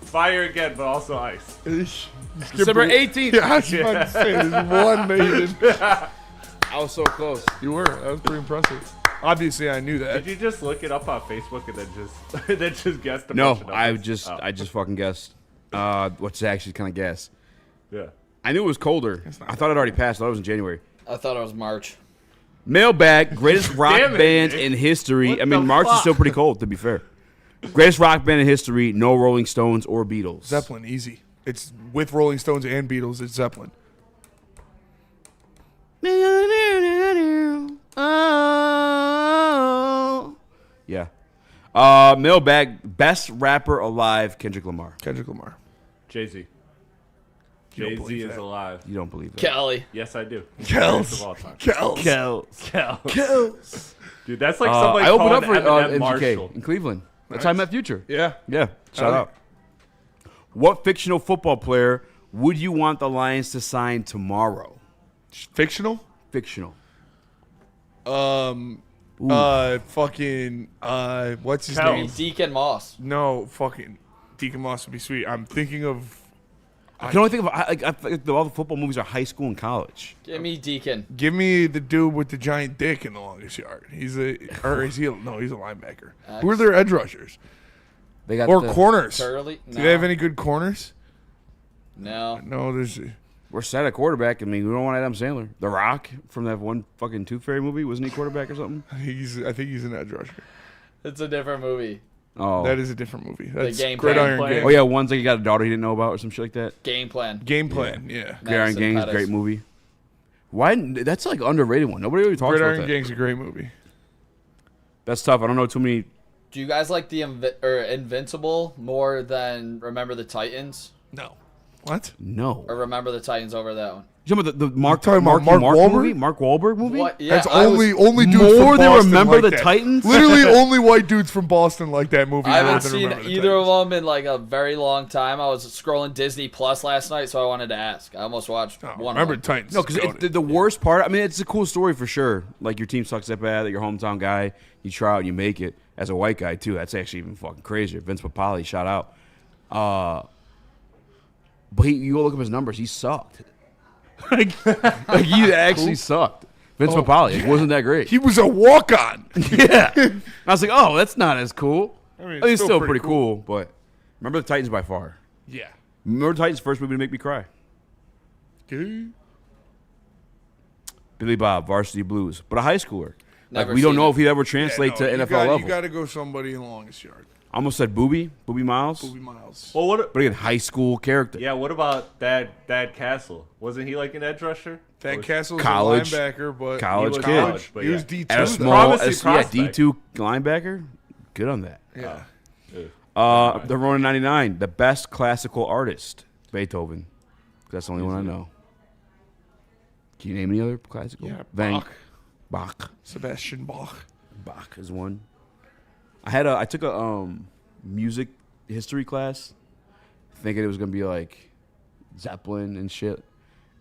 Fire again, but also ice.
December 18th.
Yeah, I was about to say, there's one that you didn't.
I was so close.
You were. That was pretty impressive. Obviously, I knew that.
Did you just look it up on Facebook and then just guessed a
No,
bunch of numbers?
I just fucking guessed. What's actually kind of guess?
Yeah.
I knew it was colder. I thought it already passed. I thought it was in January.
I thought it was March.
Mailbag, greatest rock
Damn it,
band
Nick.
in history.
What
I mean,
the
March is
fuck?
still pretty cold, to be fair. Greatest rock band in history, no Rolling Stones or Beatles.
Zeppelin, easy. It's with Rolling Stones and Beatles. It's Zeppelin.
Oh. Yeah. Mailbag, best rapper alive, Kendrick Lamar.
Kendrick Lamar.
Jay-Z.
You don't
Jay-Z
believe
is
that.
alive.
You don't believe that.
Kelly.
Yes, I do.
Kels.
Of all time.
Kels.
Dude, that's like somebody
I opened up
calling
for
Eminem
MGK
Marshall.
in Cleveland. That's how I met Future.
Yeah.
Yeah. Shout out. What fictional football player would you want the Lions to sign tomorrow?
Fictional?
Fictional.
Fucking, what's his
Kelly.
name?
Deacon Moss.
No, fucking, Deacon Moss would be sweet. I'm thinking of.
I can only think of I think all the football movies are high school and college.
Give me Deacon.
Give me the dude with the giant dick in the longest yard. He's a linebacker. Who are their edge rushers?
They got
corners.
Curly?
Do they have any good corners?
No.
No, there's.
We're set at quarterback. I mean, we don't want Adam Sandler. The Rock from that one fucking Tooth Fairy movie, wasn't he quarterback or something?
I think he's an edge rusher.
It's a different movie.
Oh,
that is a different movie. That's
Game
Gridiron
Plan.
Gang.
Oh yeah, one's like he got a daughter he didn't know about or some shit like that.
Game Plan.
Game Plan. Yeah.
Gridiron Gang is a great movie. Why? That's like underrated one. Nobody really talks about
Gridiron
that.
Gang's a great movie.
That's tough. I don't know too many.
Do you guys like the Invincible more than Remember the Titans?
No. What?
No.
Or Remember the Titans over that one?
You talking about the Mark
Wahlberg
movie? Mark Wahlberg movie?
What? Yeah,
That's only dudes
more
from
than
Boston
Remember
like
the
that.
Titans?
Literally only white dudes from Boston like that movie.
I haven't
more than
seen
Remember the
either
Titans.
of them in like a very long time. I was scrolling Disney Plus last night, so I wanted to ask. I almost watched one.
Remember
of
the
them.
Titans.
No, because the worst part, I mean, it's a cool story for sure. Like, your team sucks that bad, that your hometown guy, you try out and you make it. As a white guy, too, that's actually even fucking crazier. Vince Papale, shout out. But you go look up his numbers, he sucked. like he actually sucked. Vince Papale, it wasn't that great.
He was a walk-on.
Yeah. I was like, oh, that's not as cool.
I mean,
It's still pretty cool, but Remember the Titans by far.
Yeah.
Remember the Titans' first movie to make me cry. Billy Bob, Varsity Blues, but a high schooler. Like, we don't know if he'd ever translate to NFL level.
You got to go somebody in longest yard.
I almost said Booby Miles.
Booby Miles.
Well, what?
But again, high school character.
Yeah, what about Dad Castle? Wasn't he like an edge rusher?
Thad Castle's
college
a linebacker, but
college
he
kid.
was, he was D2.
At a small D2 linebacker. Good on that.
Yeah.
The Ronin 99, the best classical artist, Beethoven. That's the only one I know. Can you name any other classical?
Yeah,
Bach.
Sebastian Bach.
Bach is one. I took a music history class, thinking it was gonna be like Zeppelin and shit,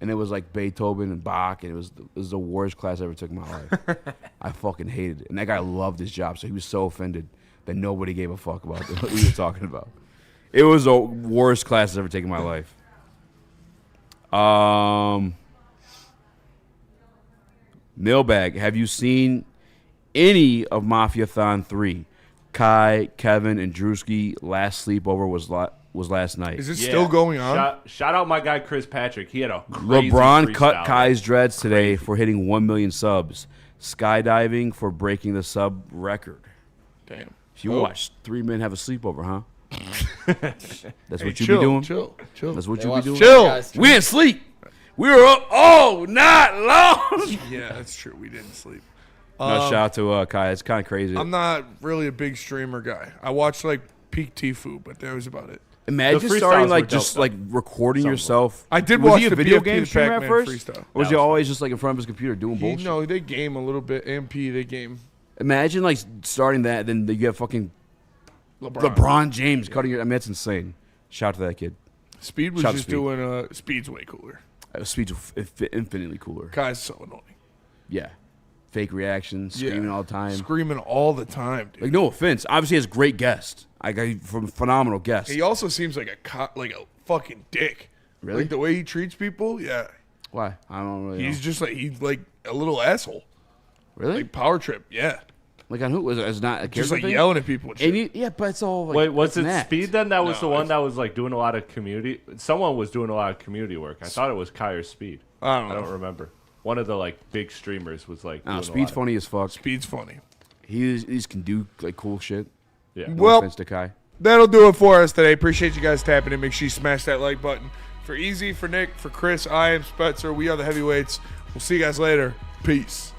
and it was like Beethoven and Bach, and it was the worst class I ever took in my life. I fucking hated it, and that guy loved his job, so he was so offended that nobody gave a fuck about what we were talking about. It was the worst class I've ever taken in my life. Mailbag. Have you seen any of Mafia-thon 3? Kai, Kevin, and Drewski last sleepover was last night.
Is it still going on?
Shout out my guy Chris Patrick. He had a crazy
LeBron cut
freestyle.
Kai's dreads today for hitting 1 million subs. Skydiving for breaking the sub record.
Damn.
You watched 3 men have a sleepover, huh? That's what you
chill,
be doing?
Chill.
That's what
They
you be
watch
doing?
Chill.
We didn't sleep. We were up all night long.
Yeah, that's true. We didn't sleep.
No, shout out to Kai. It's kind of crazy.
I'm not really a big streamer guy. I watched like Peak Tfue, but that was about it.
Imagine
The
starting
freestyles
like
were
just
dope,
like recording yourself.
I did
Was
watch
he a
the
video
BFP
game streamer at
Pac-Man
first?
freestyle.
Or was he always just like in front of his computer doing bullshit?
No, they game a little bit. MP, they game.
Imagine like starting that, then you have fucking LeBron James cutting your. I mean, that's insane. Shout out to that kid.
Speed was
Shout out to
just
Speed.
doing. Speed's way cooler.
Speed's infinitely cooler.
Kai's so annoying.
Yeah. Fake reactions, screaming all the time.
Screaming all the time, dude.
Like, no offense. Obviously, he has great guests. I got from phenomenal guests.
He also seems like a fucking dick.
Really?
Like the way he treats people, yeah.
Why? I don't really
He's
know.
just like he's like a little asshole.
Really?
Like power trip, yeah.
Like on who? Was it not a
Just
character
like
thing?
yelling at people and shit.
Yeah, but it's all like.
Wait, was
it's
it
an act.
Speed then? That was
No,
the one that was like doing a lot of community. Someone was doing a lot of community work. I thought it was Kai or Speed.
I don't know.
remember. One of the like big streamers was like.
No,
doing a
Speed's
lot
funny as fuck.
Speed's funny.
He can do like cool shit.
Yeah.
No
Well,
offense to Kai.
That'll do it for us today. Appreciate you guys tapping in. Make sure you smash that like button. For Eazy, for Nick, for Chris, I am Spencer. We are the Heavyweights. We'll see you guys later. Peace.